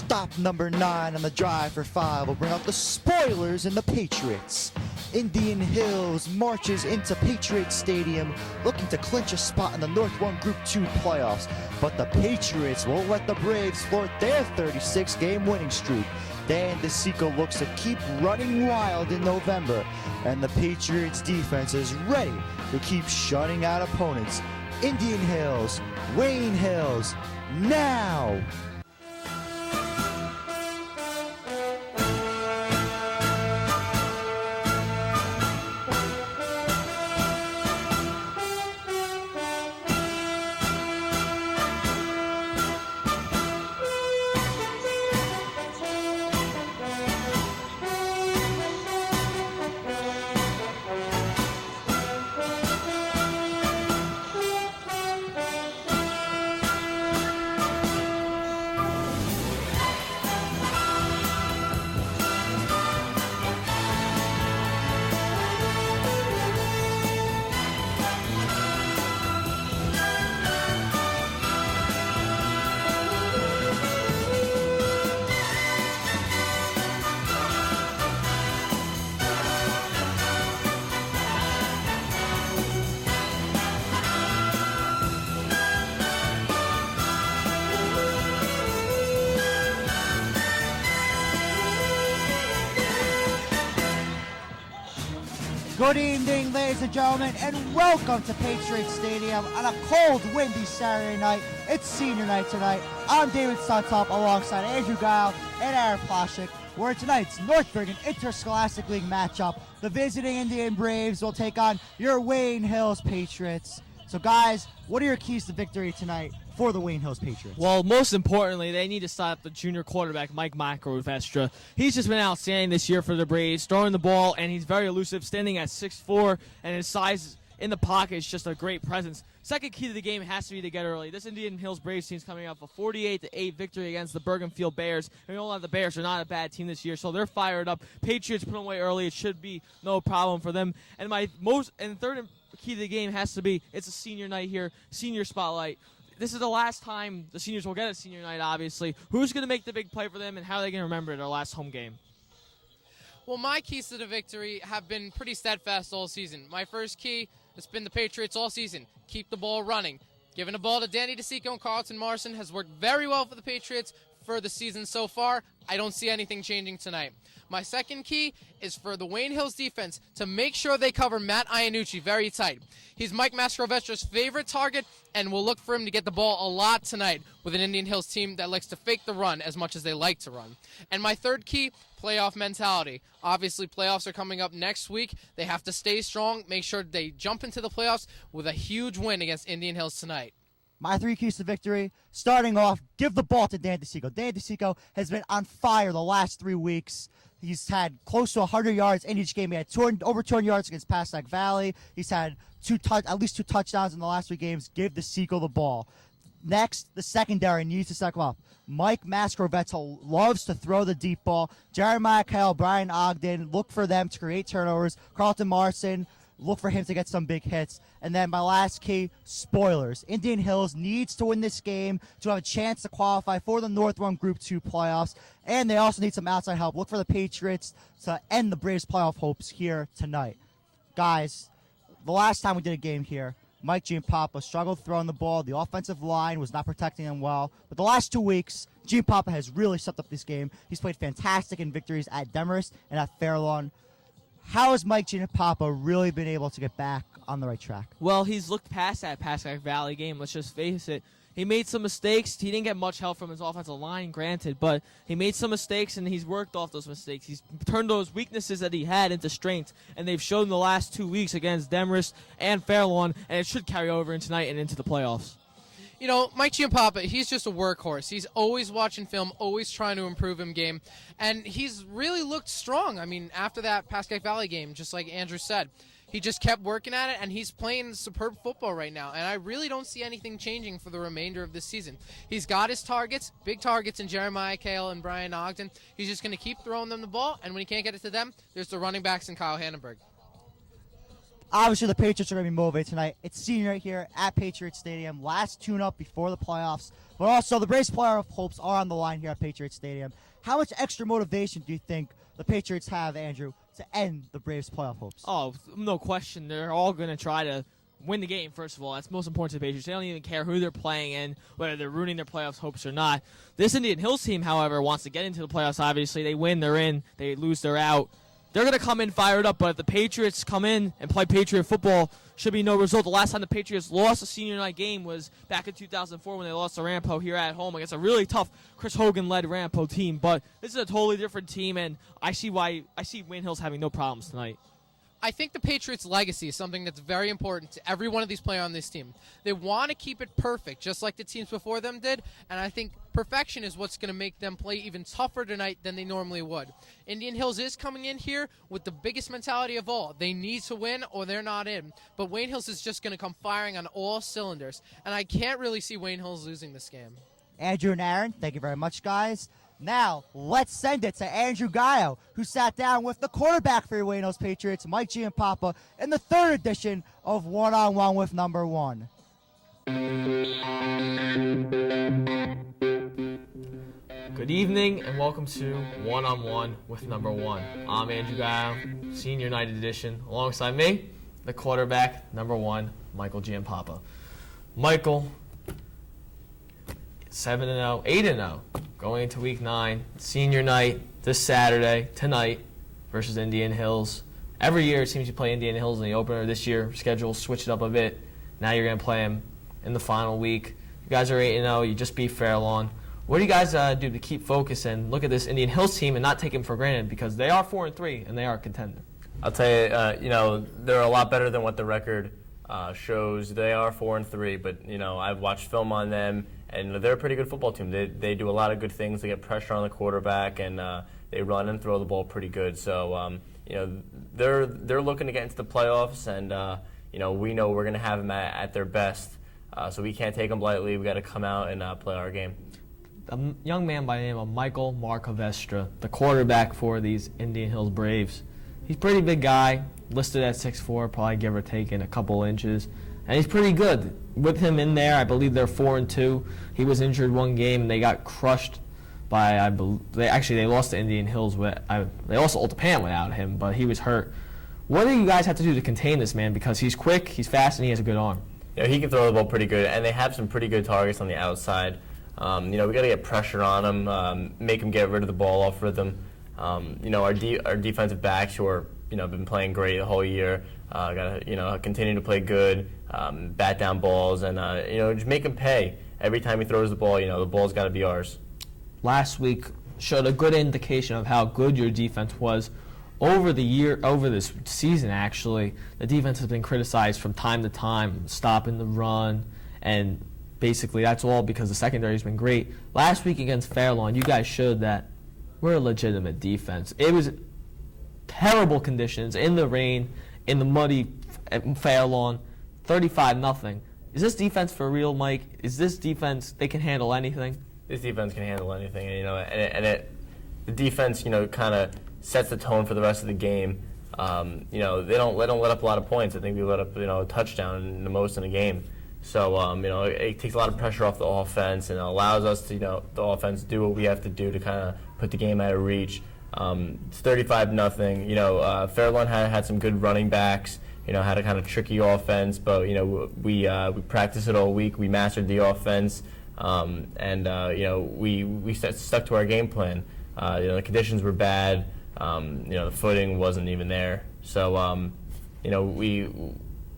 Stop number 9 on the drive for 5 will bring out the spoilers and the Patriots. Indian Hills marches into Patriots Stadium looking to clinch a spot in the North 1 Group 2 playoffs, but the Patriots won't let the Braves thwart their 36-game winning streak. Dan DeSico looks to keep running wild in November, and the Patriots defense is ready to keep shutting out opponents. Indian Hills, Wayne Hills, now! Good evening, ladies and gentlemen, and welcome to Patriots Stadium on a cold, windy Saturday night. It's senior night tonight. I'm David Suntup alongside Andrew Gayo and Aaron Plshnick. We're in tonight's North Bergen Interscholastic League matchup. The visiting Indian Braves will take on your Wayne Hills Patriots. So, guys, what are your keys to victory tonight for the Wayne Hills Patriots? Well, most importantly, they need to stop the junior quarterback, Mike Macrovestra. He's just been outstanding this year for the Braves, throwing the ball, and he's very elusive, standing at 6'4", and his size in the pocket is just a great presence. Second key to the game has to be to get early. This Indian Hills Braves team is coming off a 48-8 victory against the Bergenfield Bears. And we all know the Bears are not a bad team this year, so they're fired up. Patriots put them away early. It should be no problem for them. And third key to the game has to be, it's a senior night here, senior spotlight. This is the last time the seniors will get a senior night, obviously. Who's going to make the big play for them, and how are they going to remember their last home game? Well, my keys to the victory have been pretty steadfast all season. My first key has been the Patriots all season. Keep the ball running. Giving the ball to Danny DeSico and Carlton Morrison has worked very well for the Patriots for the season so far. I don't see anything changing tonight. My second key is for the Wayne Hills defense to make sure they cover Matt Iannucci very tight. He's Mike Macrovestra's favorite target, and we'll look for him to get the ball a lot tonight with an Indian Hills team that likes to fake the run as much as they like to run. And my third key, playoff mentality. Obviously, playoffs are coming up next week. They have to stay strong, make sure they jump into the playoffs with a huge win against Indian Hills tonight. My 3 keys to victory, starting off, give the ball to Dan DeSico. Dan DeSico has been on fire the last 3 weeks. He's had close to 100 yards in each game. He had over 200 yards against Plshnick Valley. He's had at least 2 touchdowns in the last 3 games. Give DeSico the ball. Next, the secondary needs to step up. Mike Macrovetra loves to throw the deep ball. Jeremiah Kyle, Brian Ogden, look for them to create turnovers. Carlton Morrison, look for him to get some big hits. And then my last key, spoilers. Indian Hills needs to win this game to have a chance to qualify for the North 1 Group 2 playoffs. And they also need some outside help. Look for the Patriots to end the Braves' playoff hopes here tonight. Guys, the last time we did a game here, Mike Giampapa struggled throwing the ball. The offensive line was not protecting him well. But the last 2 weeks, Giampapa has really stepped up this game. He's played fantastic in victories at Demarest and at Fairlawn. How has Mike Giampapa really been able to get back on the right track? Well, he's looked past that Plshnick Valley game. Let's just face it. He made some mistakes. He didn't get much help from his offensive line, granted, but he made some mistakes, and he's worked off those mistakes. He's turned those weaknesses that he had into strengths, and they've shown the last 2 weeks against Demarest and Fairlawn, and it should carry over in tonight and into the playoffs. You know, Mike Giampapa, he's just a workhorse. He's always watching film, always trying to improve him game, and he's really looked strong. I mean, after that Plshnick Valley game, just like Andrew said, he just kept working at it, and he's playing superb football right now, and I really don't see anything changing for the remainder of this season. He's got his targets, big targets in Jeremiah Kale and Brian Ogden. He's just going to keep throwing them the ball, and when he can't get it to them, there's the running backs and Kyle Hannenberg. Obviously, the Patriots are going to be motivated tonight. It's senior night here at Patriots Stadium. Last tune-up before the playoffs. But also, the Braves' playoff hopes are on the line here at Patriots Stadium. How much extra motivation do you think the Patriots have, Andrew, to end the Braves' playoff hopes? Oh, no question. They're all going to try to win the game, first of all. That's most important to the Patriots. They don't even care who they're playing in, whether they're ruining their playoffs hopes or not. This Indian Hills team, however, wants to get into the playoffs, obviously. They win, they're in. They lose, they're out. They're going to come in fired up, but if the Patriots come in and play Patriot football, should be no result. The last time the Patriots lost a senior night game was back in 2004 when they lost to Rampo here at home against a really tough Chris Hogan-led Rampo team. But this is a totally different team, and I see Wayne Hills having no problems tonight. I think the Patriots' legacy is something that's very important to every one of these players on this team. They want to keep it perfect, just like the teams before them did, and I think perfection is what's going to make them play even tougher tonight than they normally would. Indian Hills is coming in here with the biggest mentality of all. They need to win or they're not in, but Wayne Hills is just going to come firing on all cylinders, and I can't really see Wayne Hills losing this game. Andrew and Aaron, thank you very much, guys. Now, let's send it to Andrew Gayo, who sat down with the quarterback for your Wayne Hills Patriots, Mike Giampapa, in the third edition of One-on-One with Number One. Good evening and welcome to One-on-One with Number One. I'm Andrew Gayo, Senior Night Edition. Alongside me, the quarterback, number one, Michael Giampapa. Michael, 7-0, 8-0, going into Week 9. Senior night this Saturday, tonight, versus Indian Hills. Every year it seems you play Indian Hills in the opener. This year, schedule switched it up a bit. Now you're going to play them in the final week. You guys are 8-0. You just beat Fairlawn. What do you guys do to keep focus and look at this Indian Hills team and not take them for granted, because they are 4-3 and they are a contender? I'll tell you, they're a lot better than what the record shows. They are 4-3, but I've watched film on them, and they're a pretty good football team. They do a lot of good things. They get pressure on the quarterback, and they run and throw the ball pretty good. So they're looking to get into the playoffs, and we know we're going to have them at their best. So we can't take them lightly. We got to come out and play our game. A young man by the name of Michael Markovestra, the quarterback for these Indian Hills Braves. He's a pretty big guy, listed at 6'4", probably give or take in a couple inches. And he's pretty good. With him in there, I believe they're 4-2. He was injured one game, and they got crushed by, they lost to Indian Hills. They lost to Old Japan without him, but he was hurt. What do you guys have to do to contain this man? Because he's quick, he's fast, and he has a good arm. He can throw the ball pretty good, and they have some pretty good targets on the outside. We got to get pressure on him, make him get rid of the ball off rhythm. Our defensive backs, who are been playing great the whole year, got to continue to play good, bat down balls, and just make him pay every time he throws the ball. The ball's got to be ours. Last week showed a good indication of how good your defense was over this season. Actually, the defense has been criticized from time to time, stopping the run, and basically that's all because the secondary has been great. Last week against Fairlawn, you guys showed that we're a legitimate defense. It was terrible conditions in the rain, in the muddy Fairlawn, 35-0. Is this defense for real, Mike? Is this defense, they can handle anything? This defense can handle anything, the defense, kind of sets the tone for the rest of the game. They don't let up a lot of points. I think we let up, a touchdown the most in a game. So, it takes a lot of pressure off the offense, and it allows us to, the offense do what we have to do to kind of put the game out of reach. It's 35-0. Fairlawn had some good running backs. Had a kind of tricky offense, but we practiced it all week. We mastered the offense, we stuck to our game plan. The conditions were bad. The footing wasn't even there. So,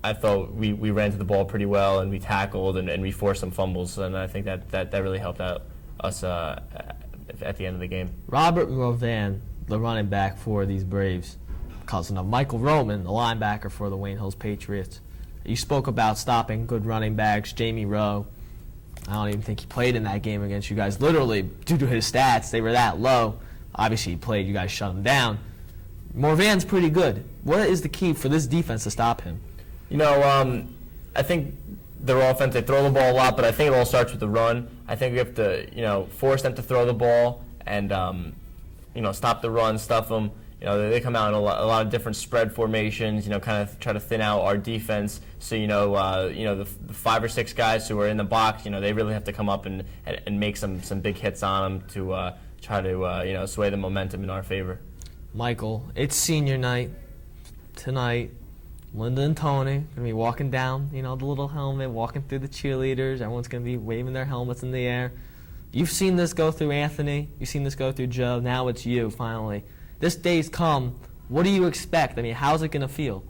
I thought we ran to the ball pretty well, and we tackled, and we forced some fumbles, and I think that really helped out us at the end of the game. Robert Rovan, the running back for these Braves, cousin of Michael Roman, the linebacker for the Wayne Hills Patriots. You spoke about stopping good running backs, Jamie Rowe. I don't even think he played in that game against you guys. Literally, due to his stats, they were that low. Obviously, he played. You guys shut him down. Morvan's pretty good. What is the key for this defense to stop him? I think their offense, they throw the ball a lot, but I think it all starts with the run. I think we have to, force them to throw the ball and, stop the run, stuff them. they come out in a lot of different spread formations, kind of try to thin out our defense. So, the 5 or 6 guys who are in the box, they really have to come up and make some big hits on them to try to, sway the momentum in our favor. Michael, it's senior night tonight. Linda and Tony going to be walking down, the little helmet, walking through the cheerleaders. Everyone's going to be waving their helmets in the air. You've seen this go through Anthony. You've seen this go through Joe. Now it's you, finally. This day's come. What do you expect? I mean, how's it going to feel?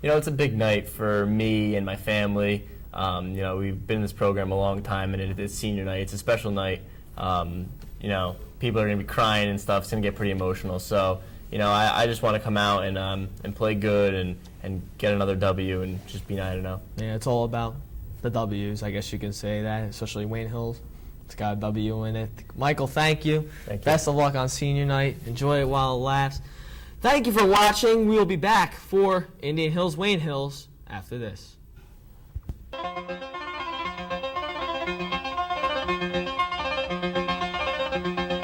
It's a big night for me and my family. We've been in this program a long time, and it's senior night. It's a special night. People are going to be crying and stuff. It's going to get pretty emotional. So, I just want to come out and play good and get another W and just be 9-0. Yeah, it's all about the W's, I guess you can say that, especially Wayne Hills. It's got a W in it. Michael, thank you. Thank you. Best of luck on senior night. Enjoy it while it lasts. Thank you for watching. We will be back for Indian Hills, Wayne Hills after this.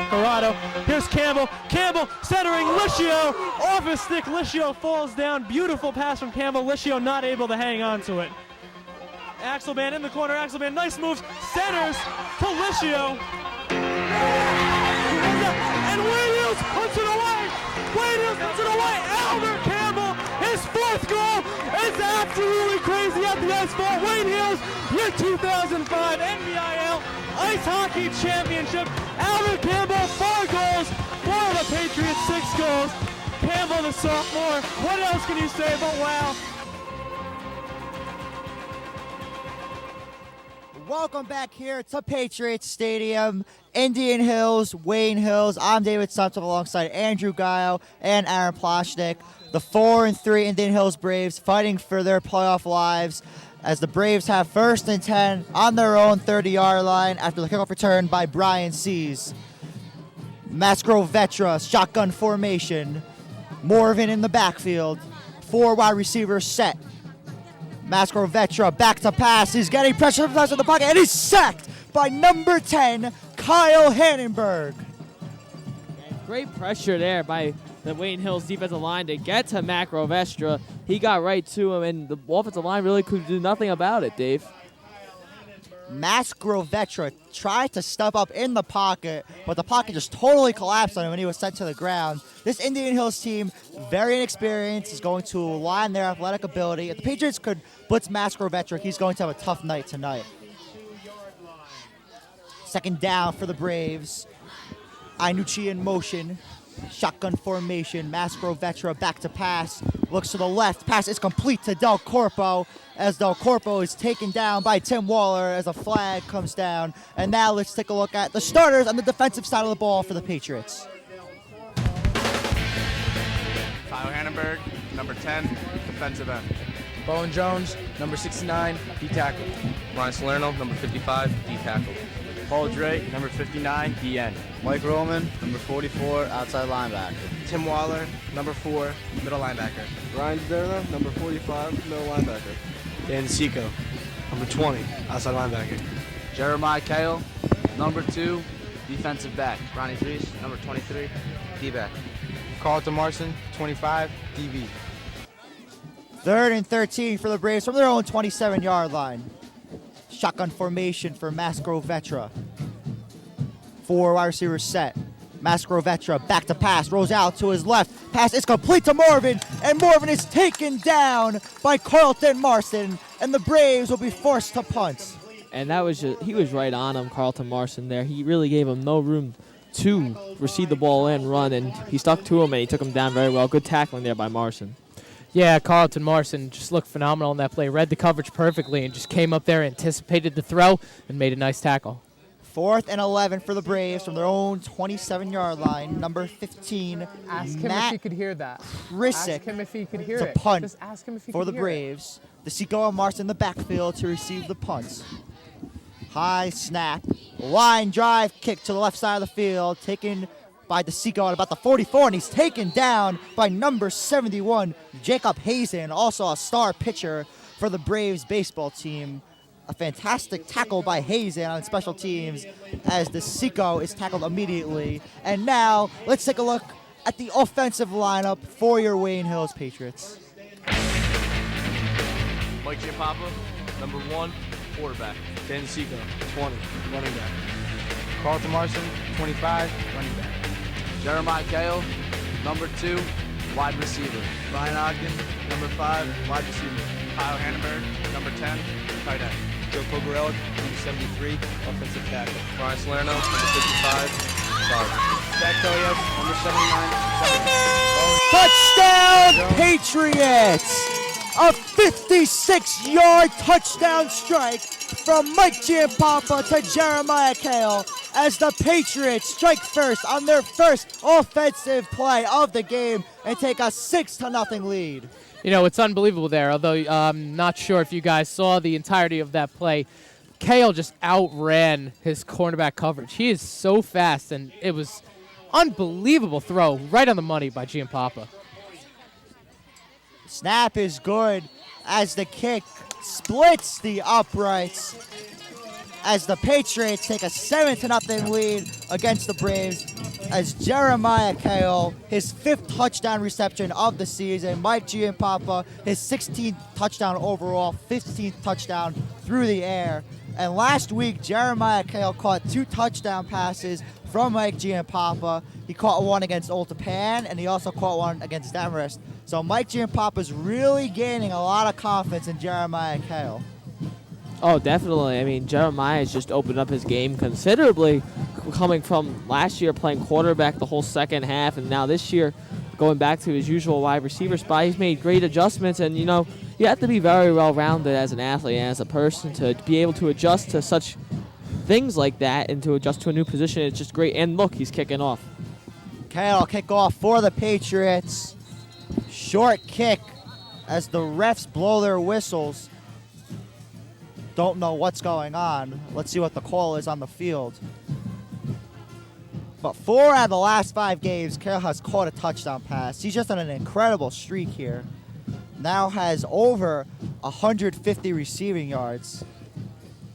Corrado. Here's Campbell. Campbell centering Licio. Off his stick. Licio falls down. Beautiful pass from Campbell. Licio not able to hang on to it. Axelman in the corner. Axelman, nice moves. Centers to Licio. And Wayne Hills puts it away. Wayne Hills puts it away. Albert Campbell, his 4th goal. It's absolutely crazy at the asphalt. Wayne Hills, your 2005 NBIL Ice Hockey Championship. Albert Campbell, 4 goals. For the Patriots, 6 goals. Campbell, the sophomore. What else can you say but wow? Welcome back here to Patriots Stadium, Indian Hills, Wayne Hills. I'm David Suntup alongside Andrew Gayo and Aaron Plshnick. The 4-3 Indian Hills Braves fighting for their playoff lives as the Braves have 1st and 10 on their own 30-yard line after the kickoff return by Brian Sees. Mascro Vetra, shotgun formation. Morvan in the backfield. 4 wide receivers set. Mascro Vetra back to pass. He's getting pressure from the pocket, and he's sacked by number 10, Kyle Hannenberg. Great pressure there by the Wayne Hills defensive line to get to Macro Vestra. He got right to him, and the offensive line really could do nothing about it, Dave. Mascro Vetra tried to step up in the pocket, but the pocket just totally collapsed on him when he was sent to the ground. This Indian Hills team, very inexperienced, is going to rely on their athletic ability. If the Patriots could blitz Mascro Vetra, he's going to have a tough night tonight. 2nd down for the Braves. Ainucci in motion. Shotgun formation. Mascro Vetra back to pass. Looks to the left. Pass is complete to Del Corpo as Del Corpo is taken down by Tim Waller as a flag comes down. And now let's take a look at the starters on the defensive side of the ball for the Patriots. Kyle Hannenberg, number 10, defensive end. Bowen Jones, number 69, D tackle. Ryan Salerno, number 55, D tackle. Paul Drake, number 59, DN. Mike Roman, number 44, outside linebacker. Tim Waller, number 4, middle linebacker. Ryan Derna, number 45, middle linebacker. Dan Seco, number 20, outside linebacker. Jeremiah Kale, number 2, defensive back. Ronnie Dries, number 23, D-back. Carlton Marson, 25, DB. 3rd and 13 for the Braves from their own 27-yard line. Shotgun formation for Mascro Vetra. 4 wide receivers set. Mascro Vetra back to pass, rolls out to his left. Pass is complete to Morvan, and Morvan is taken down by Carlton Marson, and the Braves will be forced to punt. And that was he was right on him, Carlton Marson there. He really gave him no room to receive the ball and run, and he stuck to him, and he took him down very well. Good tackling there by Marson. Yeah, Carlton Marson just looked phenomenal in that play. Read the coverage perfectly and just came up there, anticipated the throw, and made a nice tackle. 4th and 11 for the Braves from their own 27-yard line. Number 15, Ask him if he could hear that. Krisick Ask him if he could hear to it. punt Just ask him if he for could the hear Braves. DeSico and Marson in the backfield to receive the punt. High snap, line drive kick to the left side of the field, taken by DeSico at about the 44, and he's taken down by number 71, Jacob Hazen, also a star pitcher for the Braves baseball team. A fantastic tackle by Hazen on special teams as DeSico is tackled immediately. And now let's take a look at the offensive lineup for your Wayne Hills Patriots. Mike Giampapa, number 1, quarterback. Dan DeSico, 20, running back. Carlton Marson, 25, running back. Jeremiah Gayo, number 2, wide receiver. Ryan Ogden, number 5, wide receiver. Kyle Hannenberg, number 10, tight end. Joe Cogarella, number 73, offensive tackle. Brian Salerno, number 55, guard. Zach Toya, number 79, Touchdown Patriots! A 56-yard touchdown strike from Mike Giampapa to Jeremiah Kale as the Patriots strike first on their first offensive play of the game and take a 6-0 lead. You know, it's unbelievable there, although I'm not sure if you guys saw the entirety of that play. Kale just outran his cornerback coverage. He is so fast, and it was unbelievable throw right on the money by Giampapa. Snap is good as the kick splits the uprights as the Patriots take a 7-0 lead against the Braves as Jeremiah Kale, his 5th touchdown reception of the season. Mike Giampapa, his 16th touchdown overall, 15th touchdown through the air. And last week, Jeremiah Kale caught 2 touchdown passes from Mike Giampapa. He caught one against Old Japan, and he also caught one against Demarest. So Mike Giampapa is really gaining a lot of confidence in Jeremiah Kale. Oh, definitely. I mean, Jeremiah has just opened up his game considerably, coming from last year playing quarterback the whole second half, and now this year going back to his usual wide receiver spot. He's made great adjustments, and, you know, you have to be very well-rounded as an athlete and as a person to be able to adjust to such things like that and to adjust to a new position. It's just great. And look, he's kicking off. Kale kick off for the Patriots. Short kick as the refs blow their whistles. Don't know what's going on. Let's see what the call is on the field. But 4 out of the last 5 games, Kale has caught a touchdown pass. He's just on an incredible streak here. Now has over 150 receiving yards.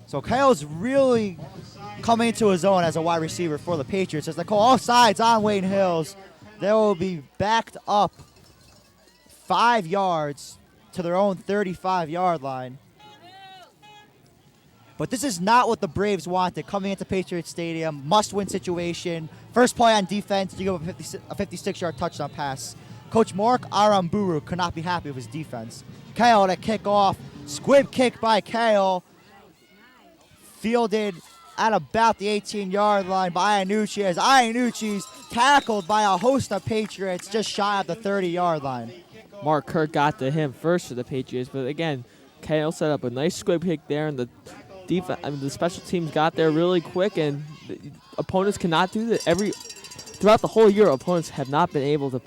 So Kale's really coming into his own as a wide receiver for the Patriots. As they call offsides on Wayne Hills, they will be backed up 5 yards to their own 35-yard line. But this is not what the Braves wanted coming into Patriots Stadium. Must-win situation. First play on defense, you give a 56-yard touchdown pass. Coach Mark Aramburu could not be happy with his defense. Kale to kick off. Squib kick by Kale. Fielded at about the 18-yard line by Iannucci as Iannucci's tackled by a host of Patriots just shy of the 30-yard line. Mark Kirk got to him first for the Patriots, but again, Kale set up a nice squib kick there, and the the special teams got there really quick, and the opponents cannot do that. Throughout the whole year, opponents have not been able to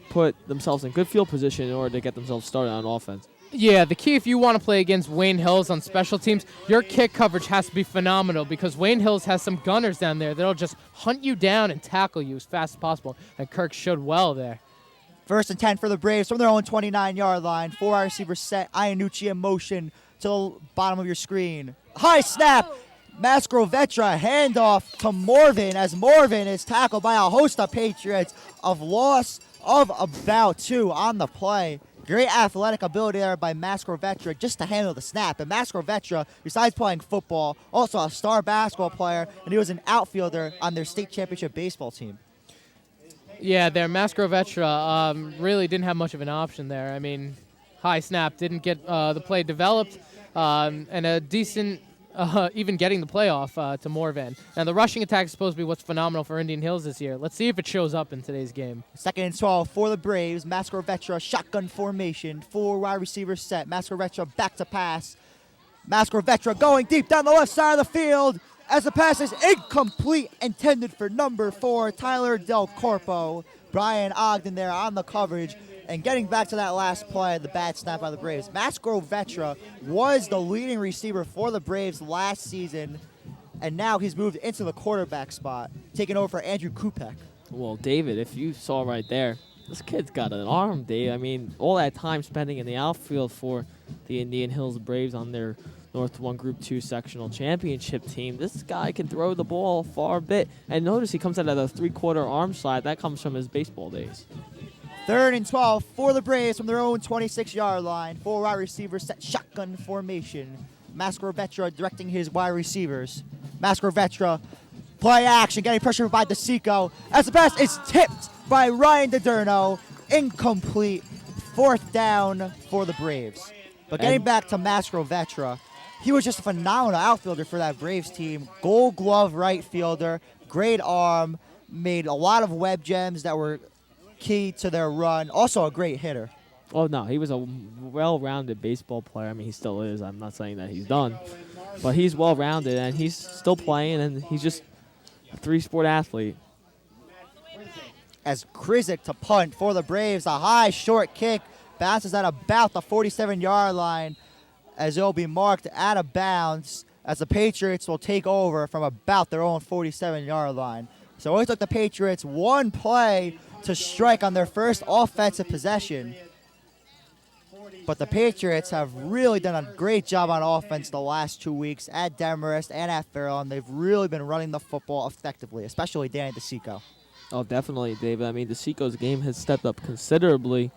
put themselves in good field position in order to get themselves started on offense. Yeah, the key if you want to play against Wayne Hills on special teams, your kick coverage has to be phenomenal because Wayne Hills has some gunners down there that'll just hunt you down and tackle you as fast as possible, and Kirk showed well there. 1st and 10 for the Braves from their own 29-yard line. 4 wide receivers set. Iannucci in motion to the bottom of your screen. High snap. Mastrovetra handoff to Morvan as Morvan is tackled by a host of Patriots of loss of about 2 on the play. Great athletic ability there by Mastrovetra just to handle the snap. And Mastrovetra, besides playing football, also a star basketball player, and he was an outfielder on their state championship baseball team. Yeah, their Mastrovetra really didn't have much of an option there. I mean, high snap didn't get the play developed, and a decent even getting the playoff to Morvan. Now, the rushing attack is supposed to be what's phenomenal for Indian Hills this year. Let's see if it shows up in today's game. 2nd and 12 for the Braves. Mastrovetra shotgun formation. 4 wide receivers set. Mastrovetra back to pass. Mastrovetra going deep down the left side of the field as the pass is incomplete, intended for number 4, Tyler Del Corpo. Brian Ogden there on the coverage. And getting back to that last play, the bad snap by the Braves. Mastrovetra was the leading receiver for the Braves last season, and now he's moved into the quarterback spot, taking over for Andrew Kupek. Well, David, if you saw right there, this kid's got an arm, Dave. I mean, all that time spending in the outfield for the Indian Hills Braves on their North 1 Group 2 sectional championship team. This guy can throw the ball far a bit. And notice he comes out of a 3/4 arm slide. That comes from his baseball days. 3rd and 12 for the Braves from their own 26-yard line. 4 wide receivers set shotgun formation. Mascrovetra directing his wide receivers. Mascrovetra, play action, getting pressure by DeSico. As the pass is tipped by Ryan DiDerno. Incomplete. 4th down for the Braves. But getting back to Mascrovetra, he was just a phenomenal outfielder for that Braves team. Gold glove right fielder, great arm, made a lot of web gems that were key to their run. Also a great hitter. Oh, no, he was a well-rounded baseball player. I mean, he still is. I'm not saying that he's done. But he's well-rounded, and he's still playing, and he's just a 3-sport athlete. As Krizik to punt for the Braves, a high short kick bounces at about the 47-yard line as it'll be marked out of bounds as the Patriots will take over from about their own 47-yard line. So it took the Patriots one play to strike on their first offensive possession. But the Patriots have really done a great job on offense the last 2 weeks at Demarest and at Fairlawn. They've really been running the football effectively, especially Danny DeSico. Oh, definitely, David. I mean, DeSico's game has stepped up considerably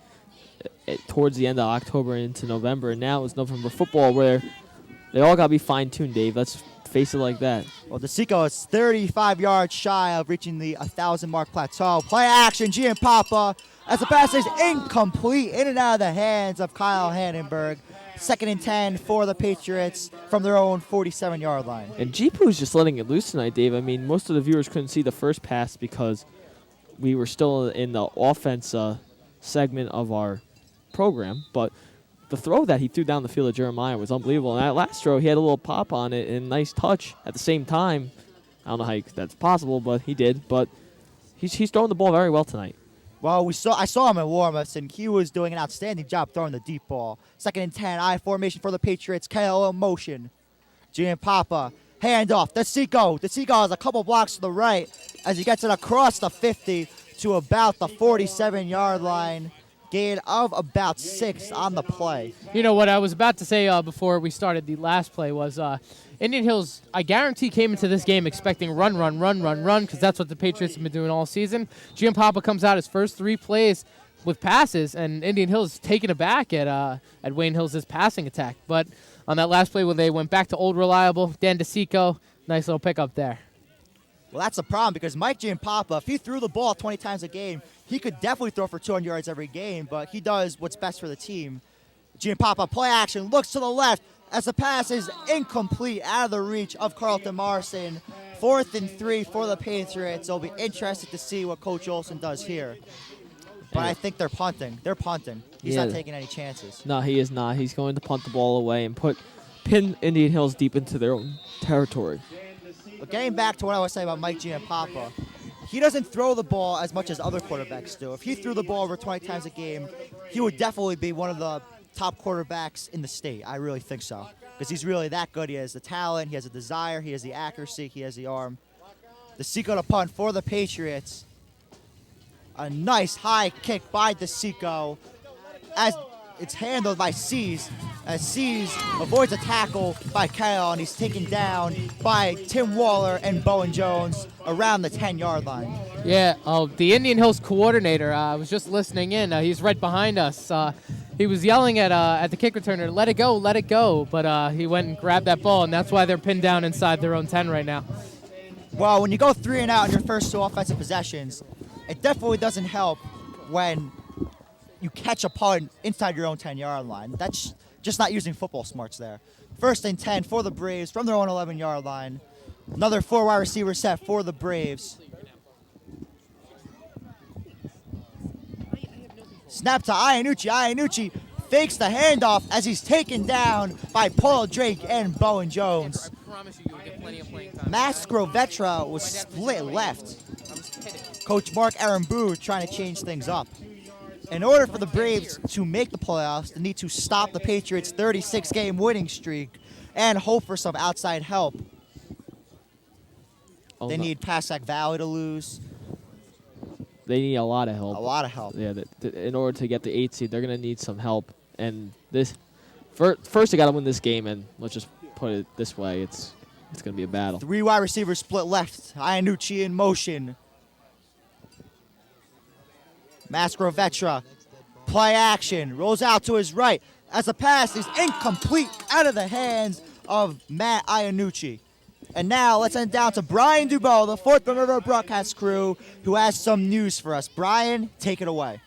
towards the end of October into November. And now it's November football where they all got to be fine-tuned, Dave. Let's face it like that. Well, DeSico is 35 yards shy of reaching the 1,000-mark plateau. Play action, Gianpapa, as the pass is incomplete, in and out of the hands of Kyle Hannenberg. 2nd and 10 for the Patriots from their own 47-yard line. And Jipu's just letting it loose tonight, Dave. I mean, most of the viewers couldn't see the first pass because we were still in the offense segment of our program, but the throw that he threw down the field of Jeremiah was unbelievable. And that last throw, he had a little pop on it and nice touch at the same time. I don't know how that's possible, but he did. But he's throwing the ball very well tonight. Well, I saw him in warm-ups, and he was doing an outstanding job throwing the deep ball. 2nd and 10, I formation for the Patriots. KO motion. Gianpapa, handoff. DeSico. DeSico has a couple blocks to the right as he gets it across the 50 to about the 47-yard line. Gain of about 6 on the play. You know what I was about to say before we started the last play was Indian Hills, I guarantee, came into this game expecting run, because that's what the Patriots have been doing all season. Gianpapa comes out his first 3 plays with passes, and Indian Hills taken aback at Wayne Hills' passing attack. But on that last play when they went back to old reliable, Dan DeSico, nice little pickup there. Well, that's the problem because Mike Gianpapa, if he threw the ball 20 times a game, he could definitely throw for 200 yards every game, but he does what's best for the team. Gianpapa, play action, looks to the left as the pass is incomplete, out of the reach of Carlton Marson. 4th and 3 for the Patriots. It'll be interesting to see what Coach Olson does here. But I think they're punting. They're punting. He's not taking any chances. No, he is not. He's going to punt the ball away and pin Indian Hills deep into their own territory. But getting back to what I was saying about Mike Gianpapa, he doesn't throw the ball as much as other quarterbacks do. If he threw the ball over 20 times a game, he would definitely be one of the top quarterbacks in the state. I really think so. Because he's really that good. He has the talent, he has the desire, he has the accuracy, he has the arm. DeSico to punt for the Patriots. A nice high kick by DeSico as it's handled by Seas. As Seas avoids a tackle by Kyle, and he's taken down by Tim Waller and Bowen Jones around the 10-yard line. Yeah, the Indian Hills coordinator, I was just listening in. He's right behind us. He was yelling at the kick returner, let it go, but he went and grabbed that ball, and that's why they're pinned down inside their own 10 right now. Well, when you go 3 and out in your first 2 offensive possessions, it definitely doesn't help when you catch a punt inside your own 10-yard line. That's just not using football smarts there. 1st and 10 for the Braves from their own 11-yard line. Another 4 wide receiver set for the Braves. Snap to Iannucci. Iannucci fakes the handoff as he's taken down by Paul Drake and Bowen Jones. Mascrovetra was split left. Coach Mark Arambou trying to change things up. In order for the Braves to make the playoffs, they need to stop the Patriots' 36-game winning streak and hope for some outside help. They need Passack Valley to lose. They need a lot of help. A lot of help. Yeah, in order to get the 8 seed, they're going to need some help. And this first they got to win this game, and let's just put it this way. It's going to be a battle. 3 wide receivers split left. Iannucci in motion. Mastrovetra, play action, rolls out to his right as the pass is incomplete out of the hands of Matt Iannucci. And now let's end down to Brian Dubow, the fourth member of our broadcast crew, who has some news for us. Brian, take it away.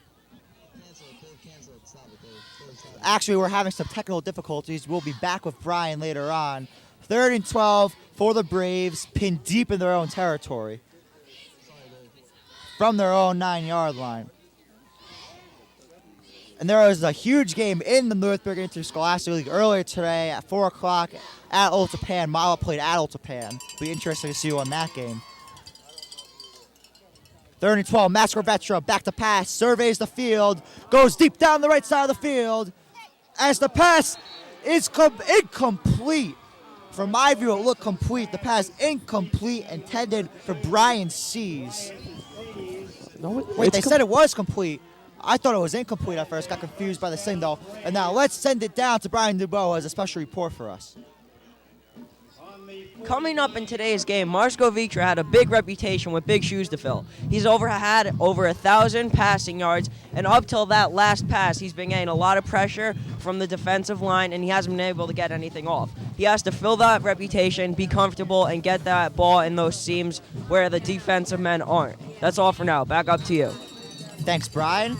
Actually, we're having some technical difficulties. We'll be back with Brian later on. 3rd and 12 for the Braves, pinned deep in their own territory from their own 9-yard line. And there was a huge game in the Northburg Interscholastic League earlier today at 4 o'clock at Old Japan. Mala played at Old Japan. Be interesting to see you on that game. 3rd and 12, Mastrovetra back to pass, surveys the field, goes deep down the right side of the field as the pass is incomplete. From my view, it looked complete. The pass incomplete, intended for Brian Seas. No, Wait, they said it was complete. I thought it was incomplete at first, got confused by the signal. And now let's send it down to Brian Dubow as a special report for us. Coming up in today's game, Marsko Vitra had a big reputation with big shoes to fill. He's had over 1,000 passing yards, and up till that last pass, he's been getting a lot of pressure from the defensive line, and he hasn't been able to get anything off. He has to fill that reputation, be comfortable, and get that ball in those seams where the defensive men aren't. That's all for now. Back up to you. Thanks, Brian.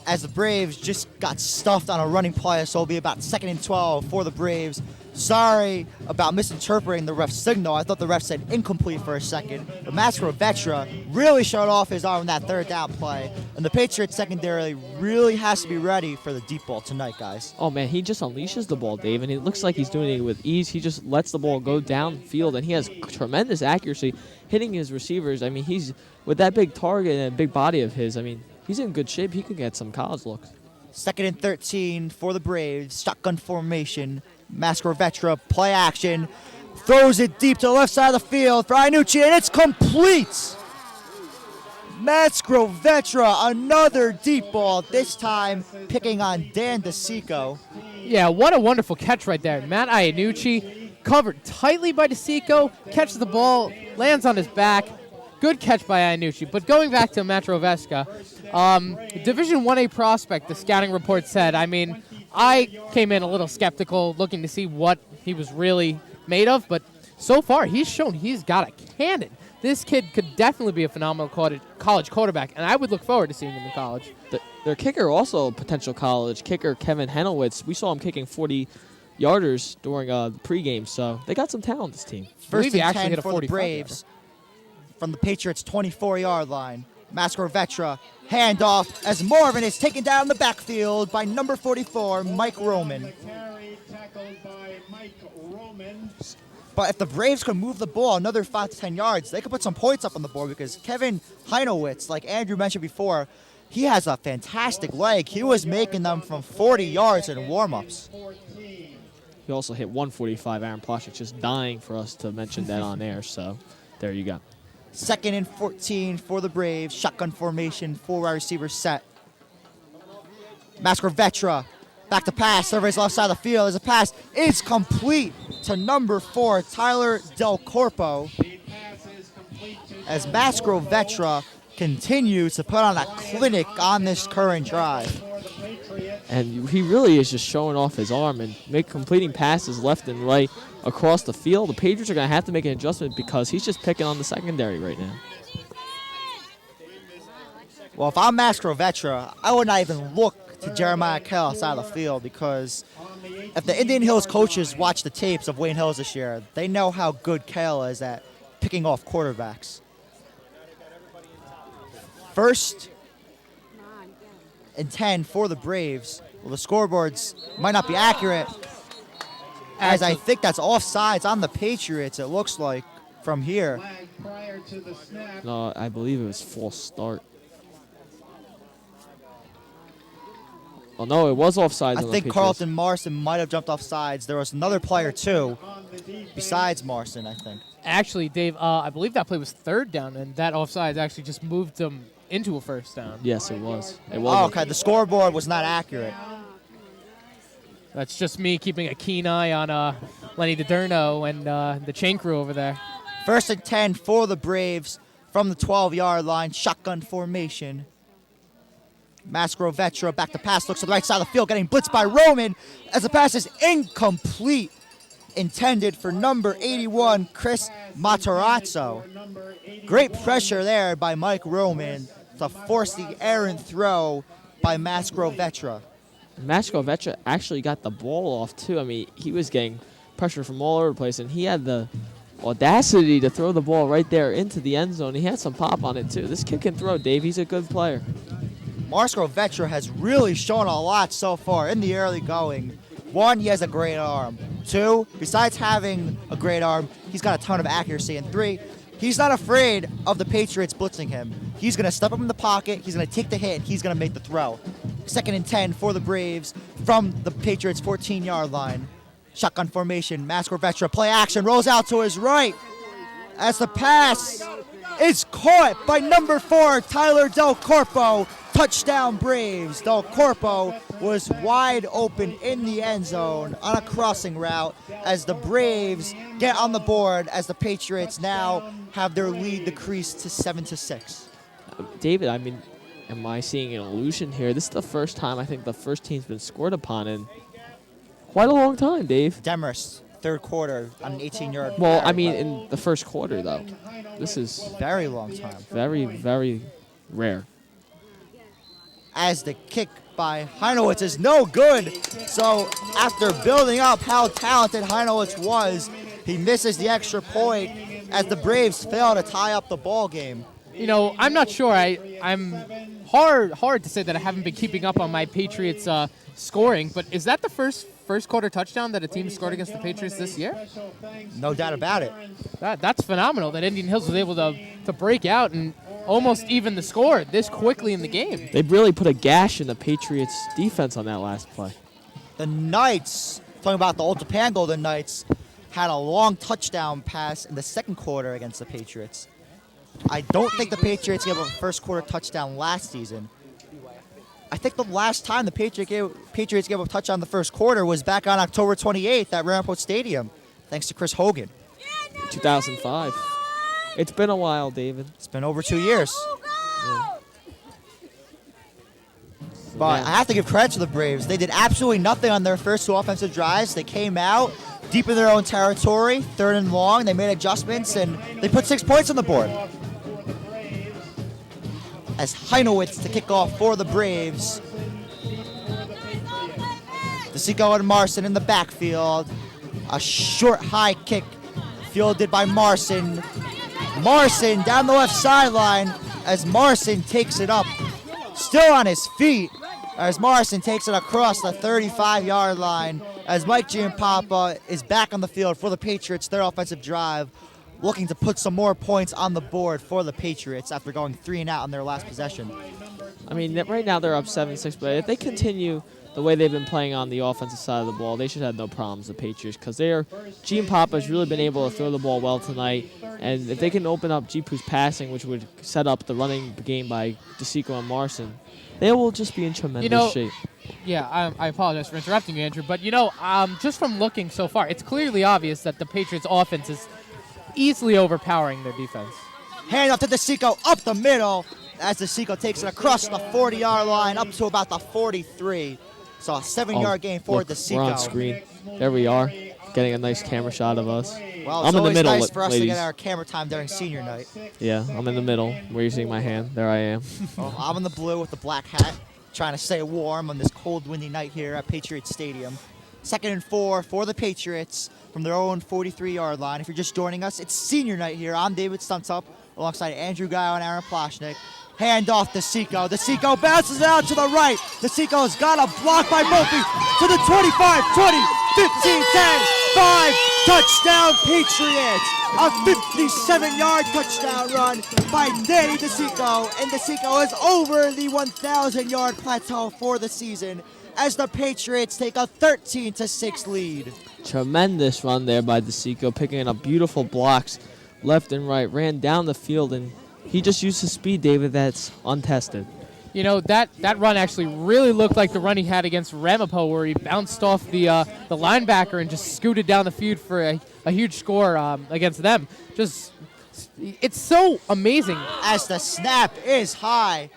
As the Braves just got stuffed on a running play, so it'll be about 2nd and 12 for the Braves. Sorry about misinterpreting the ref's signal. I thought the ref said incomplete for a second. But Mastrovetra really showed off his arm in that 3rd down play. And the Patriots secondary really has to be ready for the deep ball tonight, guys. Oh, man, he just unleashes the ball, Dave, and it looks like he's doing it with ease. He just lets the ball go downfield, and he has tremendous accuracy hitting his receivers. I mean, he's with that big target and big body of his, I mean, he's in good shape. He could get some college looks. 2nd and 13 for the Braves. Shotgun formation. Mastrovetra, play action. Throws it deep to the left side of the field for Iannucci, and it's complete. Mastrovetra, another deep ball, this time picking on Dan DeSico. Yeah, what a wonderful catch right there. Matt Iannucci covered tightly by DeSico, catches the ball, lands on his back. Good catch by Iannucci. But going back to Mastrovetra, Division 1A prospect, the scouting report said. I mean, I came in a little skeptical, looking to see what he was really made of, but so far he's shown he's got a cannon. This kid could definitely be a phenomenal college quarterback, and I would look forward to seeing him in college. Their kicker, also a potential college kicker, Kevin Henowitz. We saw him kicking 40-yarders during the pregame, so they got some talent, this team. First and 10 for the Braves from the Patriots' 24-yard line. Mastrovetra, handoff as Marvin is taken down in the backfield by number 44, Mike Roman. But if the Braves could move the ball another 5 to 10 yards, they could put some points up on the board because Kevin Henowitz, like Andrew mentioned before, he has a fantastic leg. He was making them from 40 yards in warm-ups. He also hit 145. Aaron Plshnick just dying for us to mention that on air, so there you go. 2nd and 14 for the Braves. Shotgun formation, 4-wide receiver set. Mastrovetra, back to pass, surveys left side of the field as a pass is complete to number 4, Tyler Del Corpo. As Mastrovetra continues to put on a clinic on this current drive. And he really is just showing off his arm and completing passes left and right across the field. The Patriots are going to have to make an adjustment because he's just picking on the secondary right now. Well, if I'm Mastrovetra, I would not even look to Jeremiah Kell outside of the field because if the Indian Hills coaches watch the tapes of Wayne Hills this year, they know how good Kell is at picking off quarterbacks. 1st and 10 for the Braves. Well, the scoreboards might not be accurate, as I think that's offsides on the Patriots, it looks like, from here. No, I believe it was false start. Oh, no, it was offsides. I think Carlton Marson might have jumped off sides. There was another player, too, besides Marson, I think. Actually, Dave, I believe that play was 3rd down, and that offsides actually just moved them into a 1st down. Yes, it was. Oh, okay, the scoreboard was not accurate. That's just me keeping a keen eye on Lenny DiDerno and the chain crew over there. 1st and 10 for the Braves from the 12-yard line. Shotgun formation. Mascaro Vetra back to pass. Looks to the right side of the field. Getting blitzed by Roman as the pass is incomplete. Intended for number 81, Chris Matarazzo. Great pressure there by Mike Roman to force the errant throw by Mascaro Vetra. Mascaro Vetra actually got the ball off, too. I mean, he was getting pressure from all over the place, and he had the audacity to throw the ball right there into the end zone. He had some pop on it, too. This kid can throw, Dave. He's a good player. Mascaro Vetra has really shown a lot so far in the early going. 1, he has a great arm. 2, besides having a great arm, he's got a ton of accuracy. And 3, he's not afraid of the Patriots blitzing him. He's going to step up in the pocket, he's going to take the hit, he's going to make the throw. 2nd and 10 for the Braves from the Patriots' 14-yard line. Shotgun formation, Mascaro Vetra, play action, rolls out to his right as the pass is caught by number 4, Tyler Del Corpo. Touchdown Braves. Del Corpo was wide open in the end zone on a crossing route as the Braves get on the board as the Patriots now have their lead decreased to 7-6. David, I mean, am I seeing an illusion here? This is the first time I think the first team's been scored upon in quite a long time, Dave. Demarest, 3rd quarter on an 18-yard. Well, I mean, in the first quarter, though. This is very long time. Very, very rare. As the kick by Heinowitz is no good. So after building up how talented Heinowitz was, he misses the extra point as the Braves fail to tie up the ball game. You know, I'm not sure. I'm hard to say that I haven't been keeping up on my Patriots scoring, but is that the first quarter touchdown that a team scored against the Patriots this year? No doubt about it. That's phenomenal that Indian Hills was able to break out and almost even the score this quickly in the game. They really put a gash in the Patriots' defense on that last play. The Knights, talking about the Old Japan Golden Knights, had a long touchdown pass in the 2nd quarter against the Patriots. I don't think the Patriots gave up a first quarter touchdown last season. I think the last time the Patriots gave up a touchdown in the first quarter was back on October 28th at Rampart Stadium, thanks to Chris Hogan. 2005. It's been a while, David. It's been over 2 years. Yeah. But I have to give credit to the Braves. They did absolutely nothing on their first 2 offensive drives. They came out deep in their own territory, 3rd and long. They made adjustments, and they put 6 points on the board. As Heinowitz to kick off for the Braves. DeSico and Marson in the backfield. A short high kick fielded by Marson. Marson down the left sideline as Marson takes it up. Still on his feet as Marson takes it across the 35-yard line as Mike Giampapa is back on the field for the Patriots, their offensive drive, looking to put some more points on the board for the Patriots after going 3 and out on their last possession. I mean, right now they're up 7-6, but if they continue the way they've been playing on the offensive side of the ball, they should have no problems, the Patriots, because Giampapa has really been able to throw the ball well tonight, and if they can open up Jipu's passing, which would set up the running game by DeSico and Marson, they will just be in tremendous shape. Yeah, I apologize for interrupting you, Andrew, but just from looking so far, it's clearly obvious that the Patriots' offense is easily overpowering their defense. Hand off to DeSico up the middle as DeSico takes it across the 40-yard line up to about the 43. So a 7-yard gain for DeSico. We're on screen. There we are, getting a nice camera shot of us. Well, it's always nice for us to get our camera time during senior night. Yeah, I'm in the middle. Where you seeing my hand? There I am. Well, I'm in the blue with the black hat, trying to stay warm on this cold, windy night here at Patriots Stadium. 2nd and 4 for the Patriots from their own 43-yard line. If you're just joining us, it's senior night here. I'm David Suntup alongside Andrew Gayo and Aaron Plshnick. Hand off to DeSico. DeSico bounces it out to the right. DeSico's got a block by Murphy to the 25, 20, 15, 10, 5. Touchdown Patriots. A 57-yard touchdown run by Danny DeSico. And DeSico is over the 1,000-yard plateau for the season as the Patriots take a 13-6 lead. Tremendous run there by DeSico, picking up beautiful blocks left and right, ran down the field, and he just used his speed, David, that's untested. You know, that run actually really looked like the run he had against Ramapo, where he bounced off the linebacker and just scooted down the field for a huge score against them. It's so amazing. As the snap is high,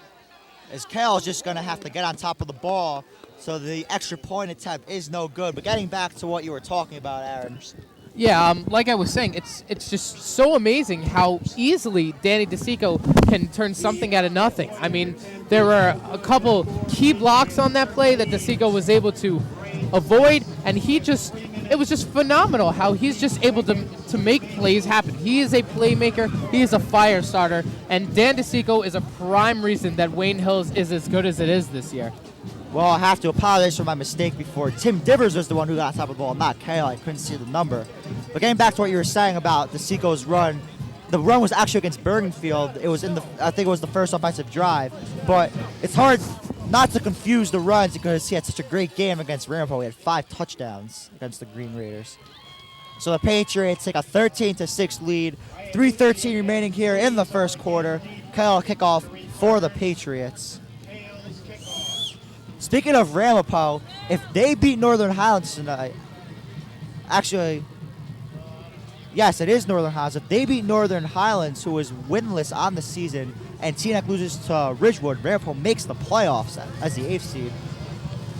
as Kale's just going to have to get on top of the ball, so the extra point attempt is no good. But getting back to what you were talking about, Aaron. Yeah, like I was saying, it's just so amazing how easily Danny DeSico can turn something out of nothing. I mean, there were a couple key blocks on that play that DeSico was able to avoid, and it was just phenomenal how he's just able to make plays happen. He is a playmaker, he is a fire starter, and Dan DeSico is a prime reason that Wayne Hills is as good as it is this year. Well, I have to apologize for my mistake before. Tim Divers was the one who got on top of the ball, not Kale. I couldn't see the number. But getting back to what you were saying about DeSico's run, the run was actually against Bergenfield. It was I think it was the first offensive drive. But it's hard not to confuse the runs because he had such a great game against Ramapo. He had 5 touchdowns against the Green Raiders. So the Patriots take a 13-6 lead. 3:13 remaining here in the first quarter. Kale kickoff for the Patriots. Speaking of Ramapo, if they beat Northern Highlands tonight, actually, yes, it is Northern Highlands. If they beat Northern Highlands, who is winless on the season, and Teaneck loses to Ridgewood, Ramapo makes the playoffs as the 8th seed.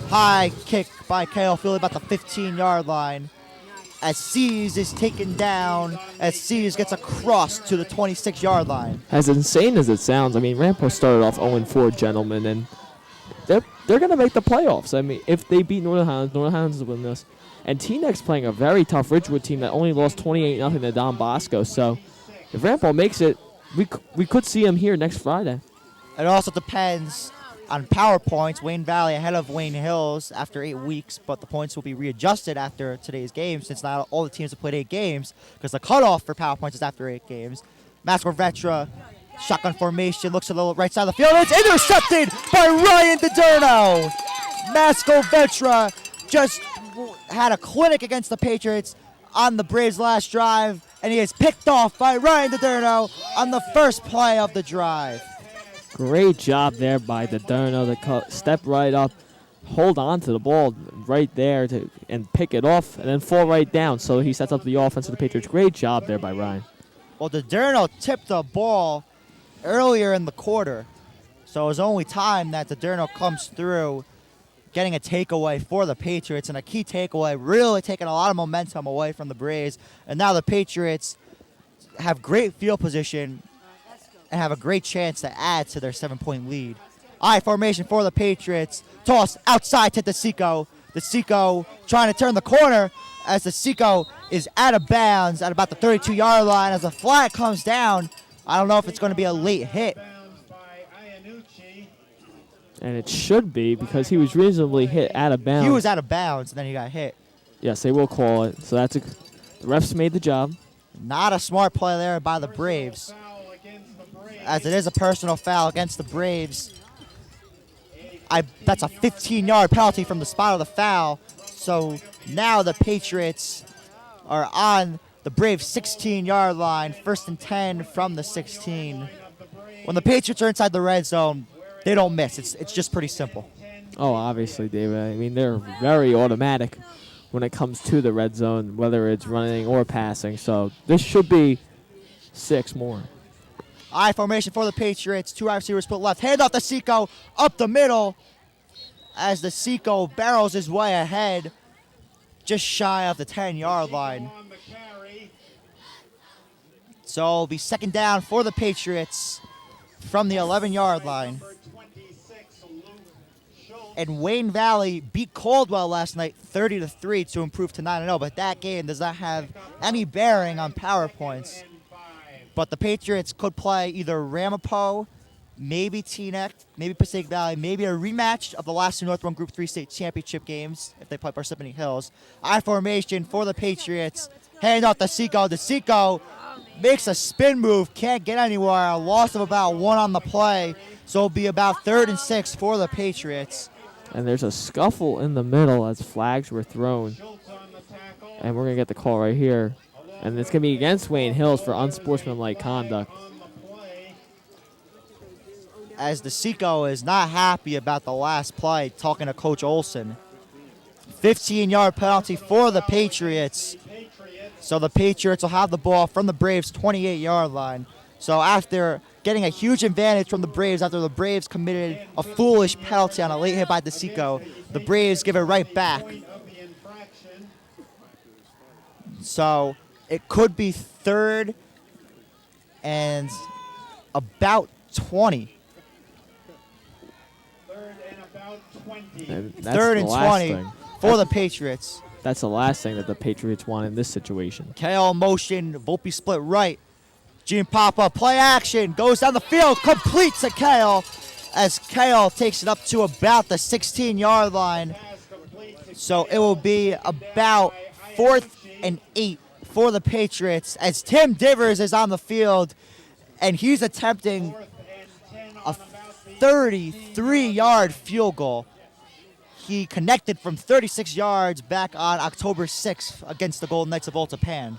High kick by Kale, fielded about the 15-yard line. As Seas is taken down, as Seas gets across to the 26-yard line. As insane as it sounds, I mean, Ramapo started off 0-4, gentlemen, and they're going to make the playoffs. I mean, if they beat Northern Highlands will win this. And Teaneck's playing a very tough Ridgewood team that only lost 28-0 to Don Bosco. So if Ramapo makes it, we could see him here next Friday. It also depends on power points. Wayne Valley ahead of Wayne Hills after 8 weeks, but the points will be readjusted after today's game since not all the teams have played 8 games because the cutoff for power points is after 8 games. Mascor Vetra, shotgun formation, looks to the right side of the field. It's intercepted by Ryan DiDerno. Masco Vetra just had a clinic against the Patriots on the Braves' last drive, and he is picked off by Ryan DiDerno on the first play of the drive. Great job there by DiDerno to step right up, hold on to the ball right there and pick it off, and then fall right down. So he sets up the offense of the Patriots. Great job there by Ryan. Well, DiDerno tipped the ball earlier in the quarter, so it was only time that DiDerno comes through getting a takeaway for the Patriots, and a key takeaway, really taking a lot of momentum away from the Braves. And now the Patriots have great field position and have a great chance to add to their 7-point lead. I formation for the Patriots. Toss outside to DeSico. DeSico trying to turn the corner as DeSico is out of bounds at about the 32-yard line. As the flag comes down, I don't know if it's going to be a late hit. And it should be because he was reasonably hit out of bounds. He was out of bounds, and then he got hit. Yes, they will call it. So the refs made the job. Not a smart play there by the Braves, as it is a personal foul against the Braves. That's a 15-yard penalty from the spot of the foul. So now the Patriots are on the Braves' 16-yard line, 1st and 10 from the 16. When the Patriots are inside the red zone, they don't miss. It's just pretty simple. Oh, obviously, David. I mean, they're very automatic when it comes to the red zone, whether it's running or passing. So this should be 6 more. I formation for the Patriots. 2 wide receivers split left. Hand off to DeSico up the middle as DeSico barrels his way ahead, just shy of the 10-yard line. So it'll be 2nd down for the Patriots from the 11-yard line. And Wayne Valley beat Caldwell last night 30-3 to improve to 9-0, but that game does not have any bearing on power points. But the Patriots could play either Ramapo, maybe Teaneck, maybe Passaic Valley, maybe a rematch of the last 2 North 1 Group 3 state championship games if they play Parsippany Hills. I formation for the Patriots. Hand off to DeSico. DeSico makes a spin move, can't get anywhere. A loss of about 1 on the play, so it'll be about 3rd and 6 for the Patriots. And there's a scuffle in the middle as flags were thrown. And we're going to get the call right here. And it's going to be against Wayne Hills for unsportsmanlike conduct. as DeSico is not happy about the last play, talking to Coach Olson. 15-yard penalty for the Patriots. So the Patriots will have the ball from the Braves' 28-yard line. So after getting a huge advantage from the Braves, after the Braves committed a foolish penalty on a late hit by DeSico, the Braves give it right back. So it could be third and about 20. Third and 20 for the Patriots. That's the last thing that the Patriots want in this situation. KO motion, Volpe split right. Gene Papa, play action, goes down the field, completes to Kale as Kale takes it up to about the 16-yard line. So it will be about 4th and 8 for the Patriots as Tim Divers is on the field and he's attempting a 33-yard field goal. He connected from 36 yards back on October 6th against the Golden Knights of Old Japan.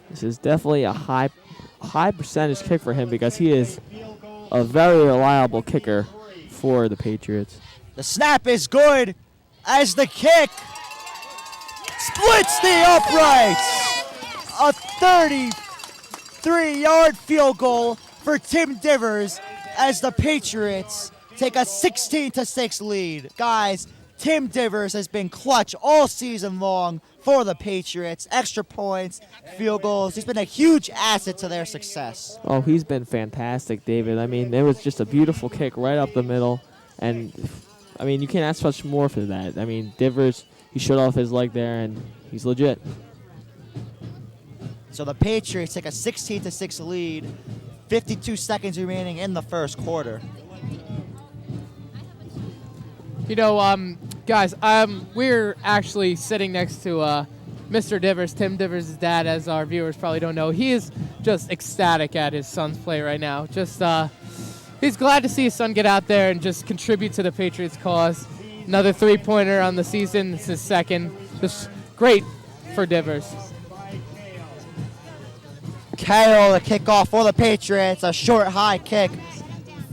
This is definitely a high percentage kick for him because he is a very reliable kicker for the Patriots. The snap is good as the kick splits the uprights. A 33-yard field goal for Tim Divers as the Patriots take a 16-6 lead. Guys, Tim Divers has been clutch all season long for the Patriots. Extra points, field goals. He's been a huge asset to their success. Oh, he's been fantastic, David. I mean, it was just a beautiful kick right up the middle. And, I mean, you can't ask much more for that. I mean, Divers, he showed off his leg there, and he's legit. So the Patriots take a 16-6 lead. 52 seconds remaining in the first quarter. You know, guys, we're actually sitting next to Mr. Divers, Tim Divers' dad, as our viewers probably don't know. He is just ecstatic at his son's play right now. Just he's glad to see his son get out there and just contribute to the Patriots' cause. Another three-pointer on the season. It's his second. Just great for Divers. Kale, the kickoff for the Patriots. A short, high kick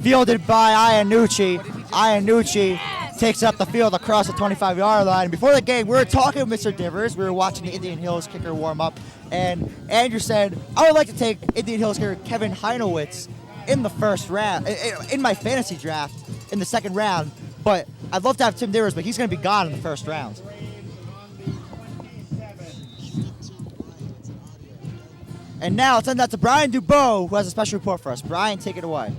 fielded by Iannucci. Iannucci takes up the field across the 25-yard line. Before the game, we were talking with Mr. Divers. We were watching the Indian Hills kicker warm up, and Andrew said, I would like to take Indian Hills kicker Kevin Heinowitz in the first round, in my fantasy draft in the second round, but I'd love to have Tim Divers, but he's going to be gone in the first round. And now let's send that to Brian Dubow, who has a special report for us. Brian, take it away.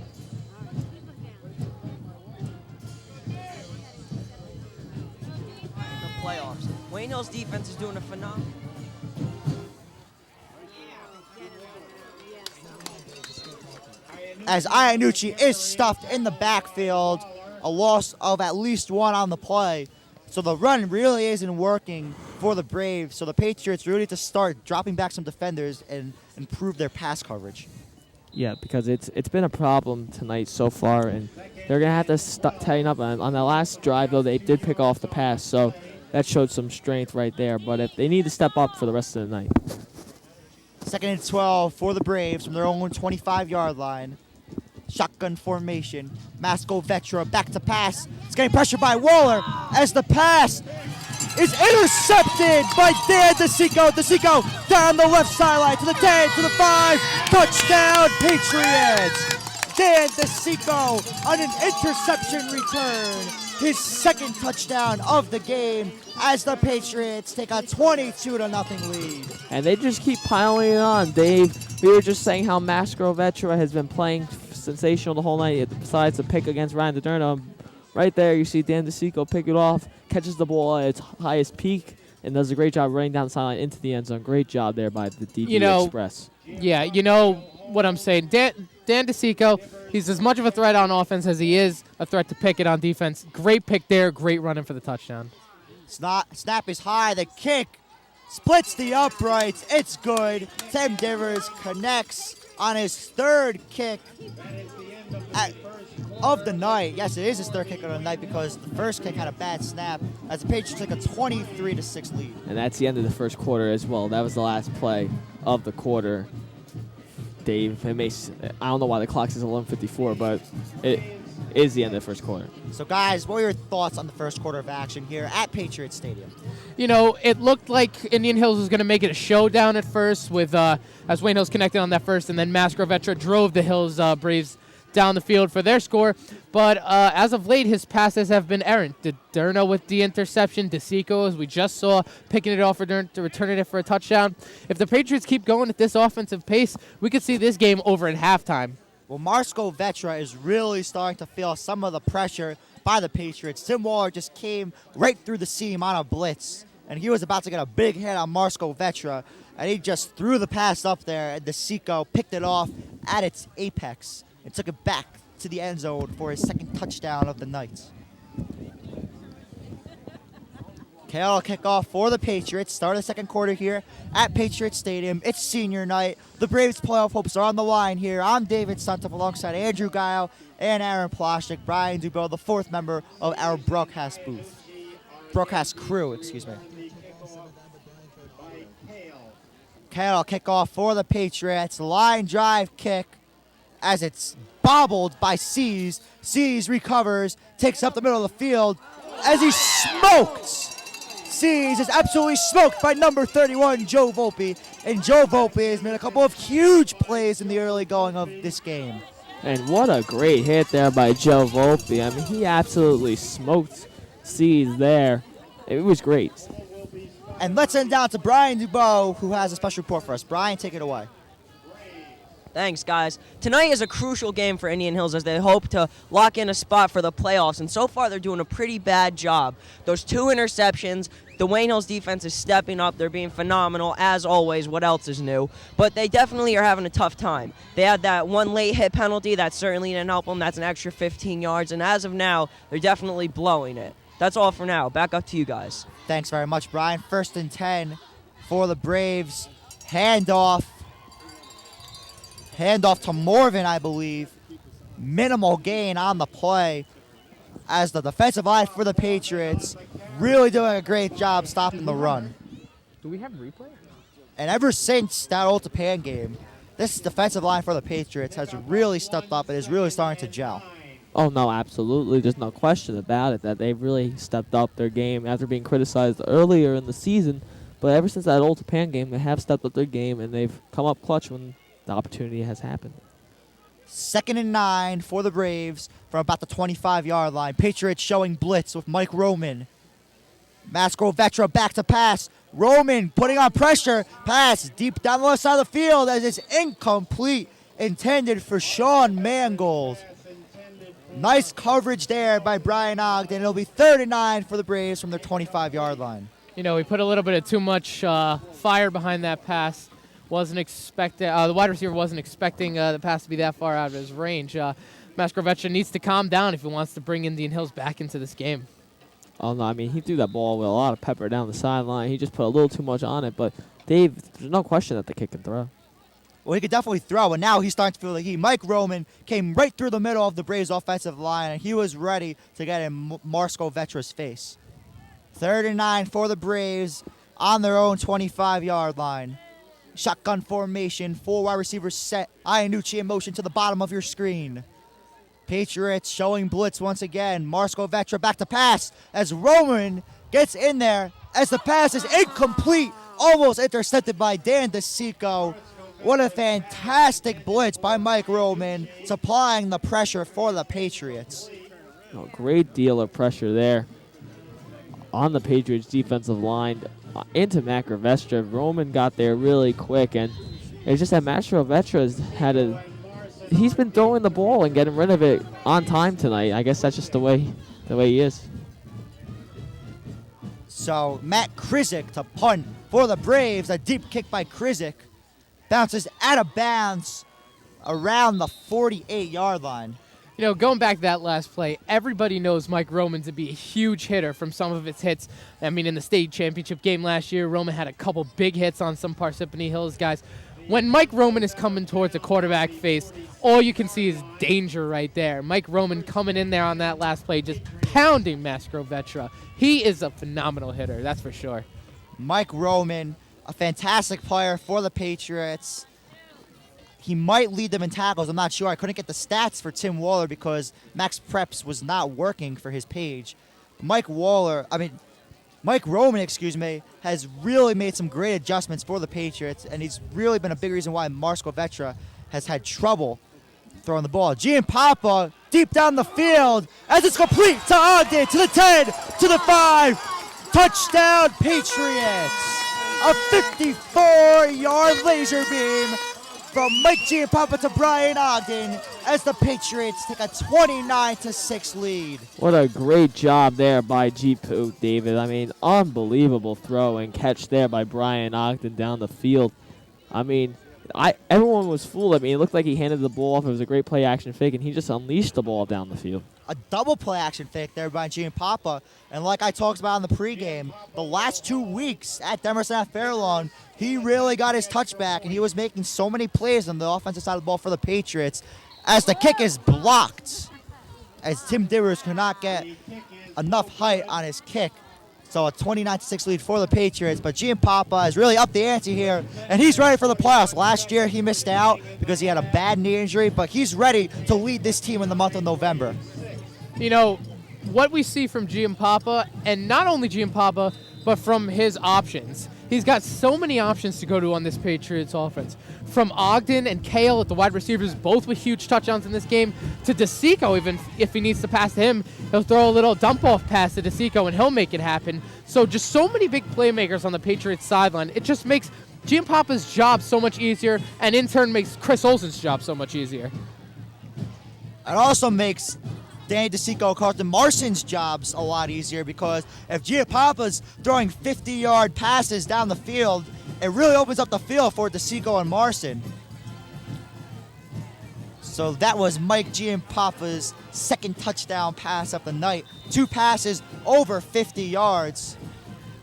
Playoffs. Wayne Hill's defense is doing a phenomenal. As Iannucci is stuffed in the backfield, a loss of at least one on the play. So the run really isn't working for the Braves. So the Patriots really need to start dropping back some defenders and improve their pass coverage. Yeah, because it's been a problem tonight so far, and they're going to have to tighten up. On the last drive, though, they did pick off the pass, so that showed some strength right there. But if they need to step up for the rest of the night. 2nd and 12 for the Braves from their own 25-yard line. Shotgun formation. Masco Vetra back to pass. It's getting pressured by Waller as the pass is intercepted by Dan DeSico. DeSico down the left sideline to the 10, to the 5. Touchdown, Patriots. Dan DeSico on an interception return. His second touchdown of the game as the Patriots take a 22-0 lead. And they just keep piling it on, Dave. We were just saying how Masco Vetra has been playing sensational the whole night, besides the pick against Ryan DiDerno. Right there, you see Dan DeSico pick it off, catches the ball at its highest peak, and does a great job running down the sideline into the end zone. Great job there by the DD Express. Yeah, you know what I'm saying. Dan DeSico, he's as much of a threat on offense as he is a threat to pick it on defense. Great pick there, great running for the touchdown. Snap is high, the kick splits the uprights. It's good. Tim Divers connects on his third kick of the night. Yes, it is his third kick of the night because the first kick had a bad snap as the Patriots took a 23-6 lead. And that's the end of the first quarter as well. That was the last play of the quarter. Dave. I don't know why the clock says 11:54, but it is the end of the first quarter. So, guys, what were your thoughts on the first quarter of action here at Patriot Stadium? It looked like Indian Hills was going to make it a showdown at first with as Wayne Hills connected on that first, and then Mascrovetra drove the Hills Braves down the field for their score. But as of late, his passes have been errant. Durno with the interception, DeSico, as we just saw, picking it off, returning it for a touchdown. If the Patriots keep going at this offensive pace, we could see this game over at halftime. Well, Mascrovetra is really starting to feel some of the pressure by the Patriots. Tim Waller just came right through the seam on a blitz, and he was about to get a big hit on Mascrovetra, and he just threw the pass up there, and DeSico picked it off at its apex and took it back to the end zone for his second touchdown of the night. Kale kickoff for the Patriots. Start of the second quarter here at Patriot Stadium. It's senior night. The Braves' playoff hopes are on the line here. I'm David Suntup alongside Andrew Gayo and Aaron Plshnick. Brian Dubow, the fourth member of our broadcast crew, excuse me. Kale kickoff for the Patriots. Line drive kick as it's bobbled by Seas. Seas recovers, takes up the middle of the field as he smoked. Seas is absolutely smoked by number 31, Joe Volpe. And Joe Volpe has made a couple of huge plays in the early going of this game. And what a great hit there by Joe Volpe. I mean, he absolutely smoked Seas there. It was great. And let's send down to Brian Dubow, who has a special report for us. Brian, take it away. Thanks, guys. Tonight is a crucial game for Indian Hills as they hope to lock in a spot for the playoffs, and so far they're doing a pretty bad job. Those 2 interceptions, the Wayne Hills defense is stepping up. They're being phenomenal, as always. What else is new? But they definitely are having a tough time. They had that one late hit penalty that certainly didn't help them. That's an extra 15 yards, and as of now, they're definitely blowing it. That's all for now. Back up to you guys. Thanks very much, Brian. 1st and 10 for the Braves. Handoff to Morvan, I believe. Minimal gain on the play as the defensive line for the Patriots really doing a great job stopping the run. Do we have replay? And ever since that Old Japan game, this defensive line for the Patriots has really stepped up and is really starting to gel. Oh, no, absolutely. There's no question about it that they've really stepped up their game after being criticized earlier in the season. But ever since that Old Japan game, they have stepped up their game, and they've come up clutch when the opportunity has happened. 2nd and 9 for the Braves from about the 25-yard line. Patriots showing blitz with Mike Roman. Mascrovetra back to pass. Roman putting on pressure. Pass deep down the left side of the field as it's incomplete. Intended for Sean Mangold. Nice coverage there by Brian Ogden. It'll be 3rd and 9 for the Braves from their 25-yard line. We put a little bit of too much fire behind that pass. Wasn't expecting the wide receiver wasn't expecting the pass to be that far out of his range. Mascrovetra needs to calm down if he wants to bring Indian Hills back into this game. Oh, no, I mean, he threw that ball with a lot of pepper down the sideline. He just put a little too much on it. But, Dave, there's no question that the kid can throw. Well, he could definitely throw, and now he's starting to feel the heat. Mike Roman came right through the middle of the Braves' offensive line, and he was ready to get in Mascrovetra's face. 3rd and 9 for the Braves on their own 25-yard line. Shotgun formation, 4 wide receivers set. Iannucci in motion to the bottom of your screen. Patriots showing blitz once again. Mascrovetra back to pass as Roman gets in there as the pass is incomplete. Almost intercepted by Dan DeSico. What a fantastic blitz by Mike Roman, supplying the pressure for the Patriots. A great deal of pressure there on the Patriots defensive line into Mascrovetra. Roman got there really quick, and it's just that Mascrovetra's he's been throwing the ball and getting rid of it on time tonight. I guess that's just the way he is. So Matt Krizik to punt for the Braves. A deep kick by Krizik. Bounces out of bounds around the 48-yard line. Going back to that last play, everybody knows Mike Roman to be a huge hitter from some of his hits. I mean, in the state championship game last year, Roman had a couple big hits on some Parsippany Hills guys. When Mike Roman is coming towards a quarterback face, all you can see is danger right there. Mike Roman coming in there on that last play, just pounding Mascrovetra. He is a phenomenal hitter, that's for sure. Mike Roman, a fantastic player for the Patriots. He might lead them in tackles. I'm not sure. I couldn't get the stats for Tim Waller because Max Preps was not working for his page. Mike Roman, has really made some great adjustments for the Patriots, and he's really been a big reason why Marsko Vetra has had trouble throwing the ball. Giampapa deep down the field as it's complete to Ogden, to the 10, to the 5. Touchdown, Patriots. A 54-yard laser beam from Mike Giampapa to Brian Ogden as the Patriots take a 29-6 lead. What a great job there by G-Poo, David. I mean, unbelievable throw and catch there by Brian Ogden down the field. I mean, everyone was fooled. I mean, it looked like he handed the ball off. It was a great play action fake, and he just unleashed the ball down the field. A double play action fake there by Giampapa. And like I talked about in the pregame, the last 2 weeks at Demerson at Fairlawn, he really got his touchback, and he was making so many plays on the offensive side of the ball for the Patriots as the kick is blocked, as Tim Divers could not get enough height on his kick. So a 29-6 lead for the Patriots, but Giampapa has really upped the ante here, and he's ready for the playoffs. Last year he missed out because he had a bad knee injury, but he's ready to lead this team in the month of November. You know, what we see from Giampapa, and not only Giampapa, but from his options. He's got so many options to go to on this Patriots offense. From Ogden and Kale at the wide receivers, both with huge touchdowns in this game, to DeSico, even if he needs to pass to him, he'll throw a little dump-off pass to DeSico and he'll make it happen. So just so many big playmakers on the Patriots sideline. It just makes Giampapa's job so much easier, and in turn makes Chris Olsen's job so much easier. It also makes Danny DeSico, Carlton Marson's jobs a lot easier, because if Giampapa's throwing 50-yard passes down the field, it really opens up the field for DeSico and Marson. So that was Mike Giampapa's second touchdown pass of the night. 2 passes over 50 yards.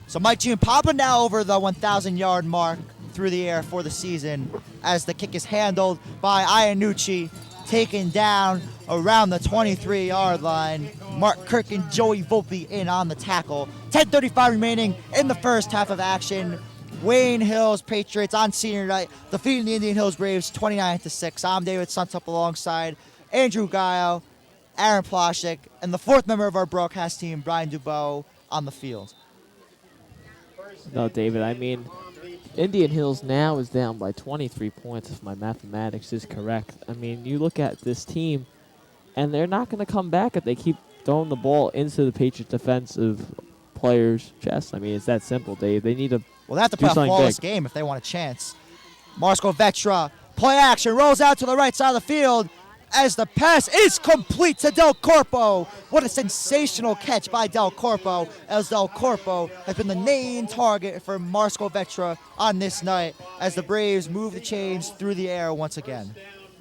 So Mike Giampapa now over the 1,000-yard mark through the air for the season as the kick is handled by Iannucci, taken down around the 23-yard line. Mark Kirk and Joey Volpe in on the tackle. 10:35 remaining in the first half of action. Wayne Hills Patriots on senior night defeating the Indian Hills Braves 29-6. I'm David Suntup alongside Andrew Gayo, Aaron Plshnick, and the 4th member of our broadcast team, Brian Dubow, on the field. No, David, I mean, Indian Hills now is down by 23 points, if my mathematics is correct. I mean, you look at this team, and they're not going to come back if they keep throwing the ball into the Patriots' defensive players' chests. I mean, it's that simple, Dave. They need to Well, they have to play a flawless game if they want a chance. Marsko Vetra, play action, rolls out to the right side of the field as the pass is complete to Del Corpo. What a sensational catch by Del Corpo, as Del Corpo has been the main target for Marsko Vetra on this night as the Braves move the chains through the air once again.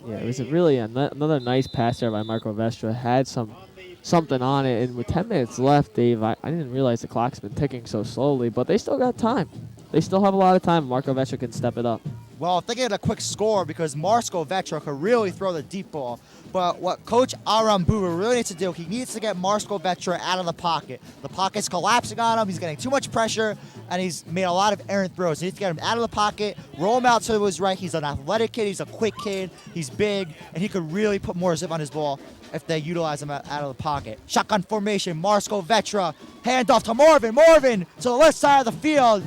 Yeah, it was another nice pass there by Marco Vestra. Had something on it, and with 10 minutes left, Dave, I didn't realize the clock's been ticking so slowly, but they still got time. They still have a lot of time. Marco Vestra can step it up. Well, if they get a quick score, because Marsko Vetra could really throw the deep ball. But what Coach Aram Buba really needs to do, he needs to get Marsko Vetra out of the pocket. The pocket's collapsing on him. He's getting too much pressure, and he's made a lot of errant throws. He needs to get him out of the pocket, roll him out to his right. He's an athletic kid. He's a quick kid. He's big, and he could really put more zip on his ball if they utilize him out of the pocket. Shotgun formation, Marsko Vetra, handoff to Morvan. Morvan to the left side of the field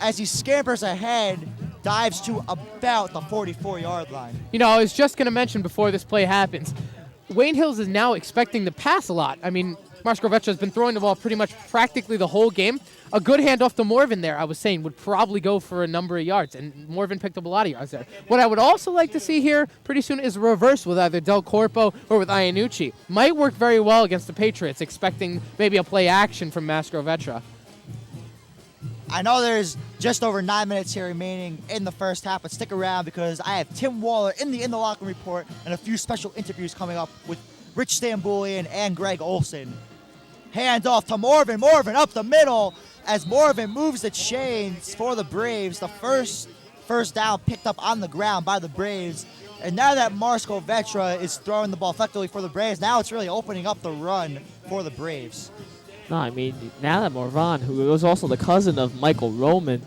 as he scampers ahead, dives to about the 44-yard line. You know, I was just going to mention before this play happens, Wayne Hills is now expecting to pass a lot. I mean, Marsko Vetra has been throwing the ball pretty much practically the whole game. A good handoff to Morvan there, I was saying, would probably go for a number of yards, and Morvan picked up a lot of yards there. What I would also like to see here pretty soon is a reverse with either Del Corpo or with Iannucci. Might work very well against the Patriots, expecting maybe a play action from Marsko Vetra. I know there's just over 9 minutes here remaining in the first half, but stick around because I have Tim Waller in the locker room report and a few special interviews coming up with Rich Stambulian and Greg Olson. Hand off to Morvan. Morvan up the middle as Morvan moves the chains for the Braves. The first down picked up on the ground by the Braves. And now that Marsko Vetra is throwing the ball effectively for the Braves, now it's really opening up the run for the Braves. No, I mean, now that Morvan, who was also the cousin of Michael Roman,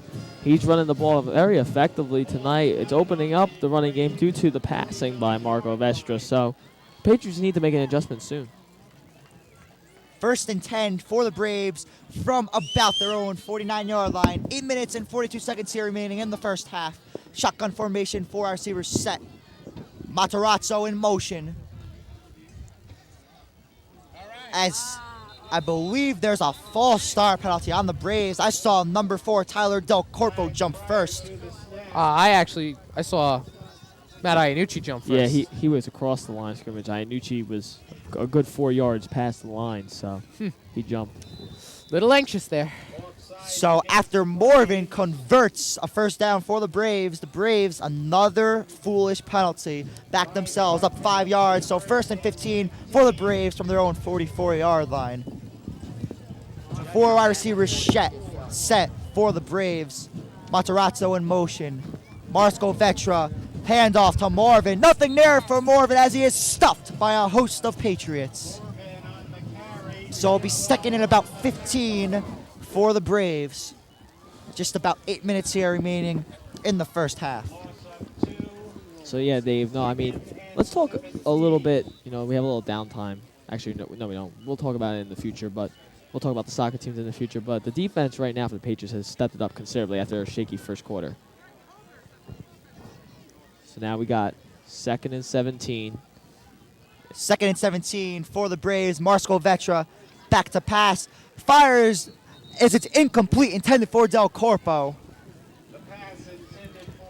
He's running the ball very effectively tonight. It's opening up the running game due to the passing by Marco Vestra. So Patriots need to make an adjustment soon. 1st and 10 for the Braves from about their own 49-yard line. 8 minutes and 42 seconds here remaining in the first half. Shotgun formation for our receivers set. Matarazzo in motion. As I believe there's a false start penalty on the Braves. I saw number 4, Tyler Del Corpo, jump first. I saw Matt Iannucci jump first. Yeah, he was across the line of scrimmage. Iannucci was a good 4 yards past the line, so he jumped. Little anxious there. So after Morgan converts a first down for the Braves, another foolish penalty, back themselves up 5 yards. So 1st and 15 for the Braves from their own 44-yard line. 4 wide receivers set for the Braves. Matarazzo in motion. Marco Vetra, handoff to Marvin. Nothing there for Marvin as he is stuffed by a host of Patriots. So it'll be 2nd and about 15 for the Braves. Just about 8 minutes here remaining in the first half. So yeah, Dave, let's talk a little bit. We have a little downtime. Actually, no, we don't. We'll talk about it in the future, but we'll talk about the soccer teams in the future. But the defense right now for the Patriots has stepped it up considerably after a shaky first quarter. So now we got 2nd and 17. 2nd and 17 for the Braves. Marco Vetra back to pass. Fires as it's incomplete, intended for Del Corpo.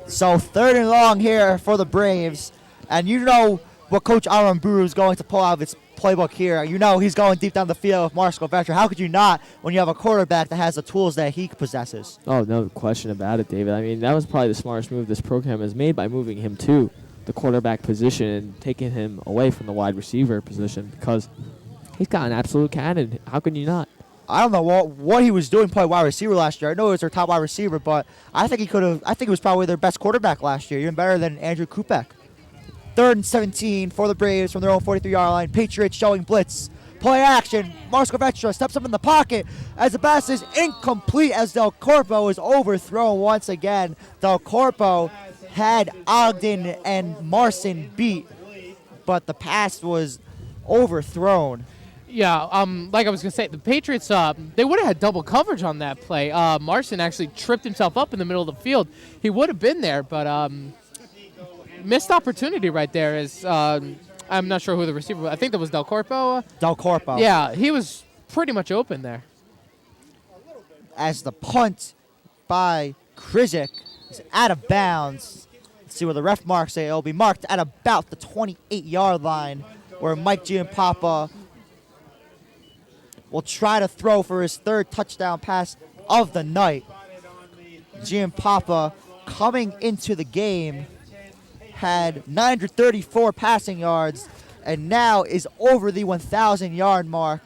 So 3rd and long here for the Braves. And you know what Coach Aramburu is going to pull out of his playbook here. You know he's going deep down the field with Marco Vetra. How could you not when you have a quarterback that has the tools that he possesses? Oh, no question about it, David. That was probably the smartest move this program has made by moving him to the quarterback position and taking him away from the wide receiver position because he's got an absolute cannon. How can you not? I don't know what he was doing playing wide receiver last year. I know he was their top wide receiver, but I think he was probably their best quarterback last year, even better than Andrew Kupek. 3rd and 17 for the Braves from their own 43-yard line. Patriots showing blitz. Play action. Marco Vetra steps up in the pocket as the pass is incomplete as Del Corpo is overthrown once again. Del Corpo had Ogden and Marson beat, but the pass was overthrown. Yeah, like I was going to say, the Patriots, they would have had double coverage on that play. Marson actually tripped himself up in the middle of the field. He would have been there, but missed opportunity right there. I'm not sure who the receiver was. I think that was Del Corpo. Del Corpo. Yeah, he was pretty much open there. As the punt by Krizik is out of bounds. Let's see where the ref marks it. It'll be marked at about the 28-yard line where Mike Giampapa will try to throw for his 3rd touchdown pass of the night. Giampapa, coming into the game, had 934 passing yards and now is over the 1,000-yard mark,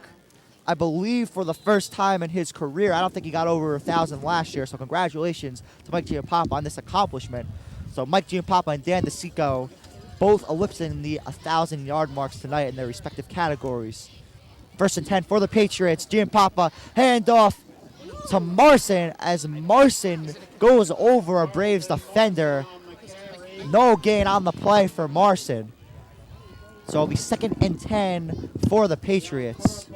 I believe, for the first time in his career. I don't think he got over 1,000 last year, so congratulations to Mike Giampapa on this accomplishment. So Mike Giampapa and Dan DeSico both ellipsing the 1,000-yard marks tonight in their respective categories. 1st and 10 for the Patriots. Giampapa handoff to Marson as Marson goes over a Braves defender. No gain on the play for Marson. So it'll be 2nd and 10 for the Patriots.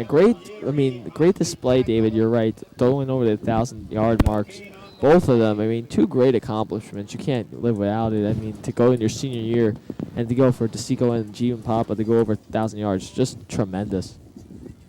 Great display, David. You're right. Going over the 1,000-yard marks. Both of them, 2 great accomplishments. You can't live without it. To go in your senior year and to go for DeSico and Giampapa to go over 1,000 yards, just tremendous.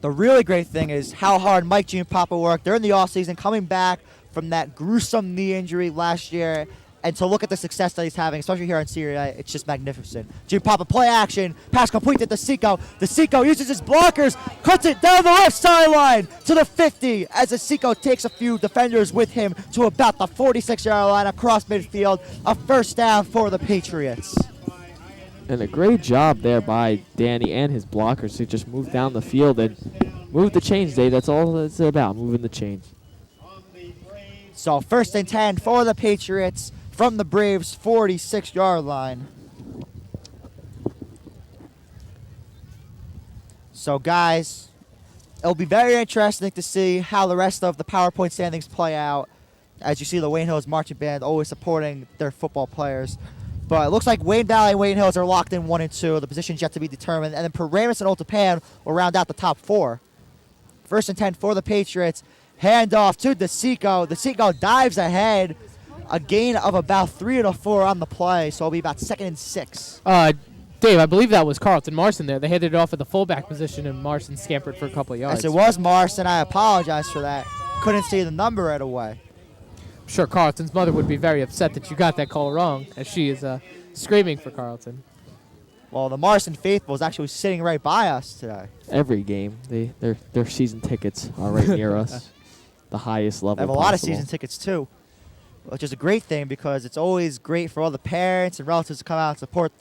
The really great thing is how hard Mike Giampapa worked during the offseason, coming back from that gruesome knee injury last year, and to look at the success that he's having, especially here in Syria, it's just magnificent. Giampapa play action, pass complete to DeSico. DeSico uses his blockers, cuts it down the left sideline to the 50 as DeSico takes a few defenders with him to about the 46-yard line across midfield. A first down for the Patriots. And a great job there by Danny and his blockers to just move down the field and move the chains, Dave. That's all it's about, moving the chains. So 1st and 10 for the Patriots from the Braves' 46-yard line. So, guys, it'll be very interesting to see how the rest of the PowerPoint standings play out. As you see, the Wayne Hills Marching Band always supporting their football players. But it looks like Wayne Valley and Wayne Hills are locked in 1 and 2. The position's yet to be determined. And then Paramus and Old Tappan will round out the top 4. First and 10 for the Patriots. Handoff to DeSico. DeSico dives ahead. A gain of about 3 to 4 on the play, so it'll be about 2nd and 6. Dave, I believe that was Carlton Marson there. They handed it off at the fullback position, and Marson scampered for a couple of yards. Yes, it was Marson. I apologize for that. Couldn't see the number right away. I'm sure Carlton's mother would be very upset that you got that call wrong, as she is screaming for Carlton. Well, the Marson faithful is actually sitting right by us today. Every game, their season tickets are right near us, the highest level. They have a lot of season tickets too, which is a great thing because it's always great for all the parents and relatives to come out and support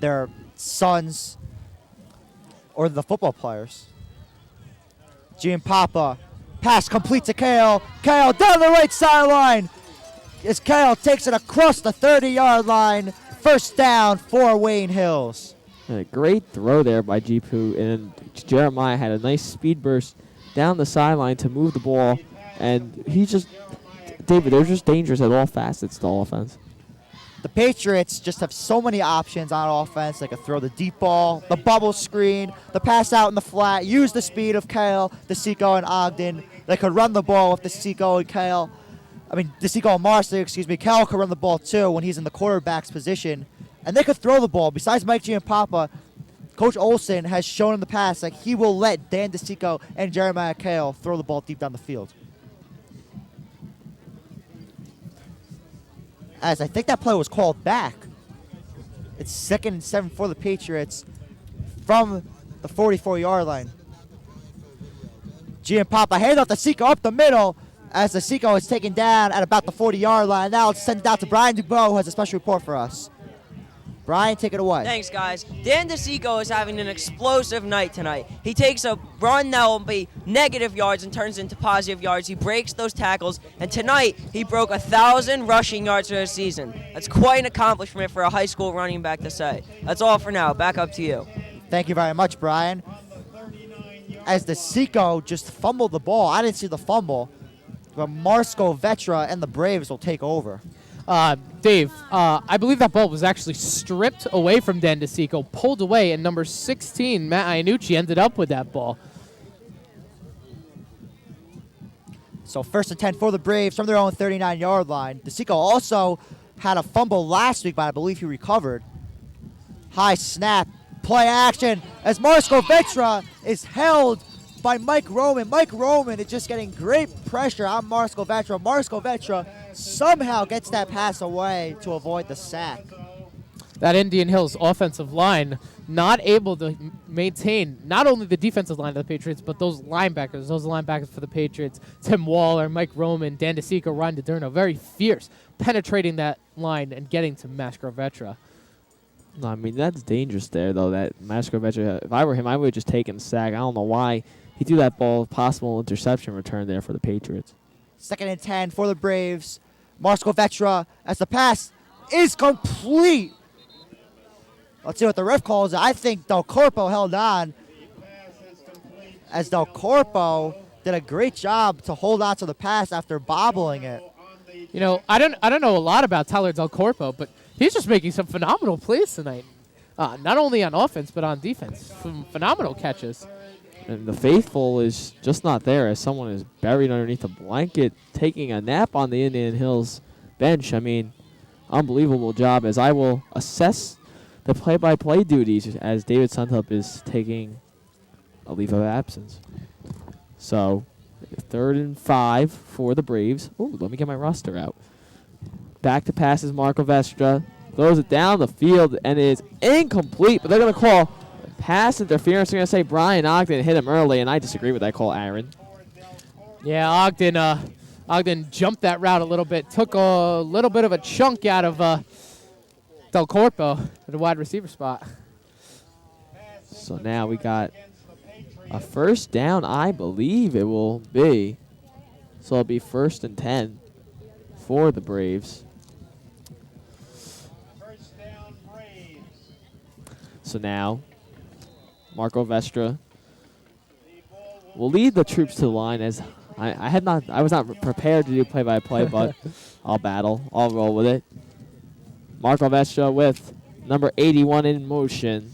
their sons or the football players. Giampapa, pass complete to Kale. Kale down the right sideline. As Kale takes it across the 30-yard line. First down for Wayne Hills. A great throw there by Jipu, and Jeremiah had a nice speed burst down the sideline to move the ball, and David, they're just dangerous at all facets to the offense. The Patriots just have so many options on offense. They could throw the deep ball, the bubble screen, the pass out in the flat, use the speed of Kale, DeSico, and Ogden. They could run the ball with DeSico and Kale. DeSico and Marcy, Kale could run the ball too when he's in the quarterback's position. And they could throw the ball. Besides Mike Giampapa, Coach Olson has shown in the past that he will let Dan DeSico and Jeremiah Kale throw the ball deep down the field. As I think that play was called back. It's 2nd and 7 for the Patriots from the 44-yard line. Giampapa hand off DeSico up the middle as DeSico is taken down at about the 40-yard line. Now it's sent out to Brian Dubow, who has a special report for us. Brian, take it away. Thanks, guys. Dan DeSico is having an explosive night tonight. He takes a run that will be negative yards and turns into positive yards. He breaks those tackles, and tonight he broke 1,000 rushing yards for the season. That's quite an accomplishment for a high school running back to say. That's all for now. Back up to you. Thank you very much, Brian. As DeSico just fumbled the ball, I didn't see the fumble, but Marsko Vetra and the Braves will take over. Dave, I believe that ball was actually stripped away from Dan DeSico, pulled away, and number 16, Matt Iannucci, ended up with that ball. So 1st and 10 for the Braves from their own 39-yard line. DeSico also had a fumble last week, but I believe he recovered. High snap, play action, as Marsko Vetra is held by Mike Roman. Mike Roman is just getting great pressure on Marsko Vetra. Marsko Vetra somehow gets that pass away to avoid the sack. That Indian Hills offensive line not able to maintain not only the defensive line of the Patriots, but those linebackers for the Patriots, Tim Waller, Mike Roman, Dan DeSico, Ryan DiDerno, very fierce, penetrating that line and getting to Marsko Vetra. No, I mean, that's dangerous there, though, that Marsko Vetra. If I were him, I would have just taken the sack. I don't know why he threw that ball, possible interception return there for the Patriots. 2nd and 10 for the Braves. Marsko Vetra, as the pass is complete. Let's see what the ref calls it. I think Del Corpo held on, as Del Corpo did a great job to hold on to the pass after bobbling it. You know, I don't know a lot about Tyler Del Corpo, but he's just making some phenomenal plays tonight. Not only on offense, but on defense. Some phenomenal catches. And the faithful is just not there, as someone is buried underneath a blanket taking a nap on the Indian Hills bench. I mean, unbelievable job, as I will assess the play-by-play duties as David Suntup is taking a leave of absence. So, 3rd and 5 for the Braves. Ooh, let me get my roster out. Back to passes, Marco Vestra throws it down the field and is incomplete, but they're going to call pass interference. They're going to say Brian Ogden hit him early, and I disagree with that call, Aaron. Yeah, Ogden jumped that route a little bit, took a little bit of a chunk out of Del Corpo at the wide receiver spot. So now we got a first down, I believe it will be. So it'll be 1st and 10 for the Braves. So now Marco Vestra will lead the troops to the line, as I was not prepared to do play-by-play, but I'll battle. I'll roll with it. Marco Vestra with number 81 in motion.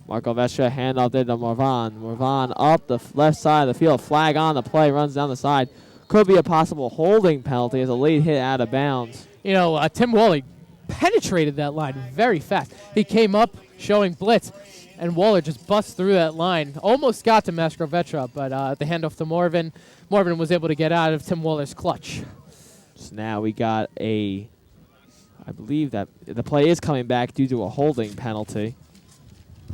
Marco Vestra handoff there to Morvan. Morvan up the left side of the field. Flag on the play. Runs down the side. Could be a possible holding penalty as a late hit out of bounds. You know, Tim Wally penetrated that line very fast. He came up showing blitz, and Waller just busts through that line. Almost got to Mastrovetra, but the handoff to Morvan. Morvan was able to get out of Tim Waller's clutch. So now we got I believe that the play is coming back due to a holding penalty.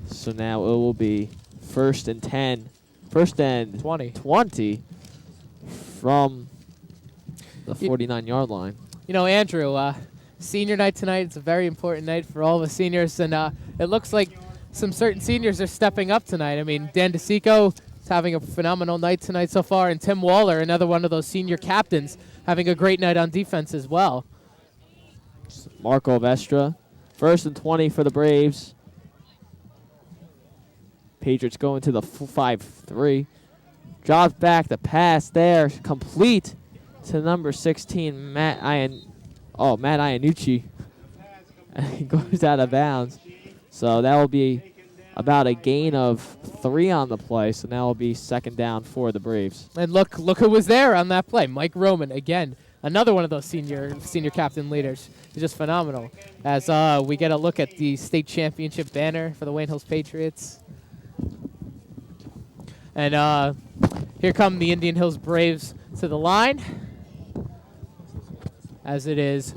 So now it will be first and 20 from the 49-yard line. You know, Andrew, senior night tonight, it's a very important night for all the seniors, and it looks like some certain seniors are stepping up tonight. I mean, Dan DeSico is having a phenomenal night tonight so far, and Tim Waller, another one of those senior captains, having a great night on defense as well. Marco Vestra, first and 20 for the Braves. Patriots going to the 5-3. Drops back the pass there, complete to number 16, Matt Iannucci. He goes out of bounds. So that will be about a gain of 3 on the play. So now it will be second down for the Braves. And look who was there on that play. Mike Roman, again, another one of those senior captain leaders. He's just phenomenal. As we get a look at the state championship banner for the Wayne Hills Patriots. And here come the Indian Hills Braves to the line, as it is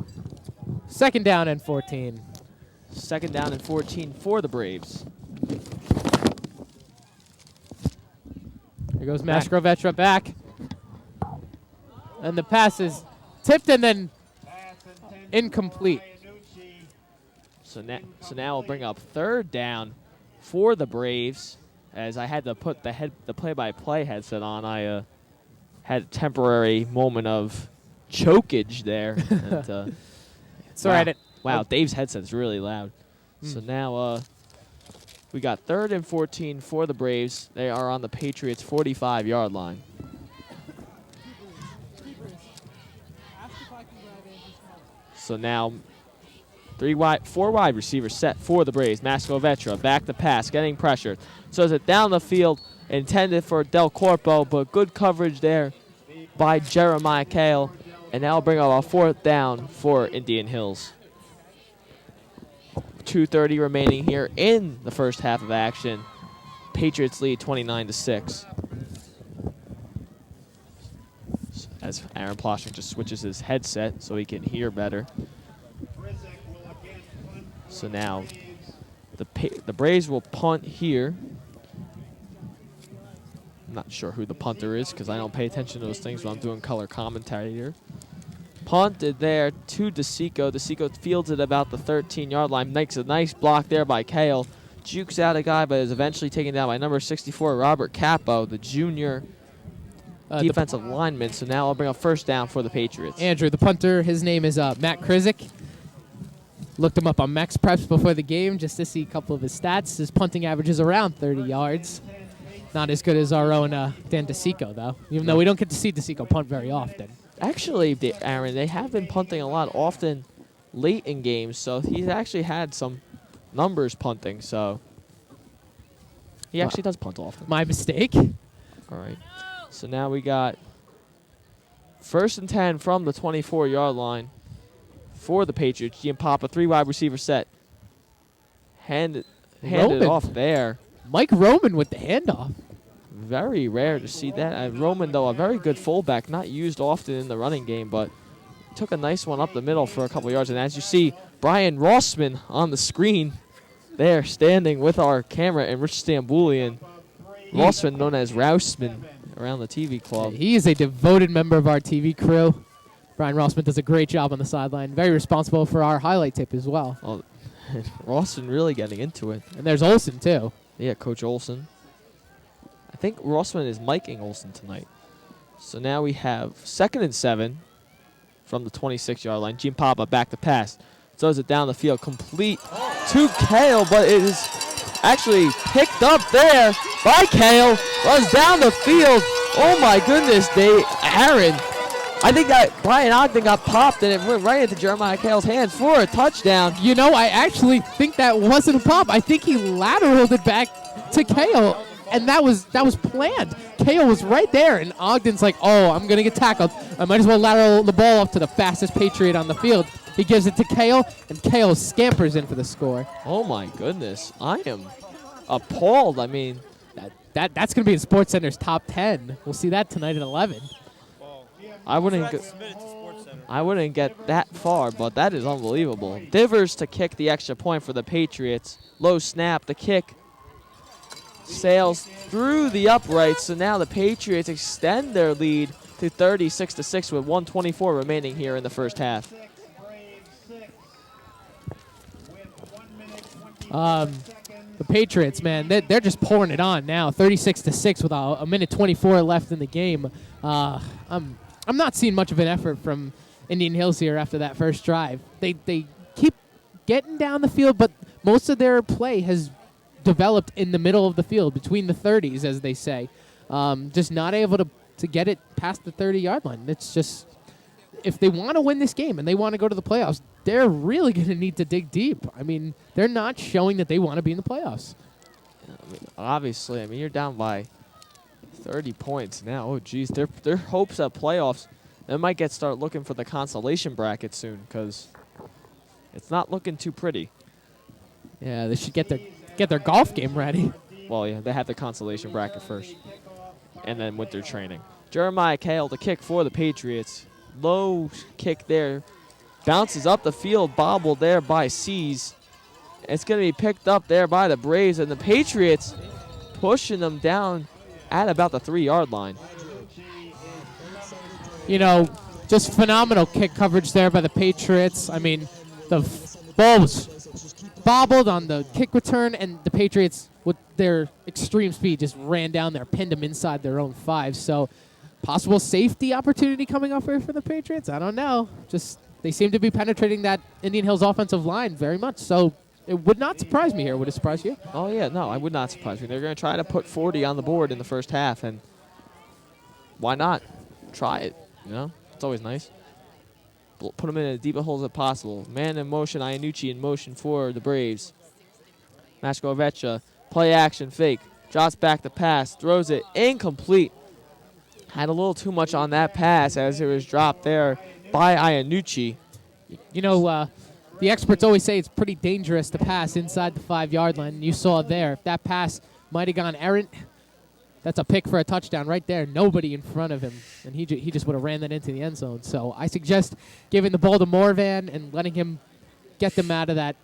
second down and 14. Second down and 14 for the Braves. Here goes Mastrovetra back. And the pass is tipped and then incomplete. So now we'll bring up third down for the Braves. As I had to put the play-by-play headset on, I had a temporary moment of chokage there. And, it's all right. Wow, Dave's headset's really loud. So now we got third and 14 for the Braves. They are on the Patriots' 45-yard line. So now 4 wide receivers set for the Braves. Mastrovetra back to pass, getting pressured. So is it down the field, intended for Del Corpo, but good coverage there by Jeremiah Kale. And now bring up a fourth down for Indian Hills. 2:30 remaining here in the first half of action. Patriots lead 29-6. As Aaron Plshnick just switches his headset so he can hear better. So now the Braves will punt here. I'm not sure who the punter is because I don't pay attention to those things when I'm doing color commentary here. Punted there to DeSico. DeSico fields it about the 13-yard line. Makes a nice block there by Kale. Jukes out a guy, but is eventually taken down by number 64, Robert Capo, the junior defensive lineman. So now I'll bring up first down for the Patriots. Andrew, the punter, his name is Matt Krizik. Looked him up on Max Preps before the game just to see a couple of his stats. His punting average is around 30 yards. Not as good as our own Dan DeSico, though, even though we don't get to see DeSico punt very often. Actually, Aaron, they have been punting a lot often late in games, so he's actually had some numbers punting, so he actually does punt often. My mistake. All right. So now we got first and 10 from the 24-yard line for the Patriots. Giampapa, 3 wide receiver set. Handed it off there. Mike Roman with the handoff. Very rare to see that. Roman, though, a very good fullback, not used often in the running game, but took a nice one up the middle for a couple yards. And as you see, Brian Rossman on the screen there, standing with our camera, and Rich Stambulian. Rossman, known as Rousman around the TV club. He is a devoted member of our TV crew. Brian Rossman does a great job on the sideline. Very responsible for our highlight tape as well. Oh, Rossman really getting into it. And there's Olsen, too. Yeah, Coach Olsen. I think Rossman is miking Olsen tonight. So now we have 2nd and 7 from the 26-yard line. Giampapa back to pass. Throws it down the field. Complete to Kale, but it is actually picked up there by Kale. Runs down the field Oh my goodness, Aaron. I think that Brian Ogden got popped and it went right into Jeremiah Kale's hands for a touchdown. You know, I actually think that wasn't a pop. I think he lateraled it back to Kale, and that was planned. Kale was right there, and Ogden's like, oh, I'm going to get tackled. I might as well lateral the ball off to the fastest Patriot on the field. He gives it to Kale, and Kale scampers in for the score. Oh my goodness. I am appalled. I mean, that's going to be in SportsCenter's top 10. We'll see that tonight at 11. I wouldn't get that far, but that is unbelievable. Divers to kick the extra point for the Patriots. Low snap, the kick sails through the uprights, so now the Patriots extend their lead to 36-6 with 1:24 remaining here in the first half. The Patriots, man, they're just pouring it on now. 36-6 with a minute 24 left in the game. I'm not seeing much of an effort from Indian Hills here after that first drive. They keep getting down the field, but most of their play has developed in the middle of the field, between the 30s, as they say. Just not able to get it past the 30-yard line. It's just, if they want to win this game and they want to go to the playoffs, they're really going to need to dig deep. I mean, they're not showing that they want to be in the playoffs. I mean, obviously, you're down by 30 points now. Oh, geez. Their hopes at playoffs, they might start looking for the consolation bracket soon because it's not looking too pretty. Yeah, they should get their golf game ready. Well, yeah, they have the consolation bracket first, and then winter training. Jeremiah Kale, the kick for the Patriots. Low kick there. Bounces up the field, bobbled there by Seas. It's going to be picked up there by the Braves, and the Patriots pushing them down at about the 3-yard line. You know, just phenomenal kick coverage there by the Patriots. I mean, the ball was bobbled on the kick return, and the Patriots, with their extreme speed, just ran down there, pinned them inside their own 5. So, possible safety opportunity coming up here for the Patriots? I don't know. Just, they seem to be penetrating that Indian Hills offensive line very much. So, it would not surprise me here. Would it surprise you? Oh, yeah. No, I would not surprise me. They're going to try to put 40 on the board in the first half, and why not? Try it, you know? It's always nice. Put them in as deep a hole as possible. Man in motion, Iannucci in motion for the Braves. Mashkovecha, play action, fake. Drops back the pass, throws it incomplete. Had a little too much on that pass as it was dropped there by Iannucci. You know, the experts always say it's pretty dangerous to pass inside the 5-yard line. You saw there, if that pass might have gone errant, that's a pick for a touchdown right there. Nobody in front of him, and he just would have ran that into the end zone. So I suggest giving the ball to Morvan and letting him get them out of that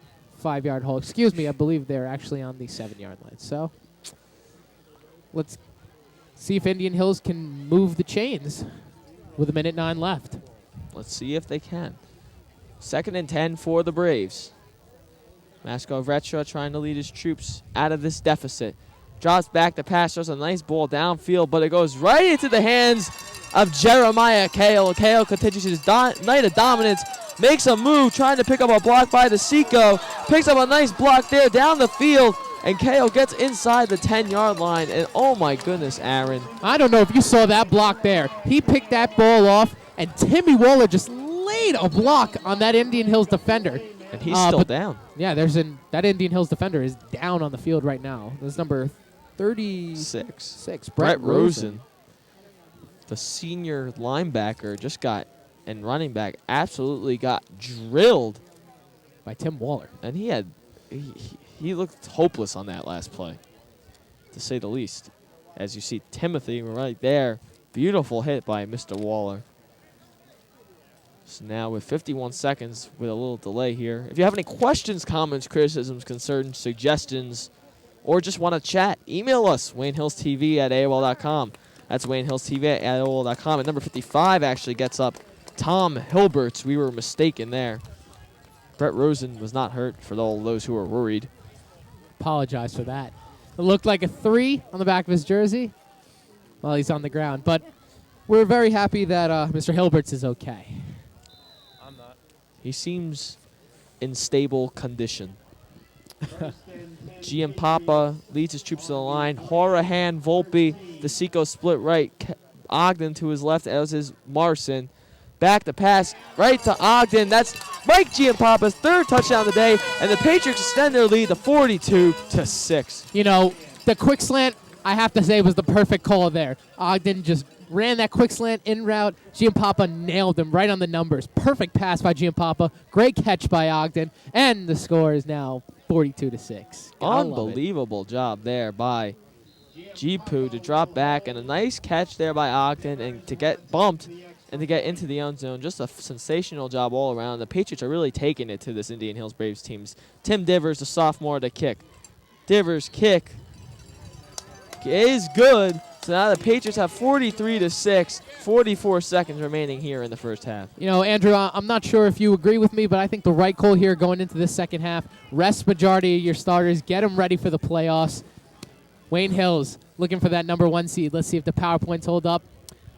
5-yard hole. Excuse me, I believe they're actually on the 7-yard line. So let's see if Indian Hills can move the chains with 1:09 left. Let's see if they can. 2nd and 10 for the Braves. Mashkovecha trying to lead his troops out of this deficit. Drops back the pass, throws a nice ball downfield, but it goes right into the hands of Jeremiah Kale. Kale continues his night of dominance, makes a move, trying to pick up a block by the Seco. Picks up a nice block there down the field, and Kale gets inside the 10-yard line. And oh my goodness, Aaron. I don't know if you saw that block there. He picked that ball off, and Timmy Waller just laid a block on that Indian Hills defender. And he's still down. Yeah, that Indian Hills defender is down on the field right now. That's number 36. Brett Rosen, the senior linebacker, just got, and running back, absolutely got drilled by Tim Waller. And he looked hopeless on that last play, to say the least. As you see Timothy right there, beautiful hit by Mr. Waller. So now with 51 seconds, with a little delay here. If you have any questions, comments, criticisms, concerns, suggestions, or just want to chat, email us, WayneHillsTV@AOL.com. That's WayneHillsTV@AOL.com. And number 55 actually gets up Tom Hilberts. We were mistaken there. Brett Rosen was not hurt, for all those who are worried. Apologize for that. It looked like a 3 on the back of his jersey while he's on the ground. But we're very happy that Mr. Hilberts is okay. I'm not. He seems in stable condition. Giampapa leads his troops to the line. Horahan, Volpe, DeSico split right. Ogden to his left as is Marson. Back to pass right to Ogden. That's Mike Giampapa's third touchdown of the day, and the Patriots extend their lead to 42-6. You know, the quick slant, I have to say, was the perfect call there. Ogden just ran that quick slant in route. Giampapa nailed him right on the numbers. Perfect pass by Giampapa. Great catch by Ogden. And the score is now 42-6. Unbelievable job there by Jipu to drop back, and a nice catch there by Ogden and to get bumped and to get into the end zone. Just a sensational job all around. The Patriots are really taking it to this Indian Hills Braves teams. Tim Divers, the sophomore, to kick. Divers' kick is good. So now the Patriots have 43-6, 44 seconds remaining here in the first half. You know, Andrew, I'm not sure if you agree with me, but I think the right call here going into this second half, rest majority of your starters, get them ready for the playoffs. Wayne Hills looking for that number 1 seed. Let's see if the PowerPoints hold up.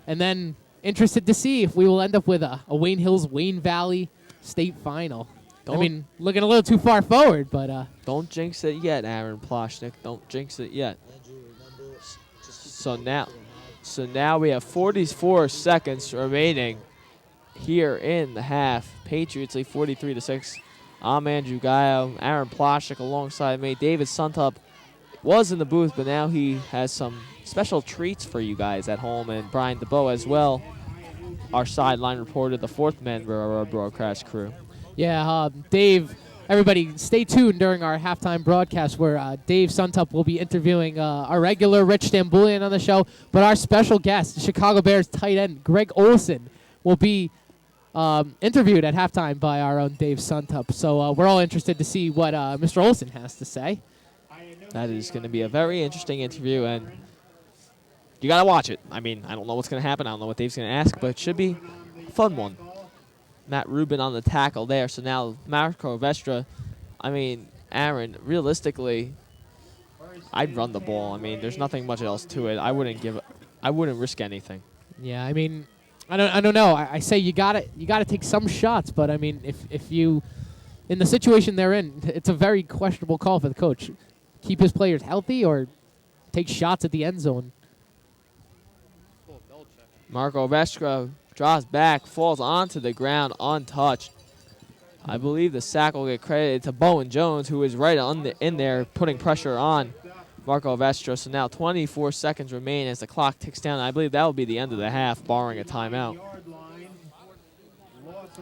And then interested to see if we will end up with a Wayne Hills, Wayne Valley state final. I mean, looking a little too far forward, but... Don't jinx it yet, Aaron Plshnick. Don't jinx it yet. So now we have 44 seconds remaining here in the half. Patriots lead 43-6. I'm Andrew Gayo. Aaron Plshnick alongside me. David Suntup was in the booth, but now he has some special treats for you guys at home, and Brian Dubow as well, our sideline reporter, the fourth member of our broadcast crew. Yeah, Dave, everybody stay tuned during our halftime broadcast where Dave Suntup will be interviewing our regular Rich Stambulian on the show, but our special guest, the Chicago Bears tight end Greg Olson, will be interviewed at halftime by our own Dave Suntup. So we're all interested to see what Mr. Olson has to say. That is going to be a very interesting interview, and you got to watch it. I mean, I don't know what's going to happen. I don't know what Dave's going to ask, but it should be a fun one. Matt Rubin on the tackle there. So now Marco Vestra, I mean, Aaron, realistically, I'd run the ball. I mean, there's nothing much else to it. I wouldn't risk anything. Yeah, I mean, I don't know. I say you gotta take some shots, but I mean, if you, in the situation they're in, it's a very questionable call for the coach. Keep his players healthy or take shots at the end zone. Marco Vestra draws back, falls onto the ground untouched. I believe the sack will get credited to Bowen Jones, who is right in there putting pressure on Marco Vestra. So now 24 seconds remain as the clock ticks down. I believe that will be the end of the half, barring a timeout.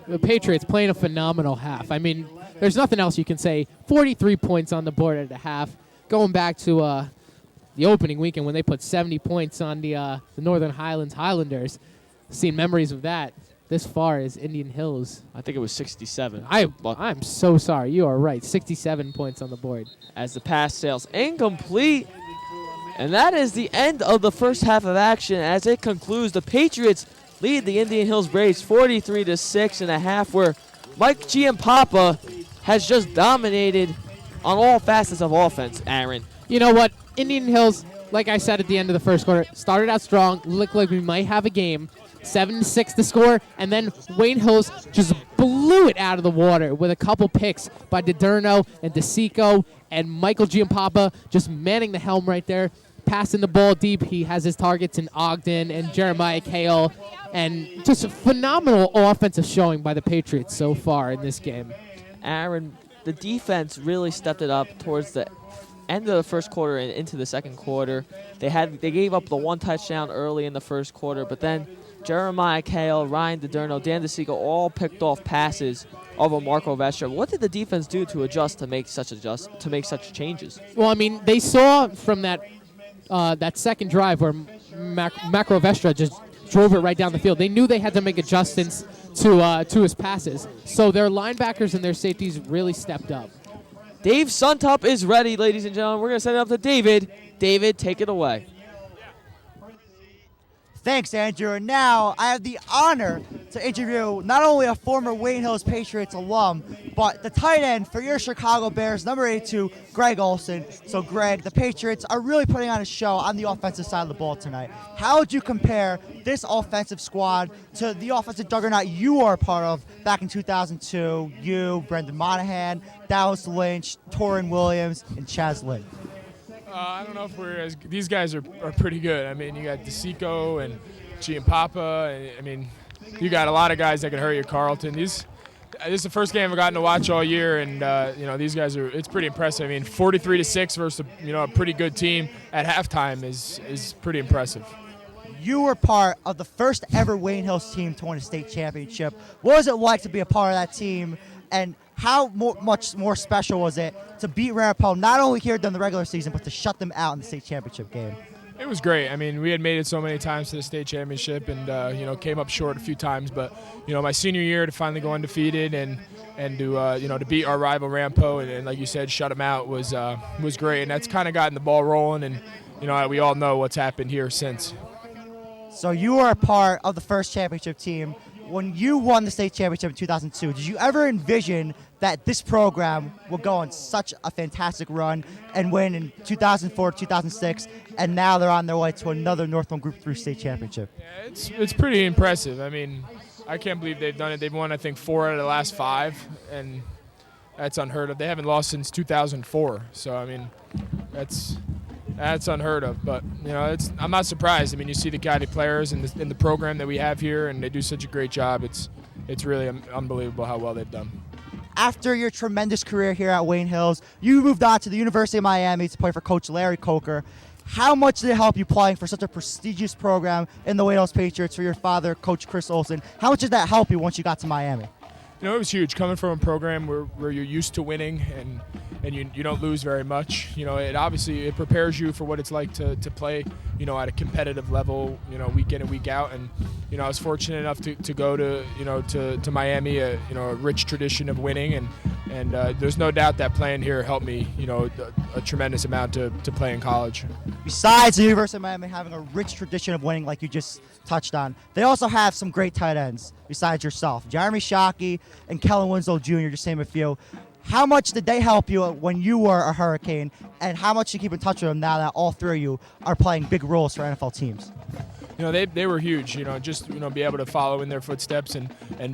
The Patriots playing a phenomenal half. I mean, there's nothing else you can say. 43 points on the board at a half. Going back to the opening weekend when they put 70 points on the Northern Highlands Highlanders. Seen memories of that this far as Indian Hills. I think it was 67. I'm so sorry. You are right. 67 points on the board. As the pass sails incomplete. And that is the end of the first half of action. As it concludes, the Patriots lead the Indian Hills Braves 43-6 in a half where Mike Giampapa has just dominated on all facets of offense, Aaron. You know what? Indian Hills, like I said at the end of the first quarter, started out strong, looked like we might have a game. 7-6 to score, and then Wayne Hills just blew it out of the water with a couple picks by DiDerno and DeSico, and Michael Giampapa just manning the helm right there, passing the ball deep. He has his targets in Ogden and Jeremiah Kale, and just a phenomenal offensive showing by the Patriots so far in this game. Aaron, the defense really stepped it up towards the end of the first quarter and into the second quarter. They gave up the one touchdown early in the first quarter, but then Jeremiah Kale, Ryan DiDerno, Dan DeSico all picked off passes over Marco Vestra. What did the defense do to adjust to make such changes? Well, I mean, they saw from that second drive where Marco Vestra just drove it right down the field. They knew they had to make adjustments to his passes. So their linebackers and their safeties really stepped up. Dave Suntup is ready, ladies and gentlemen. We're going to send it up to David. David, take it away. Thanks, Andrew. And now I have the honor to interview not only a former Wayne Hills Patriots alum, but the tight end for your Chicago Bears, number 82, Greg Olson. So, Greg, the Patriots are really putting on a show on the offensive side of the ball tonight. How would you compare this offensive squad to the offensive juggernaut you were a part of back in 2002? You, Brendan Monahan, Dallas Lynch, Torrin Williams, and Chaz Lynn. I don't know if we're as – these guys are pretty good. I mean, you got DeSico and Giampapa. And, I mean, you got a lot of guys that can hurt you, Carlton. This is the first game I've gotten to watch all year, and, these guys are – it's pretty impressive. I mean, 43-6 versus, a pretty good team at halftime is pretty impressive. You were part of the first ever Wayne Hills team to win a state championship. What was it like to be a part of that team, and how much more special was it to beat Ramapo not only here during the regular season, but to shut them out in the state championship game? It was great. I mean, we had made it so many times to the state championship and, came up short a few times. But, my senior year to finally go undefeated and to beat our rival Ramapo and like you said, shut them out was great. And that's kind of gotten the ball rolling. And, we all know what's happened here since. So you were a part of the first championship team. When you won the state championship in 2002, did you ever envision that this program would go on such a fantastic run and win in 2004, 2006, and now they're on their way to another Northland Group 3 state championship? Yeah, it's pretty impressive. I mean, I can't believe they've done it. They've won, I think, 4 out of the last 5, and that's unheard of. They haven't lost since 2004, so, I mean, that's unheard of. But, I'm not surprised. I mean, you see the guided players in the program that we have here, and they do such a great job. It's really unbelievable how well they've done. After your tremendous career here at Wayne Hills, you moved on to the University of Miami to play for Coach Larry Coker. How much did it help you playing for such a prestigious program in the Wayne Hills Patriots for your father, Coach Chris Olson? How much did that help you once you got to Miami? It was huge. Coming from a program where you're used to winning and you don't lose very much. It prepares you for what it's like to play, at a competitive level, week in and week out. And, I was fortunate enough to go to Miami, a rich tradition of winning. And there's no doubt that playing here helped me, a tremendous amount to play in college. Besides the University of Miami having a rich tradition of winning, like you just touched on, they also have some great tight ends besides yourself. Jeremy Shockey and Kellen Winslow Jr., just name a few. How much did they help you when you were a Hurricane, and how much do you keep in touch with them now that all three of you are playing big roles for NFL teams? They were huge, just, be able to follow in their footsteps and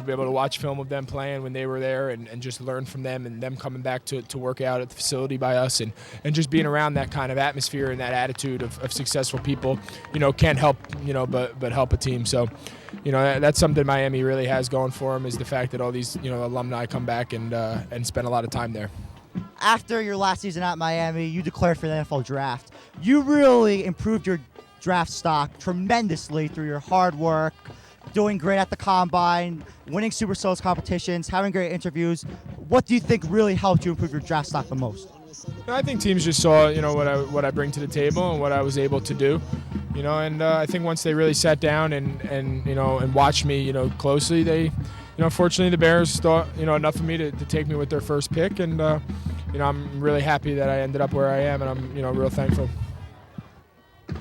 be able to watch film of them playing when they were there and just learn from them and them coming back to work out at the facility by us and just being around that kind of atmosphere and that attitude of successful people, can't help, but help a team. So, that's something Miami really has going for them is the fact that all these, alumni come back and spend a lot of time there. After your last season at Miami, you declared for the NFL draft. You really improved your draft stock tremendously through your hard work, doing great at the combine, winning Super Souls competitions, having great interviews. What do you think really helped you improve your draft stock the most? I think teams just saw, what I bring to the table and what I was able to do, and I think once they really sat down and watched me, closely, they, fortunately the Bears thought, enough of me to take me with their first pick, and, I'm really happy that I ended up where I am, and I'm, real thankful.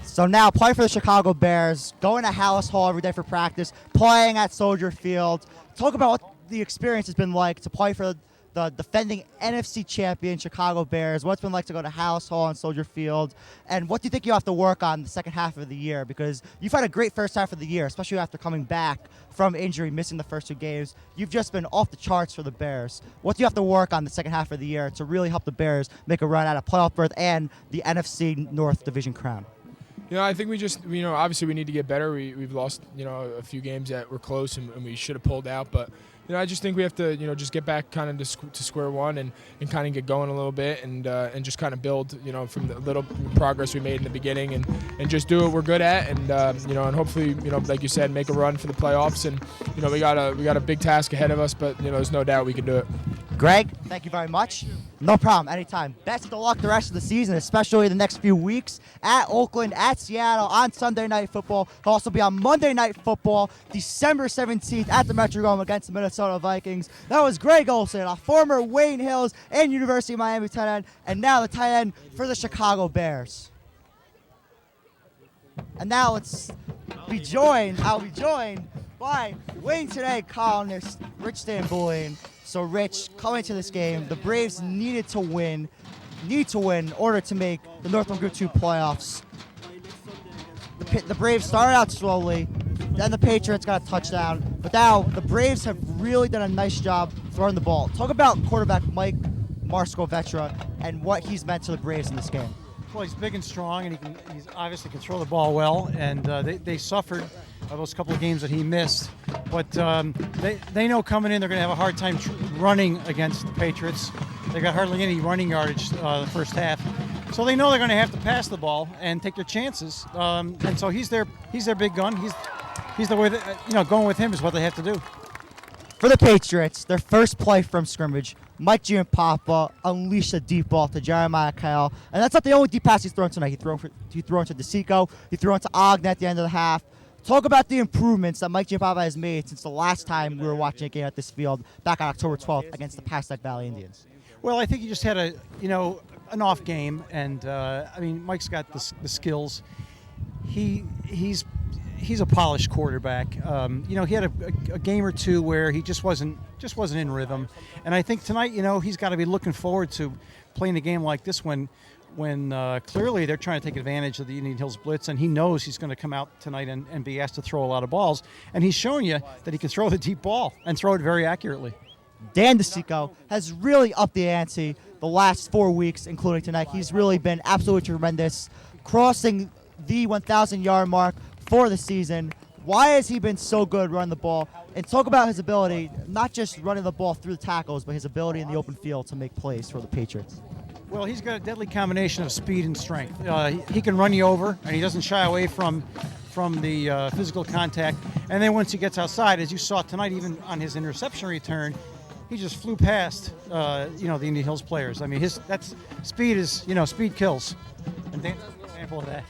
So now playing for the Chicago Bears, going to Hallis Hall every day for practice, playing at Soldier Field. Talk about what the experience has been like to play for the defending NFC champion Chicago Bears, what it's been like to go to Hallis Hall and Soldier Field, and what do you think you have to work on the second half of the year? Because you've had a great first half of the year, especially after coming back from injury, missing the first 2 games. You've just been off the charts for the Bears. What do you have to work on the second half of the year to really help the Bears make a run at a playoff berth and the NFC North Division crown? I think we just, obviously we need to get better. We've lost, a few games that were close and we should have pulled out. But, I just think we have to, just get back kind of to square one and kind of get going a little bit and just kind of build, from the little progress we made in the beginning and just do what we're good at and, and hopefully, like you said, make a run for the playoffs. And, we got a big task ahead of us, but, there's no doubt we can do it. Greg, thank you very much. No problem, anytime. Best of luck the rest of the season, especially the next few weeks at Oakland, at Seattle, on Sunday Night Football. He'll also be on Monday Night Football, December 17th at the Metrodome against the Minnesota Vikings. That was Greg Olson, a former Wayne Hills and University of Miami tight end, and now the tight end for the Chicago Bears. And now I'll be joined by Wayne Today columnist Rich Stambulian. So, Rich, coming into this game, the Braves need to win in order to make the Northland Group 2 playoffs. The Braves started out slowly, then the Patriots got a touchdown, but now the Braves have really done a nice job throwing the ball. Talk about quarterback Mike Marskovetra and what he's meant to the Braves in this game. Well, he's big and strong, and he's obviously can throw the ball well, and they suffered those couple of games that he missed. But they know coming in they're going to have a hard time running against the Patriots. They got hardly any running yardage the first half. So they know they're going to have to pass the ball and take their chances. And so he's their big gun. He's the way that, going with him is what they have to do. For the Patriots, their first play from scrimmage, Mike Giampapa unleashed a deep ball to Jeremiah Kyle. And that's not the only deep pass he's thrown tonight. He threw into DeSico. He threw into Ogden at the end of the half. Talk about the improvements that Mike Giampapa has made since the last time we were watching a game at this field back on October 12th against the Plshnick Valley Indians. Well, I think he just had an off game, and Mike's got the skills. He's a polished quarterback. He had a game or two where he just wasn't in rhythm, and I think tonight, he's got to be looking forward to playing a game like this when clearly they're trying to take advantage of the Indian Hills blitz, and he knows he's going to come out tonight and be asked to throw a lot of balls, and he's showing you that he can throw the deep ball and throw it very accurately. Dan DeSico has really upped the ante the last 4 weeks, including tonight. He's really been absolutely tremendous, crossing the 1,000-yard mark for the season. Why has he been so good running the ball? And talk about his ability, not just running the ball through the tackles, but his ability in the open field to make plays for the Patriots. Well, he's got a deadly combination of speed and strength. He can run you over, and he doesn't shy away from the physical contact. And then once he gets outside, as you saw tonight, even on his interception return, he just flew past, the Indian Hills players. I mean, speed kills. And Dan's an example of that.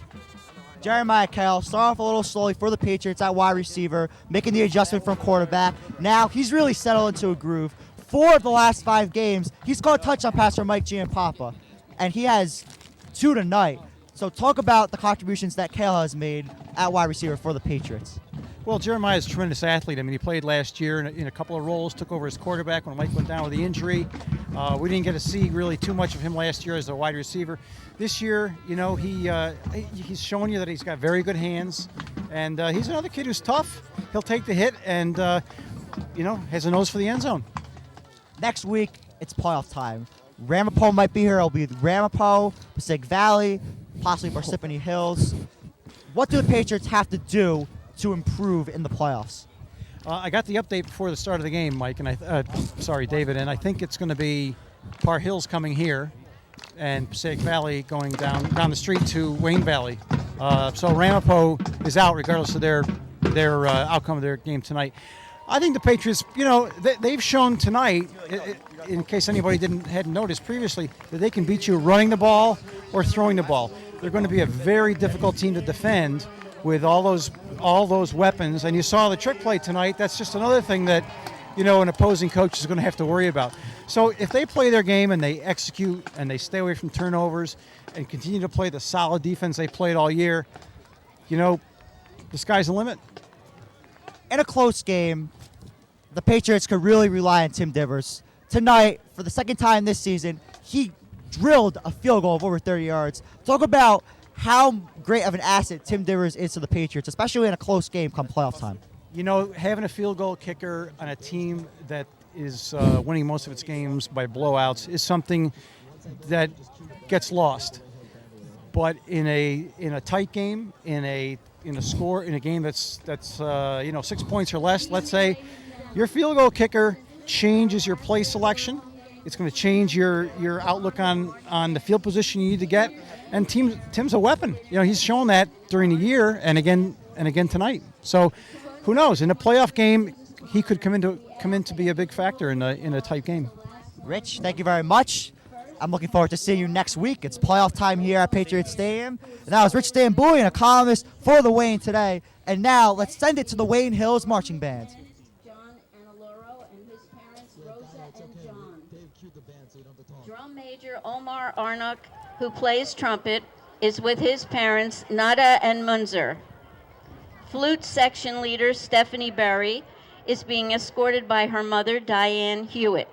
Jeremiah Kyle started off a little slowly for the Patriots at wide receiver, making the adjustment from quarterback. Now he's really settled into a groove. 4 of the last 5 games, he's caught a touchdown pass from Mike Giampapa, and he has 2 tonight. So talk about the contributions that Kyle has made at wide receiver for the Patriots. Well, Jeremiah is a tremendous athlete. I mean, he played last year in a couple of roles, took over as quarterback when Mike went down with the injury. We didn't get to see really too much of him last year as a wide receiver. This year, he's showing you that he's got very good hands, and he's another kid who's tough. He'll take the hit and, has a nose for the end zone. Next week, it's playoff time. Ramapo might be here. It'll be Ramapo, Passaic Valley, possibly Parsippany Hills. What do the Patriots have to do to improve in the playoffs? I got the update before the start of the game, Mike, and David, and I think it's going to be Par Hills coming here and Passaic Valley going down the street to Wayne Valley. So Ramapo is out regardless of their outcome of their game tonight. I think the Patriots, they've shown tonight, in case anybody hadn't noticed previously, that they can beat you running the ball or throwing the ball. They're going to be a very difficult team to defend with all those weapons. And you saw the trick play tonight. That's just another thing that, an opposing coach is going to have to worry about. So if they play their game and they execute and they stay away from turnovers and continue to play the solid defense they played all year, the sky's the limit. In a close game, the Patriots could really rely on Tim Divers. Tonight, for the second time this season, he drilled a field goal of over 30 yards. Talk about how great of an asset Tim Divers is to the Patriots, especially in a close game come playoff time. Having a field goal kicker on a team that is winning most of its games by blowouts is something that gets lost. But in a tight game, in a game that's 6 points or less, let's say, your field goal kicker changes your play selection. It's going to change your outlook on the field position you need to get. And Tim's a weapon. He's shown that during the year and again tonight. So who knows? In a playoff game, he could come in to be a big factor in a tight game. Rich, thank you very much. I'm looking forward to seeing you next week. It's playoff time here at Patriot Stadium. And that was Rich Stambulian, a columnist for the Wayne Today. And now let's send it to the Wayne Hills Marching Band. John Analoro and his parents, Rosa and John. Drum Major Omar Arnuk, who plays trumpet, is with his parents, Nada and Munzer. Flute section leader Stephanie Berry is being escorted by her mother, Diane Hewitt.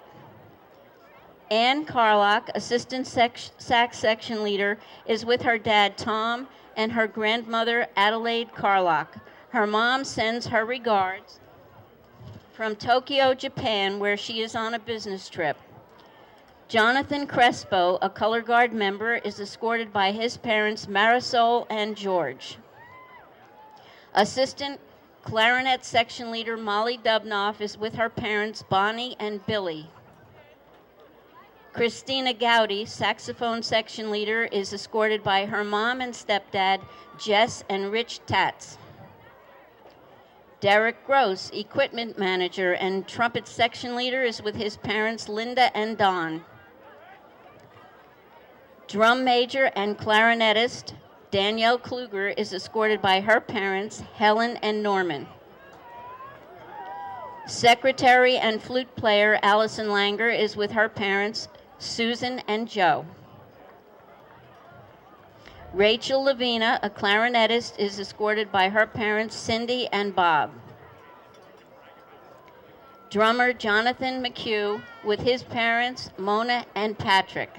Ann Carlock, assistant sax section leader, is with her dad, Tom, and her grandmother, Adelaide Carlock. Her mom sends her regards from Tokyo, Japan, where she is on a business trip. Jonathan Crespo, a color guard member, is escorted by his parents, Marisol and George. Assistant clarinet section leader Molly Dubnoff is with her parents, Bonnie and Billy. Christina Gowdy, saxophone section leader, is escorted by her mom and stepdad, Jess and Rich Tatz. Derek Gross, equipment manager and trumpet section leader, is with his parents, Linda and Don. Drum major and clarinetist Danielle Kluger is escorted by her parents, Helen and Norman. Secretary and flute player Allison Langer is with her parents, Susan and Joe. Rachel Lavina, a clarinetist, is escorted by her parents, Cindy and Bob. Drummer Jonathan McHugh with his parents, Mona and Patrick.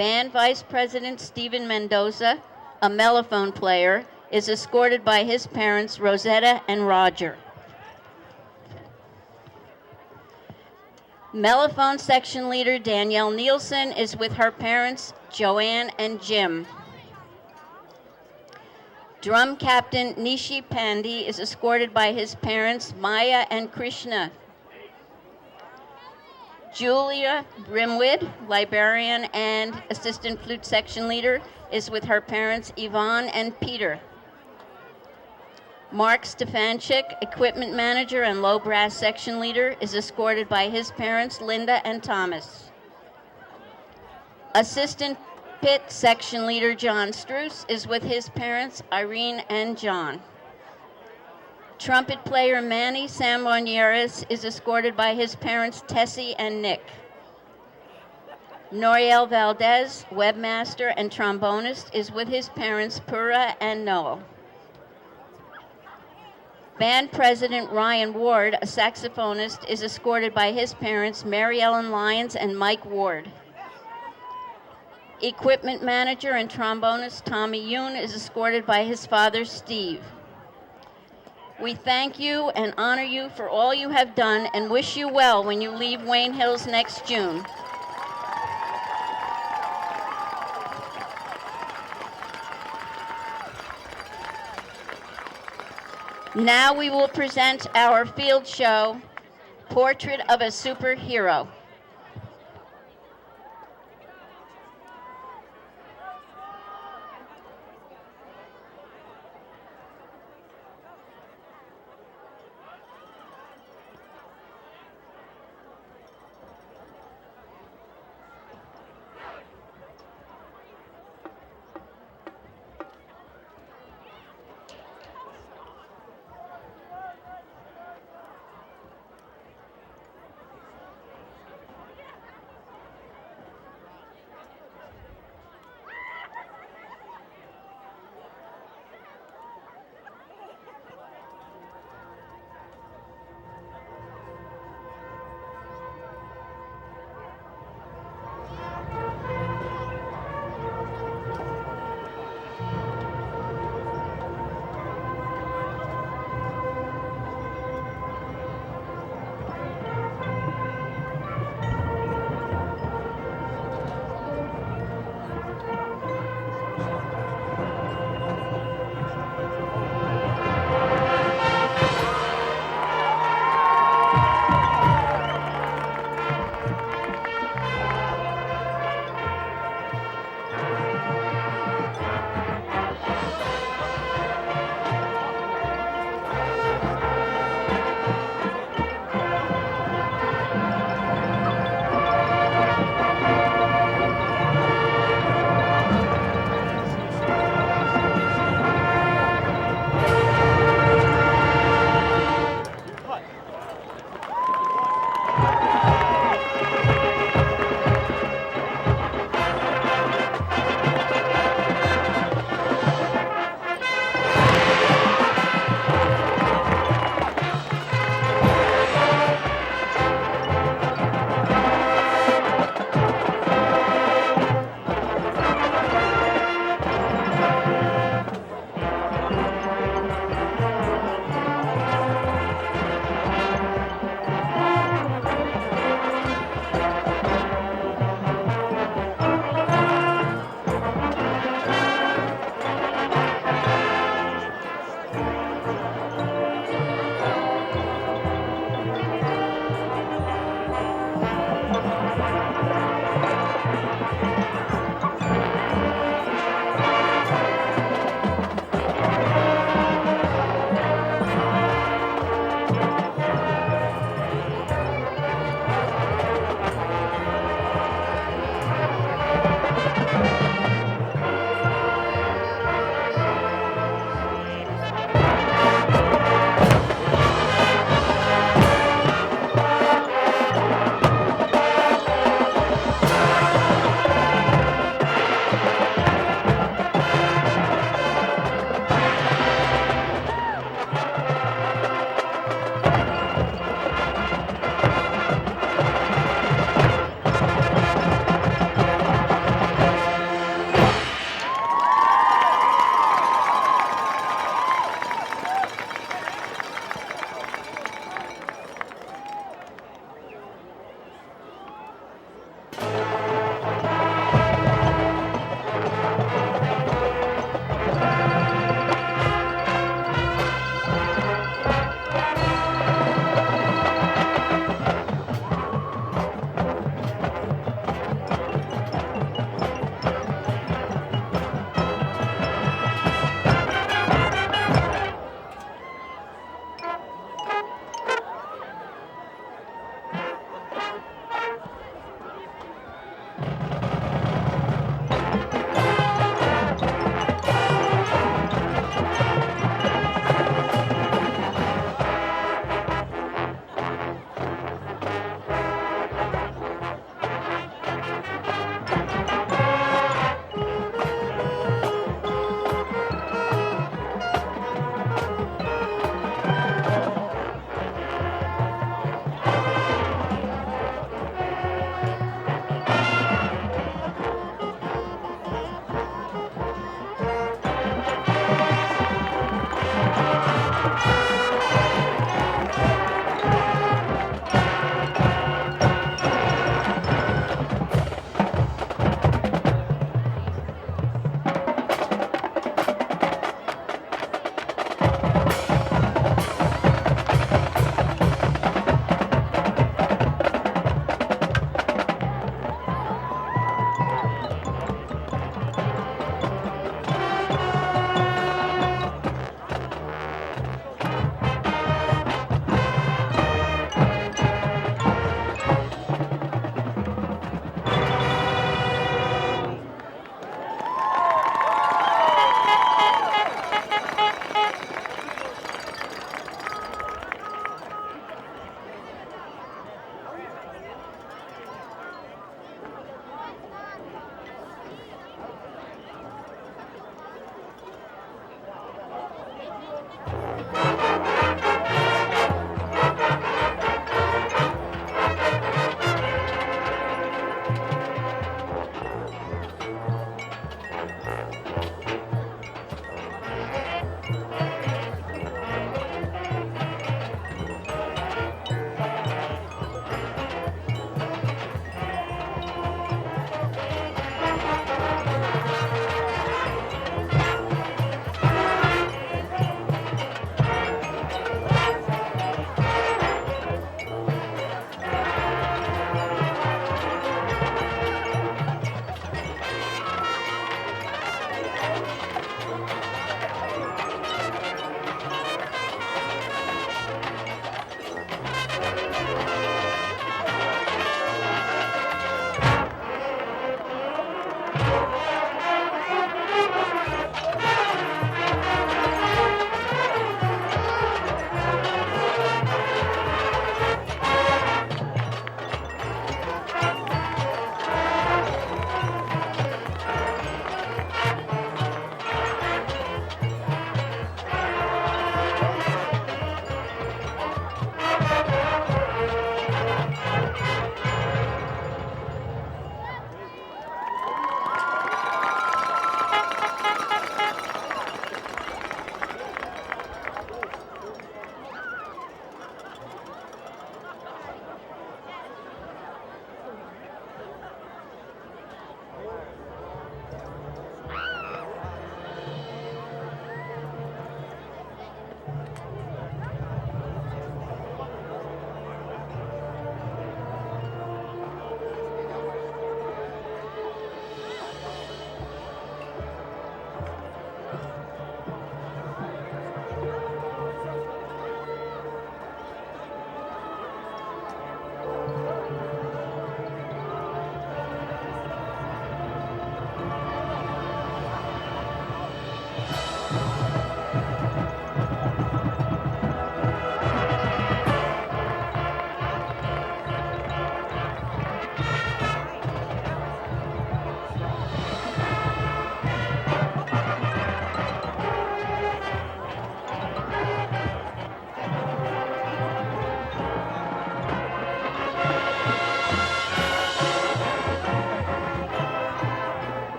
Band Vice President Stephen Mendoza, a mellophone player, is escorted by his parents, Rosetta and Roger. Mellophone section leader Danielle Nielsen is with her parents, Joanne and Jim. Drum captain Nishi Pandey is escorted by his parents, Maya and Krishna. Julia Brimwood, librarian and assistant flute section leader, is with her parents, Yvonne and Peter. Mark Stefanchik, equipment manager and low brass section leader, is escorted by his parents, Linda and Thomas. Assistant pit section leader John Struess is with his parents, Irene and John. Trumpet player Manny Sambonieres is escorted by his parents, Tessie and Nick. Noriel Valdez, webmaster and trombonist, is with his parents, Pura and Noel. Band president Ryan Ward, a saxophonist, is escorted by his parents, Mary Ellen Lyons and Mike Ward. Equipment manager and trombonist Tommy Yoon is escorted by his father, Steve. We thank you and honor you for all you have done and wish you well when you leave Wayne Hills next June. Now we will present our field show, Portrait of a Superhero.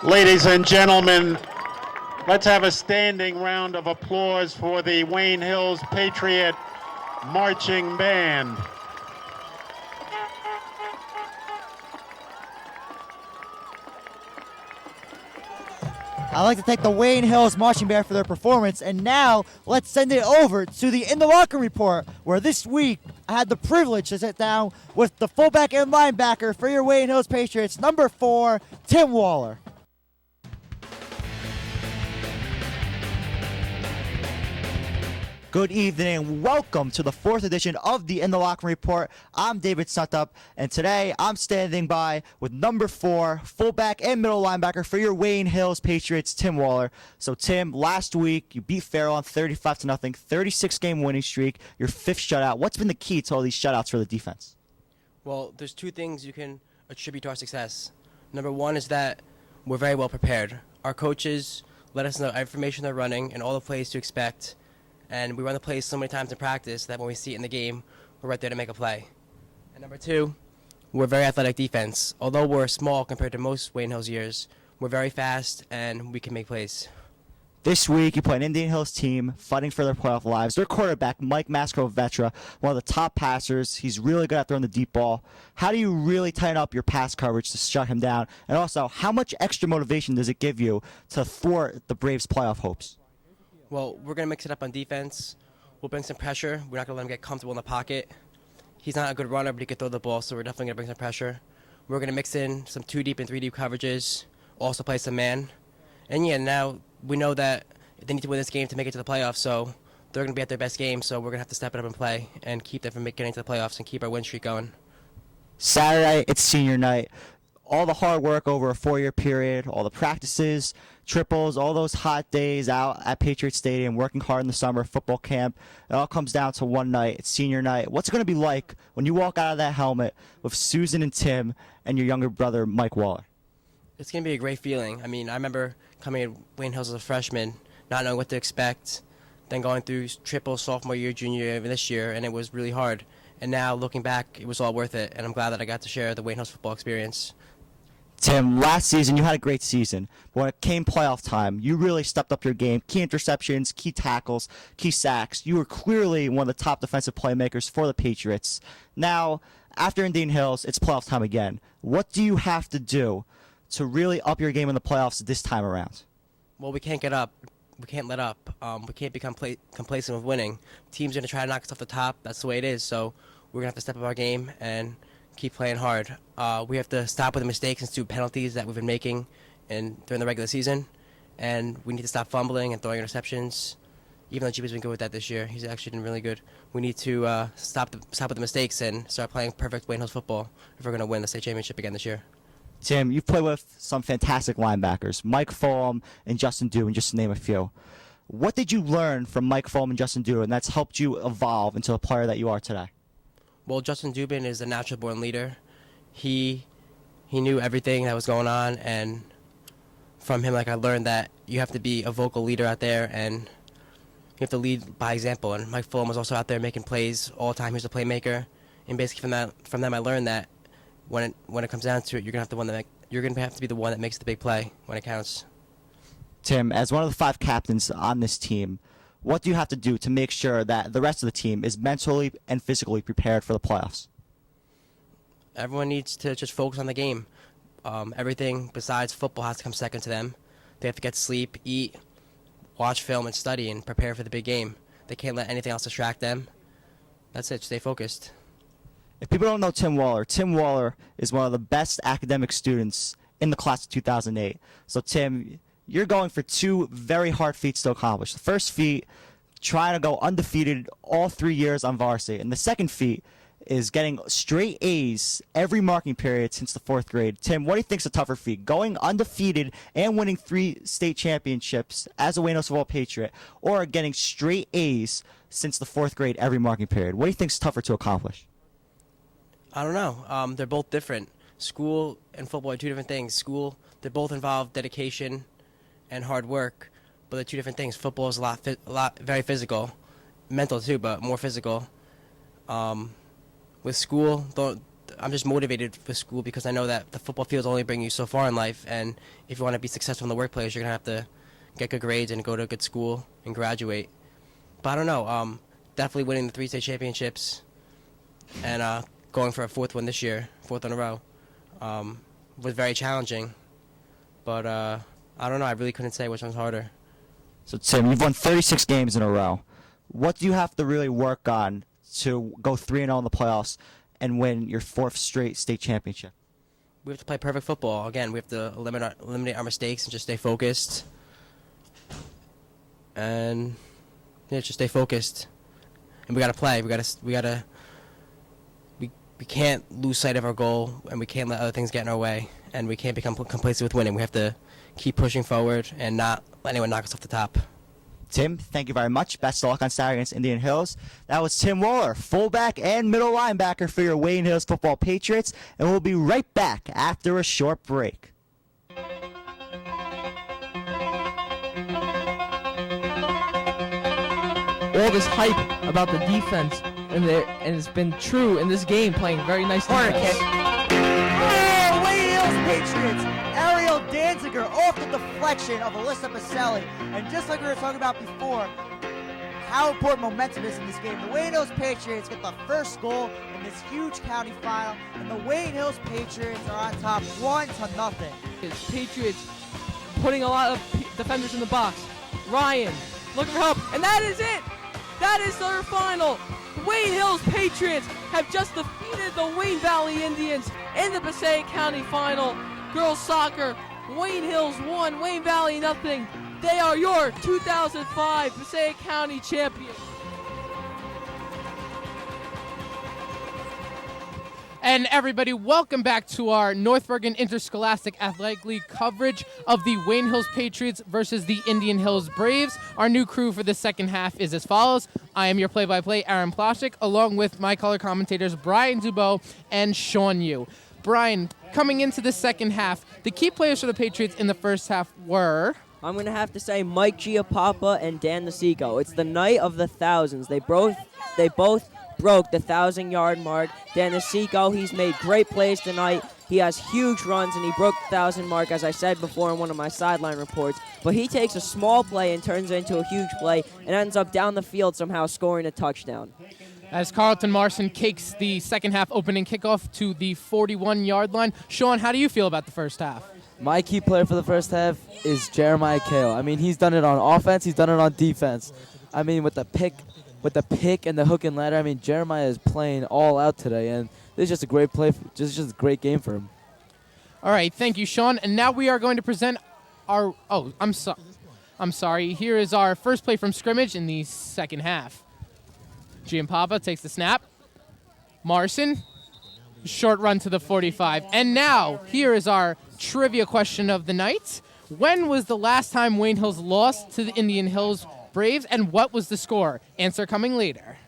Ladies and gentlemen, let's have a standing round of applause for the Wayne Hills Patriot Marching Band. I'd like to thank the Wayne Hills Marching Band for their performance, and now let's send it over to the In the Locker Report, where this week I had the privilege to sit down with the fullback and linebacker for your Wayne Hills Patriots, number 4, Tim Waller. Good evening and welcome to the 4th edition of the In the Locker Report. I'm David Suntup, and today I'm standing by with number 4, fullback and middle linebacker for your Wayne Hills Patriots, Tim Waller. So Tim, last week you beat Farrell on 35-0, 36-game winning streak, your 5th shutout. What's been the key to all these shutouts for the defense? Well, there's 2 things you can attribute to our success. Number 1 is that we're very well prepared. Our coaches let us know information they're running and all the plays to expect. And we run the plays so many times in practice that when we see it in the game, we're right there to make a play. And number 2, we're a very athletic defense. Although we're small compared to most Wayne Hills years, we're very fast and we can make plays. This week, you play an Indian Hills team fighting for their playoff lives. Their quarterback, Mike Mascaro-Vetra, one of the top passers. He's really good at throwing the deep ball. How do you really tighten up your pass coverage to shut him down? And also, how much extra motivation does it give you to thwart the Braves' playoff hopes? Well, we're going to mix it up on defense. We'll bring some pressure. We're not going to let him get comfortable in the pocket. He's not a good runner, but he can throw the ball, so we're definitely going to bring some pressure. We're going to mix in some 2-deep and 3-deep coverages, also play some man. And, yeah, now we know that they need to win this game to make it to the playoffs, so they're going to be at their best game, so we're going to have to step it up and play and keep them from getting to the playoffs and keep our win streak going. Saturday, it's senior night. All the hard work over a 4-year period, all the practices, triples, all those hot days out at Patriot Stadium, working hard in the summer, football camp, it all comes down to one night. It's senior night. What's it going to be like when you walk out of that helmet with Susan and Tim and your younger brother, Mike Waller? It's going to be a great feeling. I mean, I remember coming to Wayne Hills as a freshman, not knowing what to expect, then going through triple sophomore year, junior year, even this year, and it was really hard. And now, looking back, it was all worth it, and I'm glad that I got to share the Wayne Hills football experience. Tim, last season you had a great season. But when it came playoff time, you really stepped up your game. Key interceptions, key tackles, key sacks. You were clearly one of the top defensive playmakers for the Patriots. Now, after Indian Hills, it's playoff time again. What do you have to do to really up your game in the playoffs this time around? Well, we can't get up. We can't let up. We can't become complacent with winning. Teams are going to try to knock us off the top. That's the way it is. So we're going to have to step up our game and keep playing hard. We have to stop with the mistakes and stupid penalties that we've been making during the regular season. And we need to stop fumbling and throwing interceptions. Even though Jimmy's been good with that this year, he's actually been really good. We need to stop with the mistakes and start playing perfect Wayne Hills football if we're going to win the state championship again this year. Tim, you've played with some fantastic linebackers, Mike Fulham and Justin Dubow, just to name a few. What did you learn from Mike Fulham and Justin Dubow, and that's helped you evolve into the player that you are today? Well, Justin Dubow is a natural-born leader. He knew everything that was going on, and from him, I learned that you have to be a vocal leader out there, and you have to lead by example. And Mike Fulham was also out there making plays all the time. He was a playmaker, and basically from them, I learned that when it comes down to it, you're gonna have to be the one that makes the big play when it counts. Tim, as one of the 5 captains on this team, what do you have to do to make sure that the rest of the team is mentally and physically prepared for the playoffs? Everyone needs to just focus on the game. Everything besides football has to come second to them. They have to get sleep, eat, watch film, and study and prepare for the big game. They can't let anything else distract them. That's it. Stay focused. If people don't know Tim Waller is one of the best academic students in the class of 2008. So, Tim, you're going for 2 very hard feats to accomplish. The first feat, trying to go undefeated all 3 years on varsity. And the second feat is getting straight A's every marking period since the 4th grade. Tim, what do you think is a tougher feat? Going undefeated and winning 3 state championships as a Wayne Hills football Patriot, or getting straight A's since the 4th grade every marking period? What do you think is tougher to accomplish? I don't know. They're both different. School and football are 2 different things. School, they both involve dedication and hard work, but they're 2 different things. Football is a lot very physical, mental too, but more physical. With school, I'm just motivated for school because I know that the football fields only bring you so far in life, and if you want to be successful in the workplace, you're gonna have to get good grades and go to a good school and graduate. But I don't know. Definitely winning the 3 state championships and going for a 4th one this year, 4th in a row, was very challenging. But I don't know. I really couldn't say which one's harder. So, Tim, you've won 36 games in a row. What do you have to really work on to go 3-0 in the playoffs and win your 4th straight state championship? We have to play perfect football. Again, we have to eliminate our mistakes and just stay focused. And yeah, just stay focused. And we got to play. We can't lose sight of our goal, and we can't let other things get in our way, and we can't become complacent with winning. We have to keep pushing forward and not let anyone knock us off the top. Tim, thank you very much. Best of luck on Saturday against Indian Hills. That was Tim Waller, fullback and middle linebacker for your Wayne Hills Football Patriots, and we'll be right back after a short break. All this hype about the defense, and it's been true in this game, playing very nice defense. Oh, Wayne Hills Patriots! Ariel Danziger off the deflection of Alyssa Baselli. And just like we were talking about before, how important momentum is in this game. The Wayne Hills Patriots get the first goal in this huge county final, and the Wayne Hills Patriots are on top 1-0. It's Patriots putting a lot of defenders in the box. Ryan looking for help, and that is it! That is their final. The Wayne Hills Patriots have just defeated the Wayne Valley Indians in the Passaic County final. Girls soccer, Wayne Hills 1, Wayne Valley nothing. They are your 2005 Passaic County champions. And everybody, welcome back to our North Bergen Interscholastic Athletic League coverage of the Wayne Hills Patriots versus the Indian Hills Braves. Our new crew for the second half is as follows. I am your play-by-play, Aaron Plshnick, along with my color commentators, Brian Dubow and Sean Yu. Brian, coming into the second half, the key players for the Patriots in the first half were... I'm going to have to say Mike Giapapa and Dan Nasico. It's the night of the thousands. They both broke the 1,000-yard mark. Dan Nasico, he's made great plays tonight. He has huge runs, and he broke the 1,000 mark, as I said before in one of my sideline reports. But he takes a small play and turns it into a huge play and ends up down the field somehow scoring a touchdown. As Carlton Marson kicks the second half opening kickoff to the 41-yard line. Sean, how do you feel about the first half? My key player for the first half is Jeremiah Kale. I mean, he's done it on offense. He's done it on defense. I mean, with the pick and the hook and ladder, I mean, Jeremiah is playing all out today, and this is just a great play, just a great game for him. All right, thank you, Sean. And now we are going to present our. Oh, I'm sorry. Here is our first play from scrimmage in the second half. Giampapa takes the snap. Marson, short run to the 45. And now here is our trivia question of the night. When was the last time Wayne Hills lost to the Indian Hills Braves, and what was the score? Answer coming later.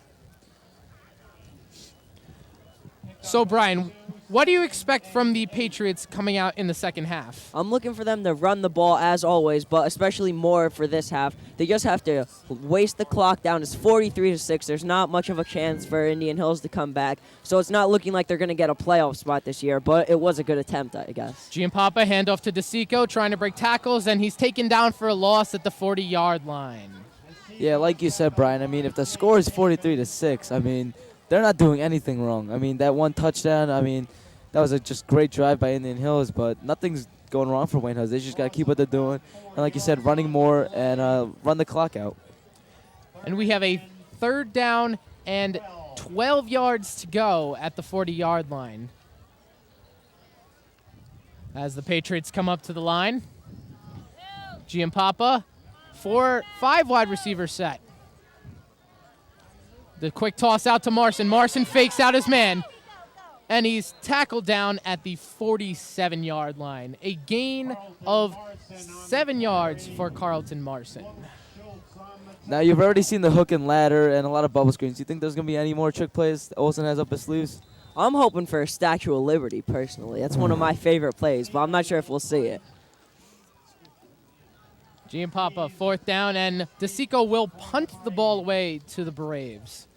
So, Brian, what do you expect from the Patriots coming out in the second half? I'm looking for them to run the ball as always, but especially more for this half. They just have to waste the clock down. It's 43-6. There's not much of a chance for Indian Hills to come back, so it's not looking like they're going to get a playoff spot this year, but it was a good attempt, I guess. Giampapa, handoff to DeSico, trying to break tackles, and he's taken down for a loss at the 40-yard line. Yeah, like you said, Brian, I mean, if the score is 43-6, I mean, they're not doing anything wrong. I mean, that one touchdown, I mean, that was a just great drive by Indian Hills, but nothing's going wrong for Wayne Hills. They just got to keep what they're doing. And like you said, running more and run the clock out. And we have a third down and 12 yards to go at the 40-yard line. As the Patriots come up to the line, Giampapa, 5 wide receiver set. The quick toss out to Marson. Marson fakes out his man, and he's tackled down at the 47-yard line. A gain of 7 yards for Carlton Marson. Now, you've already seen the hook and ladder and a lot of bubble screens. Do you think there's going to be any more trick plays Olsen has up his sleeves? I'm hoping for a Statue of Liberty, personally. That's one of my favorite plays, but I'm not sure if we'll see it. Giampapa, fourth down, and DeSico will punt the ball away to the Braves.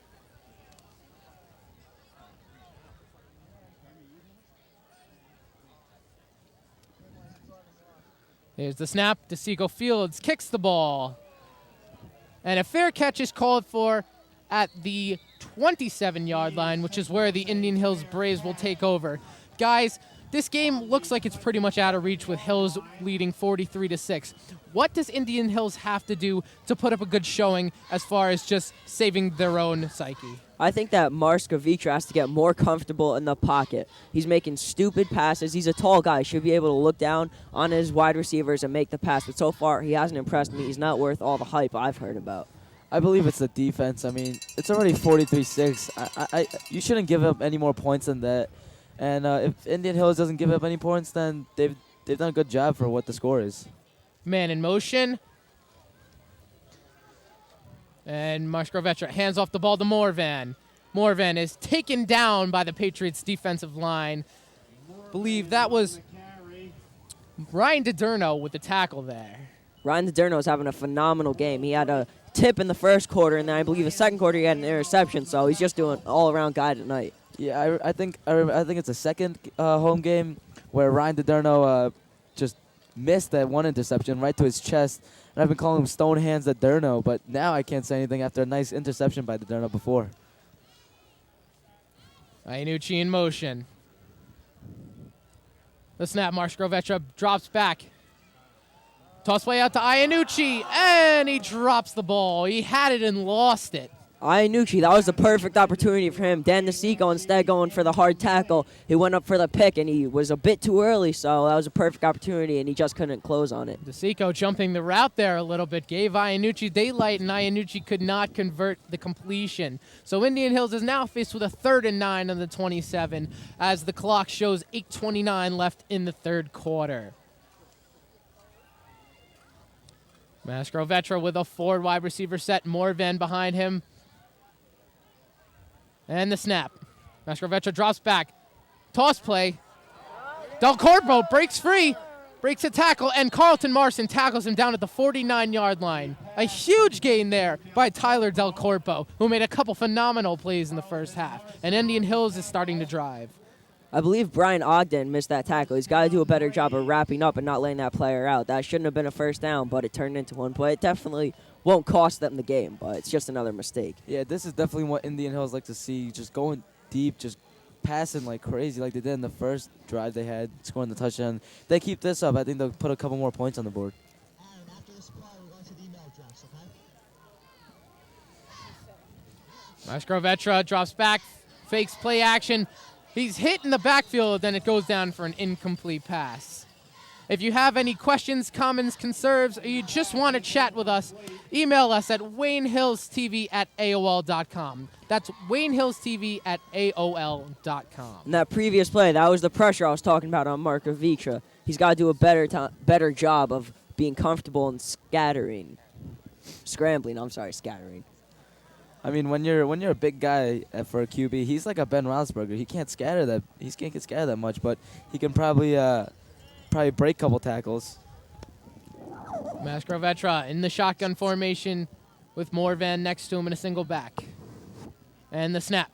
Here's the snap. DeSico Fields kicks the ball. And a fair catch is called for at the 27-yard line, which is where the Indian Hills Braves will take over. Guys, this game looks like it's pretty much out of reach with Hills leading 43-6. What does Indian Hills have to do to put up a good showing as far as just saving their own psyche? I think that Marskovic has to get more comfortable in the pocket. He's making stupid passes. He's a tall guy. He should be able to look down on his wide receivers and make the pass. But so far, he hasn't impressed me. He's not worth all the hype I've heard about. I believe it's the defense. I mean, it's already 43-6. You shouldn't give up any more points than that. And if Indian Hills doesn't give up any points, then they've done a good job for what the score is. Man in motion. And Marskovic hands off the ball to Morvan. Morvan is taken down by the Patriots' defensive line. Believe that was Ryan DiDerno with the tackle there. Ryan DiDerno is having a phenomenal game. He had a tip in the first quarter, and then I believe the second quarter he had an interception, so he's just doing an all-around guy tonight. Yeah, I think it's the second home game where Ryan DiDerno just missed that one interception right to his chest. And I've been calling him Stone Hands DiDerno, but now I can't say anything after a nice interception by DiDerno before. Iannucci in motion. The snap, Marskovic drops back. Toss play out to Iannucci, and he drops the ball. He had it and lost it. Iannucci, that was the perfect opportunity for him. Dan DeSico, instead going for the hard tackle, he went up for the pick, and he was a bit too early, so that was a perfect opportunity, and he just couldn't close on it. DeSico jumping the route there a little bit, gave Iannucci daylight, and Iannucci could not convert the completion. So Indian Hills is now faced with a 3rd and 9 on the 27, as the clock shows 8:29 left in the third quarter. Mastrovetra with a forward wide receiver set, Morvan behind him. And the snap. Mastrovetra drops back. Toss play. Del Corpo breaks free. Breaks a tackle, and Carlton Marson tackles him down at the 49-yard line. A huge gain there by Tyler Del Corpo, who made a couple phenomenal plays in the first half. And Indian Hills is starting to drive. I believe Brian Ogden missed that tackle. He's got to do a better job of wrapping up and not letting that player out. That shouldn't have been a first down, but it turned into one. But it definitely won't cost them the game, but it's just another mistake. Yeah, this is definitely what Indian Hills like to see, just going deep, just passing like crazy like they did in the first drive they had, scoring the touchdown. If they keep this up, I think they'll put a couple more points on the board. Mastrovetra drops back, fakes play action. He's hit in the backfield, then it goes down for an incomplete pass. If you have any questions, comments, concerns, or you just want to chat with us, email us at waynehillstv@aol.com. That's waynehillstv@aol.com. In that previous play, that was the pressure I was talking about on Markovic. He's got to do a better job of being comfortable and scattering. Scattering. I mean, when you're a big guy for a QB, he's like a Ben Roethlisberger. He can't scatter that. He can't get scattered that much, but he can probably break a couple tackles. Mastrovetra in the shotgun formation with Morvan next to him in a single back. And the snap.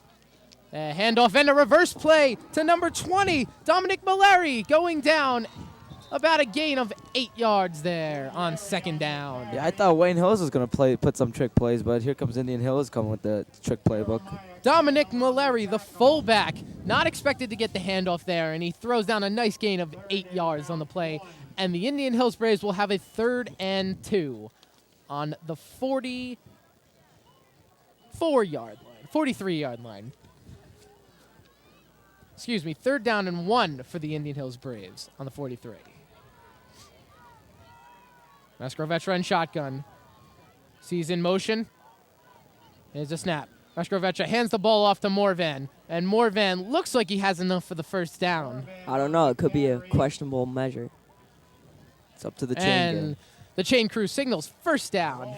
A handoff and a reverse play to number 20, Dominic Malleri, going down about a gain of 8 yards there on second down. Yeah, I thought Wayne Hills was going to put some trick plays, but here comes Indian Hills coming with the trick playbook. Dominic Malleri, the fullback, not expected to get the handoff there, and he throws down a nice gain of 8 yards on the play. And the Indian Hills Braves will have a 3rd and 2 on the 43-yard line. Excuse me, 3rd down and 1 for the Indian Hills Braves on the 43. Mastrovetra in shotgun. Sees in motion. Here's a snap. Mastrovetra hands the ball off to Morvan, and Morvan looks like he has enough for the first down. I don't know. It could be a questionable measure. It's up to the chain And gang. the chain crew signals first down.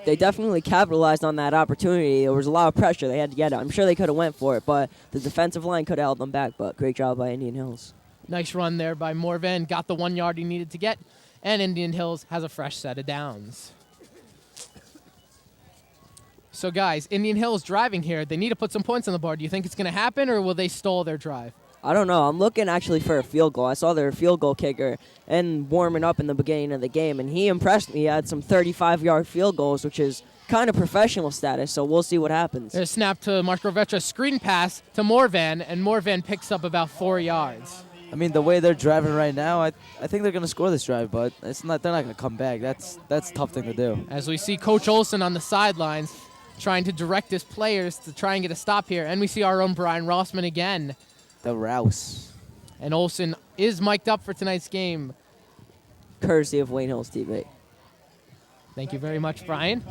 They definitely capitalized on that opportunity. There was a lot of pressure. They had to get it. I'm sure they could have went for it, but the defensive line could have held them back, but great job by Indian Hills. Nice run there by Morvan. Got the 1 yard he needed to get, and Indian Hills has a fresh set of downs. So, guys, Indian Hills driving here. They need to put some points on the board. Do you think it's going to happen, or will they stall their drive? I don't know. I'm looking actually for a field goal. I saw their field goal kicker and warming up in the beginning of the game, and he impressed me. He had some 35-yard field goals, which is kind of professional status, so we'll see what happens. There's a snap to Markovic, screen pass to Morvan, and Morvan picks up about 4 yards. I mean, the way they're driving right now, I think they're going to score this drive, but it's not. They're not going to come back. That's a tough thing to do. As we see Coach Olson on the sidelines trying to direct his players to try and get a stop here, and we see our own Brian Rossman again. The Rouse. And Olson is mic'd up for tonight's game. Courtesy of Wayne Hills TV. Thank you very much, Brian.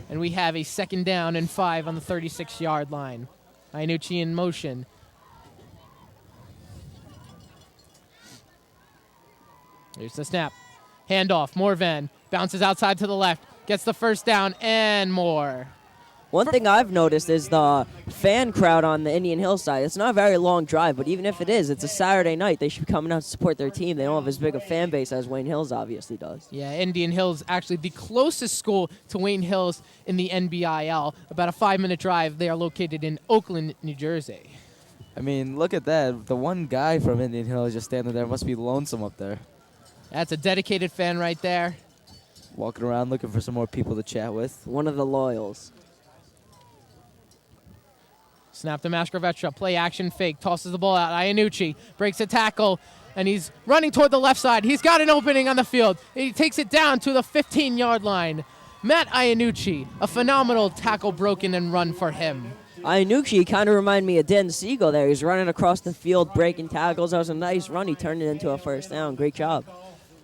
And we have a 2nd down and 5 on the 36-yard line. Iannucci in motion. Here's the snap. Handoff. Morvan bounces outside to the left. Gets the first down and more. One thing I've noticed is the fan crowd on the Indian Hill side. It's not a very long drive, but even if it is, it's a Saturday night. They should be coming out to support their team. They don't have as big a fan base as Wayne Hills obviously does. Yeah, Indian Hills actually the closest school to Wayne Hills in the NBIL. About a 5-minute drive. They are located in Oakland, New Jersey. I mean, look at that. The one guy from Indian Hill is just standing there. Must be lonesome up there. That's a dedicated fan right there. Walking around looking for some more people to chat with. One of the loyals. Snap to Mastrovetra, play action fake, tosses the ball out. Iannucci breaks a tackle, and he's running toward the left side. He's got an opening on the field. He takes it down to the 15-yard line. Matt Iannucci, a phenomenal tackle broken and run for him. Iannucci kind of reminded me of Dan Siegel there. He's running across the field, breaking tackles. That was a nice run. He turned it into a first down. Great job.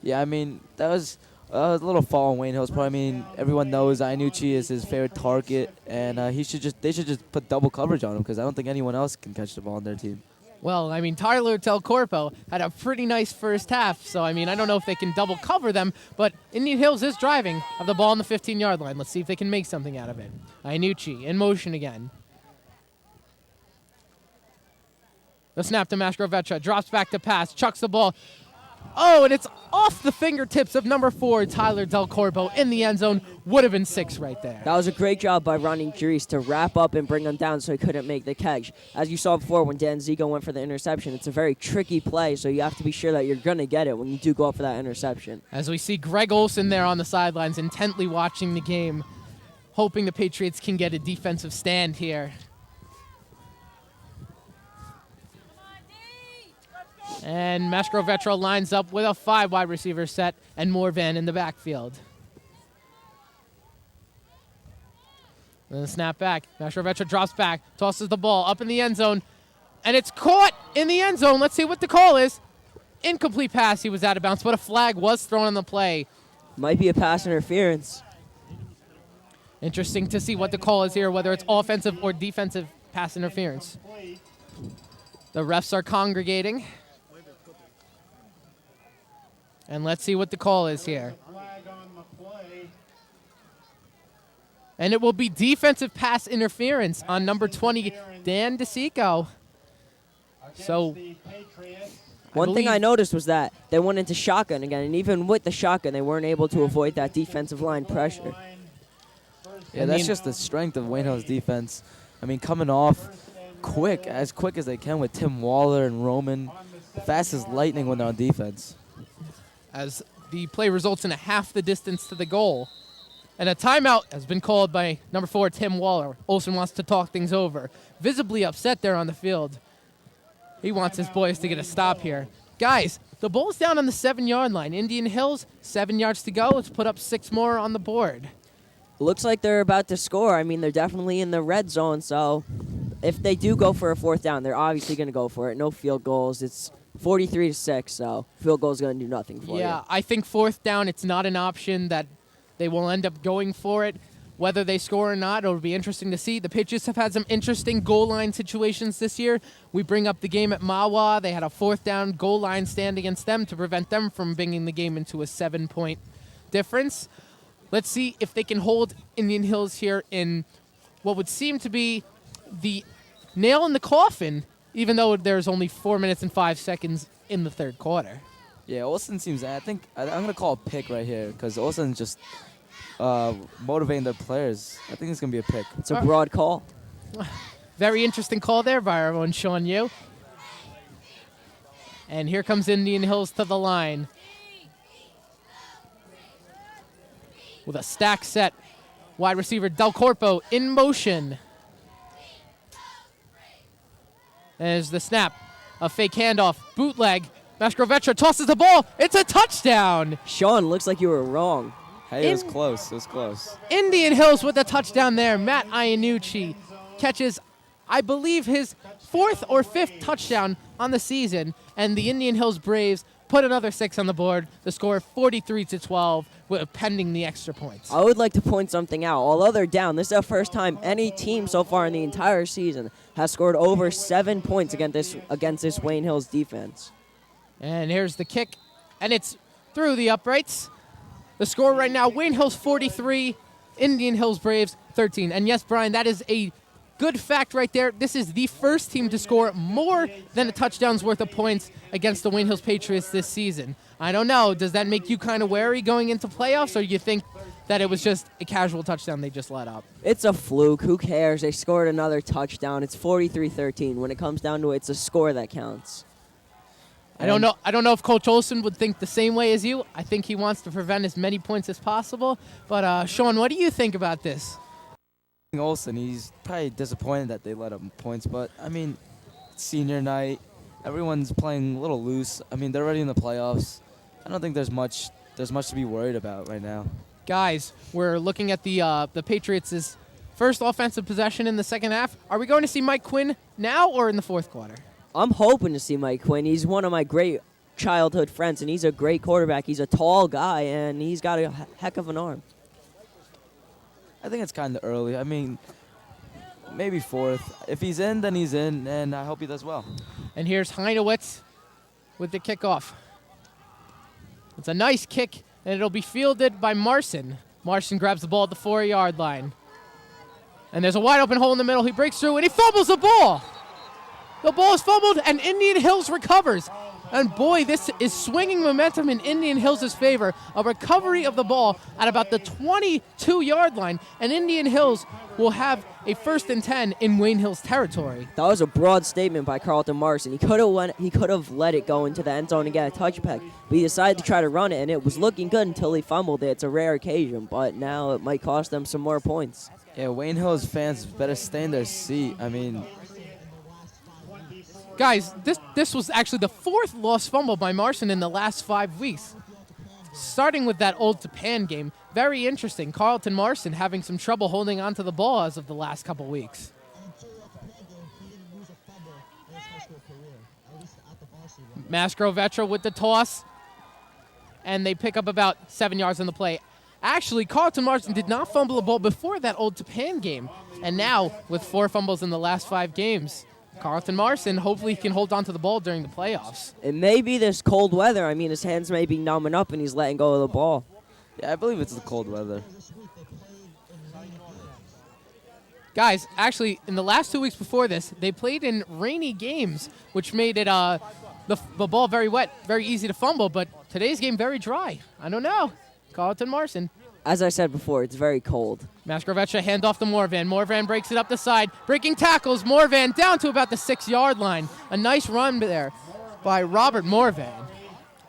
Yeah, I mean, that was a little fall on Wayne Hills. Probably, I mean, everyone knows Iannucci is his favorite target, and they should just put double coverage on him because I don't think anyone else can catch the ball on their team. Well, I mean, Tyler Del Corpo had a pretty nice first half, so, I mean, I don't know if they can double cover them, but Indian Hills is driving, have the ball on the 15-yard line. Let's see if they can make something out of it. Iannucci in motion again. The snap to Mastrovetra, drops back to pass, chucks the ball. Oh, and it's off the fingertips of number 4, Tyler Del Corpo, in the end zone. Would have been 6 right there. That was a great job by Ronnie Dries to wrap up and bring him down so he couldn't make the catch. As you saw before when Dan Zigo went for the interception, it's a very tricky play, so you have to be sure that you're going to get it when you do go up for that interception. As we see Greg Olson there on the sidelines intently watching the game, hoping the Patriots can get a defensive stand here. And Mastrovetra lines up with a 5 wide receiver set and Morvan in the backfield. Then the snap back. Mastrovetra drops back, tosses the ball up in the end zone, and it's caught in the end zone. Let's see what the call is. Incomplete pass. He was out of bounds, but a flag was thrown on the play. Might be a pass interference. Interesting to see what the call is here, whether it's offensive or defensive pass interference. The refs are congregating. And let's see what the call is here. And it will be defensive pass interference on number 20, Dan DeSico. So, one thing I noticed was that they went into shotgun again, and even with the shotgun, they weren't able to avoid that defensive line pressure. Yeah, that's just the strength of Wayne Hill's defense. I mean, coming off as quick as they can with Tim Waller and Roman, fast as lightning when they're on defense. As the play results in a half the distance to the goal. And a timeout has been called by number 4, Tim Waller. Olsen wants to talk things over. Visibly upset there on the field. He wants his boys to get a stop here. Guys, the ball's down on the 7-yard line. Indian Hills, 7 yards to go. Let's put up 6 more on the board. Looks like they're about to score. I mean, they're definitely in the red zone, so if they do go for a 4th down, they're obviously going to go for it. No field goals. It's 43-6, so field goal is going to do nothing for you. Yeah, I think 4th down, it's not an option that they will end up going for it. Whether they score or not, it'll be interesting to see. The Patriots have had some interesting goal line situations this year. We bring up the game at Mawa. They had a 4th down goal line stand against them to prevent them from bringing the game into a 7-point difference. Let's see if they can hold Indian Hills here in what would seem to be the nail in the coffin, even though there's only 4 minutes and 5 seconds in the 3rd quarter. Yeah, Olsen seems, I'm going to call a pick right here because Olsen's just motivating their players. I think it's going to be a pick. It's a broad call. Very interesting call there by our own Sean Yu. And here comes Indian Hills to the line with a stack set. Wide receiver Del Corpo in motion. There's the snap. A fake handoff. Bootleg. Mastrovetra tosses the ball. It's a touchdown. Sean, looks like you were wrong. Hey, it was close. It was close. Indian Hills with the touchdown there. Matt Iannucci catches, I believe, his 4th or 5th touchdown on the season. And the Indian Hills Braves put another 6 on the board. The score 43-12, pending the extra points. I would like to point something out. Although they're down, this is the first time any team so far in the entire season has scored over 7 points against this Wayne Hills defense. And here's the kick, and it's through the uprights. The score right now, Wayne Hills 43, Indian Hills Braves 13. And yes, Brian, that is a good fact right there. This is the first team to score more than a touchdown's worth of points against the Wayne Hills Patriots this season. I don't know. Does that make you kind of wary going into playoffs, or you think that it was just a casual touchdown they just let up? It's a fluke. Who cares? They scored another touchdown. It's 43-13. When it comes down to it, it's a score that counts. I don't know if Coach Olson would think the same way as you. I think he wants to prevent as many points as possible. But, Sean, what do you think about this? Olson, he's probably disappointed that they let him points. But, I mean, it's senior night. Everyone's playing a little loose. I mean, they're already in the playoffs. I don't think there's much to be worried about right now. Guys, we're looking at the Patriots' first offensive possession in the second half. Are we going to see Mike Quinn now or in the fourth quarter? I'm hoping to see Mike Quinn. He's one of my great childhood friends, and he's a great quarterback. He's a tall guy, and he's got a heck of an arm. I think it's kind of early. I mean, maybe fourth. If he's in, then he's in, and I hope he does well. And here's Heinowitz with the kickoff. It's a nice kick, and it'll be fielded by Marson. Marson grabs the ball at the 4-yard line. And there's a wide open hole in the middle. He breaks through, and he fumbles the ball. The ball is fumbled, and Indian Hills recovers. And boy, this is swinging momentum in Indian Hills' favor. A recovery of the ball at about the 22-yard line, and Indian Hills will have a 1st and 10 in Wayne Hills territory. That was a broad statement by Carlton Marson. He could have let it go into the end zone and get a touchback, but he decided to try to run it, and it was looking good until he fumbled it. It's a rare occasion, but now it might cost them some more points. Yeah, Wayne Hills fans better stay in their seat. I mean, guys, this was actually the 4th lost fumble by Marson in the last 5 weeks. Starting with that Old Japan game, very interesting. Carlton Marson having some trouble holding onto the ball as of the last couple weeks. Mastrovetra with the toss, and they pick up about 7 yards on the play. Actually, Carlton Marson did not fumble the ball before that Old Japan game, and now with 4 fumbles in the last 5 games, Carlton Marson hopefully can hold on to the ball during the playoffs. It may be this cold weather. I mean, his hands may be numbing up and he's letting go of the ball. Yeah, I believe it's the cold weather. Guys, actually, in the last 2 weeks before this, they played in rainy games, which made it the ball very wet, very easy to fumble, but today's game very dry. I don't know. Carlton Marson. As I said before, it's very cold. Mastrovetra hand off to Morvan. Morvan breaks it up the side. Breaking tackles. Morvan down to about the 6-yard line. A nice run there by Robert Morvan.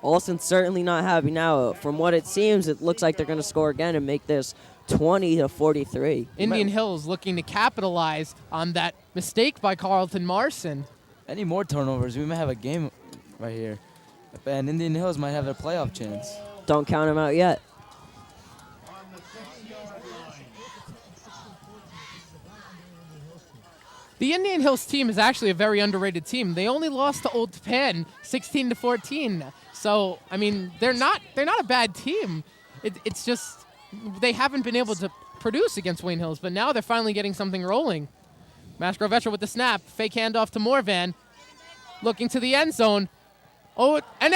Olson's certainly not happy now. From what it seems, it looks like they're going to score again and make this 20-43. Indian Hills looking to capitalize on that mistake by Carlton Marson. Any more turnovers, we might have a game right here. And Indian Hills might have a playoff chance. Don't count them out yet. The Indian Hills team is actually a very underrated team. They only lost to Old Japan 16-14. So, I mean, they're not a bad team. It's just they haven't been able to produce against Wayne Hills, but now they're finally getting something rolling. Mastrovetra with the snap. Fake handoff to Morvan. Looking to the end zone. Oh, and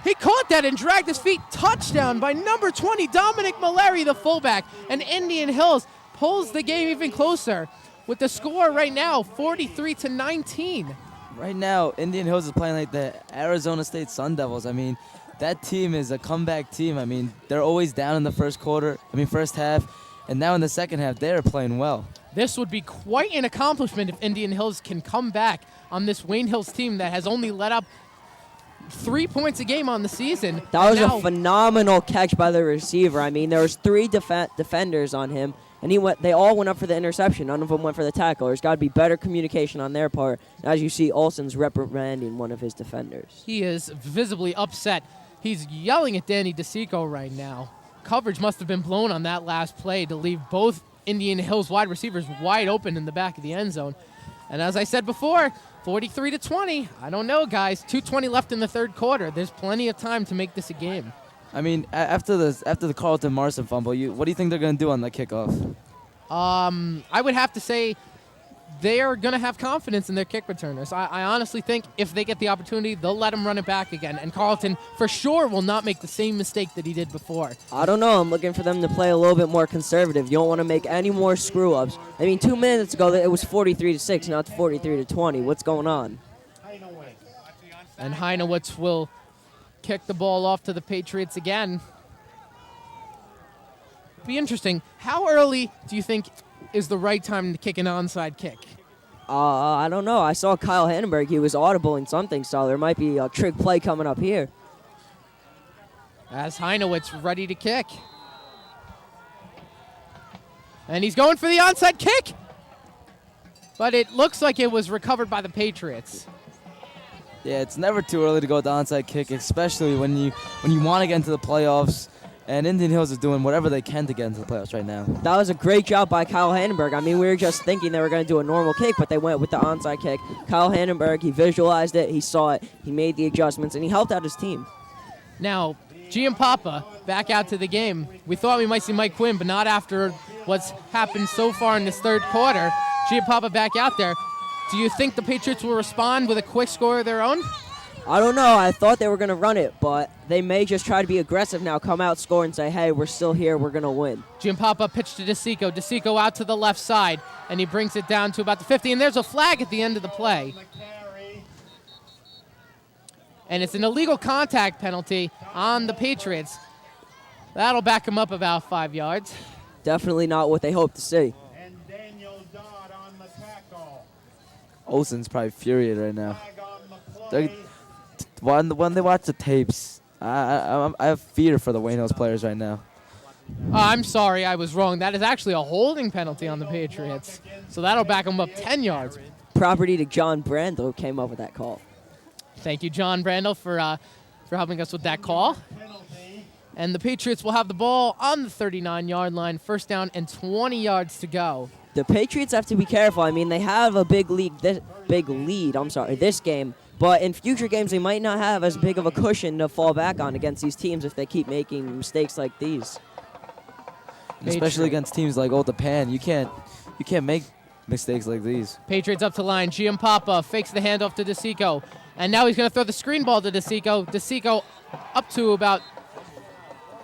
he caught that and dragged his feet. Touchdown by number 20, Dominic Maleri, the fullback. And Indian Hills pulls the game even closer with the score right now, 43-19. Right now, Indian Hills is playing like the Arizona State Sun Devils. I mean, that team is a comeback team. I mean, they're always down in the first half, and now in the second half, they're playing well. This would be quite an accomplishment if Indian Hills can come back on this Wayne Hills team that has only let up 3 points a game on the season. That was Now- a phenomenal catch by the receiver. I mean, there was 3 defenders on him, and they all went up for the interception. None of them went for the tackle. There's got to be better communication on their part. As you see, Olsen's reprimanding one of his defenders. He is visibly upset. He's yelling at Danny DeSico right now. Coverage must have been blown on that last play to leave both Indian Hills wide receivers wide open in the back of the end zone. And as I said before, 43-20. I don't know, guys. 2:20 left in the third quarter. There's plenty of time to make this a game. I mean, after the Carlton Marson fumble, what do you think they're going to do on that kickoff? I would have to say they are going to have confidence in their kick returners. I honestly think if they get the opportunity, they'll let them run it back again. And Carlton, for sure, will not make the same mistake that he did before. I don't know. I'm looking for them to play a little bit more conservative. You don't want to make any more screw-ups. I mean, 2 minutes ago, it was 43-6, now it's 43-20. What's going on? And Heinowitz will kick the ball off to the Patriots again. Be interesting. How early do you think is the right time to kick an onside kick? I don't know. I saw Kyle Hannenberg. He was audibling something, so there might be a trick play coming up here. As Heinowitz ready to kick. And he's going for the onside kick. But it looks like it was recovered by the Patriots. Yeah, it's never too early to go with the onside kick, especially when you want to get into the playoffs. And Indian Hills is doing whatever they can to get into the playoffs right now. That was a great job by Kyle Hannenberg. I mean, we were just thinking they were going to do a normal kick, but they went with the onside kick. Kyle Hannenberg, he visualized it, he saw it, he made the adjustments, and he helped out his team. Now, Giampapa back out to the game. We thought we might see Mike Quinn, but not after what's happened so far in this third quarter. Giampapa back out there. Do you think the Patriots will respond with a quick score of their own? I don't know. I thought they were going to run it, but they may just try to be aggressive now, come out, score, and say, hey, we're still here, we're going to win. Giampapa pitched to DeSico. DeSico out to the left side, and he brings it down to about the 50, and there's a flag at the end of the play. And it's an illegal contact penalty on the Patriots. That'll back them up about 5 yards. Definitely not what they hope to see. Olsen's probably furious right now. When they watch the tapes, I have fear for the Wayne Hills players right now. I'm sorry, I was wrong. That is actually a holding penalty on the Patriots. So that'll back them up 10 yards. Property to John Brandel came up with that call. Thank you, John Brandel, for helping us with that call. And the Patriots will have the ball on the 39-yard line, first down and 20 yards to go. The Patriots have to be careful. I mean, they have a big lead this game. But in future games, they might not have as big of a cushion to fall back on against these teams if they keep making mistakes like these. Especially against teams like Old Japan, you can't make mistakes like these. Patriots up to line. Giampapa fakes the handoff to DeSico. And now he's going to throw the screen ball to DeSico. DeSico up to about...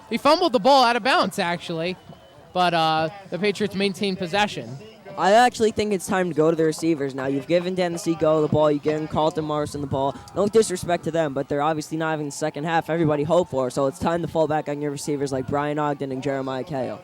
He fumbled the ball out of bounds, actually. But the Patriots maintain possession. I actually think it's time to go to the receivers now. You've given Dan DeSico the ball. You've given Carlton Morrison the ball. No disrespect to them, but they're obviously not having the second half everybody hoped for. So it's time to fall back on your receivers like Brian Ogden and Jeremiah Gayo.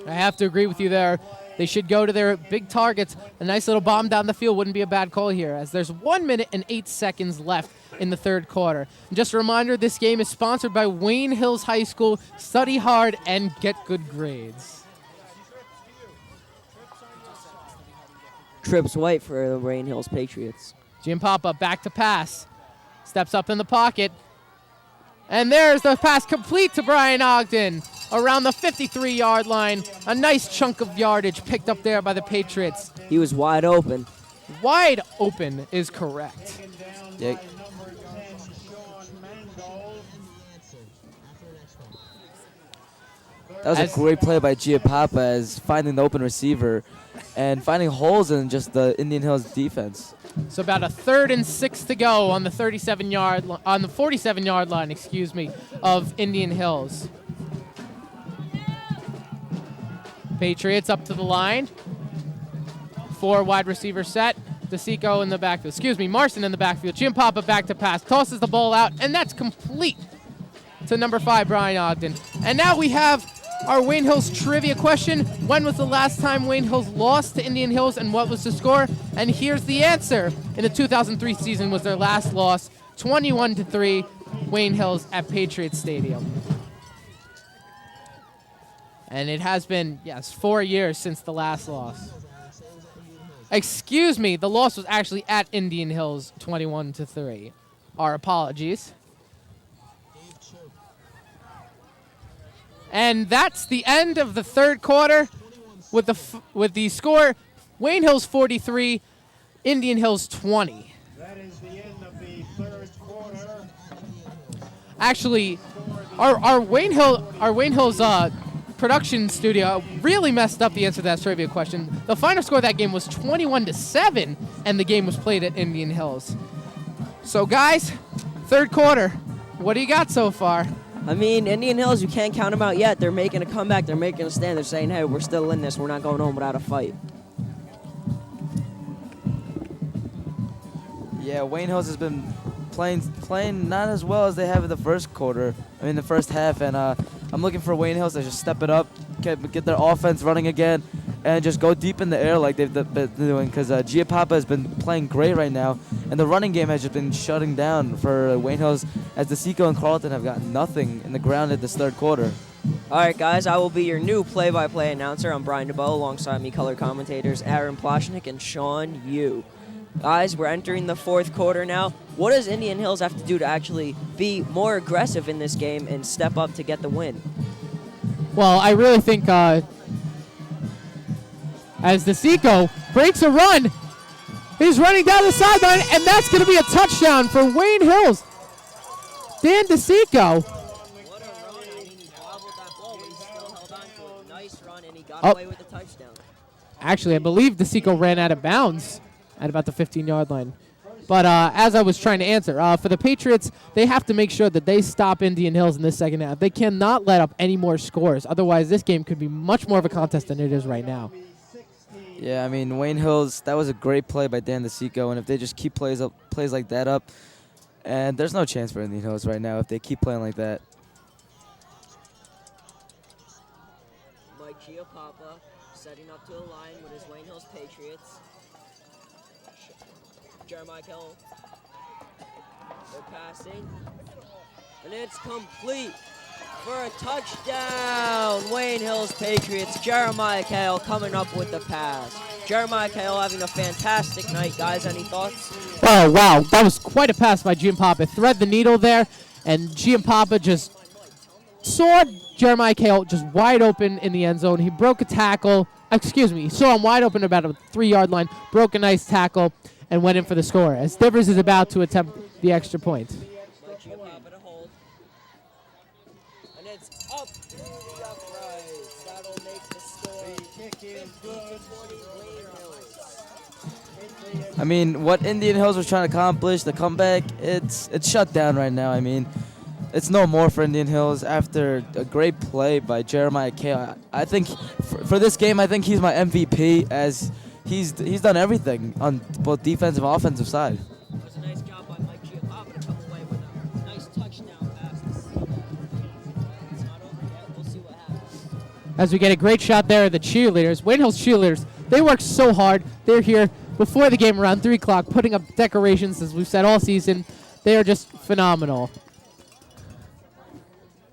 I have to agree with you there. They should go to their big targets. A nice little bomb down the field wouldn't be a bad call here, as there's 1 minute and 8 seconds left in the third quarter. And just a reminder, this game is sponsored by Wayne Hills High School. Study hard and get good grades. Trips White for the Wayne Hills Patriots. Giampapa back to pass. Steps up in the pocket. And there's the pass complete to Brian Ogden around the 53-yard line. A nice chunk of yardage picked up there by the Patriots. He was wide open. Wide open is correct. Yeah. That was a great play by Giampapa as finding the open receiver and finding holes in just the Indian Hills defense. So about a 3rd and 6 to go on the 47-yard line, of Indian Hills. Patriots up to the line. 4 wide receiver set. DeSico in the backfield. Marson in the backfield. Giampapa back to pass. Tosses the ball out, and that's complete to number 5, Brian Ogden. And now we have our Wayne Hills trivia question. When was the last time Wayne Hills lost to Indian Hills, and what was the score? And here's the answer. In the 2003 season was their last loss, 21-3. Wayne Hills at Patriots Stadium. And it has been, 4 years since the last loss. Excuse me, the loss was actually at Indian Hills, 21-3. Our apologies. And that's the end of the third quarter with the score, Wayne Hills 43, Indian Hills 20. That is the end of the third quarter. Actually, our Wayne Hills production studio really messed up the answer to that trivia question. The final score of that game was 21-7, and the game was played at Indian Hills. So, guys, third quarter, what do you got so far? I mean, Indian Hills, you can't count them out yet. They're making a comeback. They're making a stand. They're saying, hey, we're still in this. We're not going home without a fight. Yeah, Wayne Hills has been playing not as well as they have in the first quarter. I mean, the first half. And I'm looking for Wayne Hills to just step it up, get their offense running again, and just go deep in the air like they've been doing. Because Giapapa has been playing great right now, and the running game has just been shutting down for Wayne Hills, as DeSico and Carlton have got nothing in the ground at this third quarter. All right, guys, I will be your new play-by-play announcer. I'm Brian Dubow, alongside me color commentators Aaron Plshnick and Sean Yu. Guys, we're entering the fourth quarter now. What does Indian Hills have to do to actually be more aggressive in this game and step up to get the win? Well, I really think as DeSico breaks a run, he's running down the sideline, and that's going to be a touchdown for Wayne Hills. Dan DeSico. What a run. I mean, he gobbled that ball, but he still held on to it. Nice run, and he got away with the touchdown. Actually, I believe DeSico ran out of bounds at about the 15-yard line. But as I was trying to answer, for the Patriots, they have to make sure that they stop Indian Hills in this second half. They cannot let up any more scores. Otherwise, this game could be much more of a contest than it is right now. Yeah, I mean, Wayne Hills, that was a great play by Dan DeSico, and if they just keep plays like that up, and there's no chance for Indian Hills right now if they keep playing like that. Mike Giapapa setting up to a line with his Wayne Hills Patriots. Jeremiah Kell. They're passing. And it's complete for a touchdown. Wayne Hills Patriots. Jeremiah Kell coming up with the pass. Jeremiah Kell having a fantastic night. Guys, any thoughts? Oh, wow. That was quite a pass by Giapapa. Thread the needle there, and Giapapa just saw Jeremiah Kell just wide open in the end zone. He broke a tackle. Excuse me. He saw him wide open about a 3-yard line, broke a nice tackle, and went in for the score, as Divers is about to attempt the extra point. Mike Giapapa to hold. And it's up through the uprights. That'll make the score. The kick is good. I mean, what Indian Hills was trying to accomplish, the comeback, it's shut down right now. I mean, it's no more for Indian Hills after a great play by Jeremiah Kell. I think for this game, I think he's my MVP, as he's done everything on both defensive and offensive side. That was a nice job by Mike Giapapa to come away with a nice touchdown pass. It's not over yet. We'll see what happens. As we get a great shot there of the cheerleaders. Wayne Hills cheerleaders, they work so hard. They're here before the game around 3 o'clock, putting up decorations, as we've said all season. They are just phenomenal.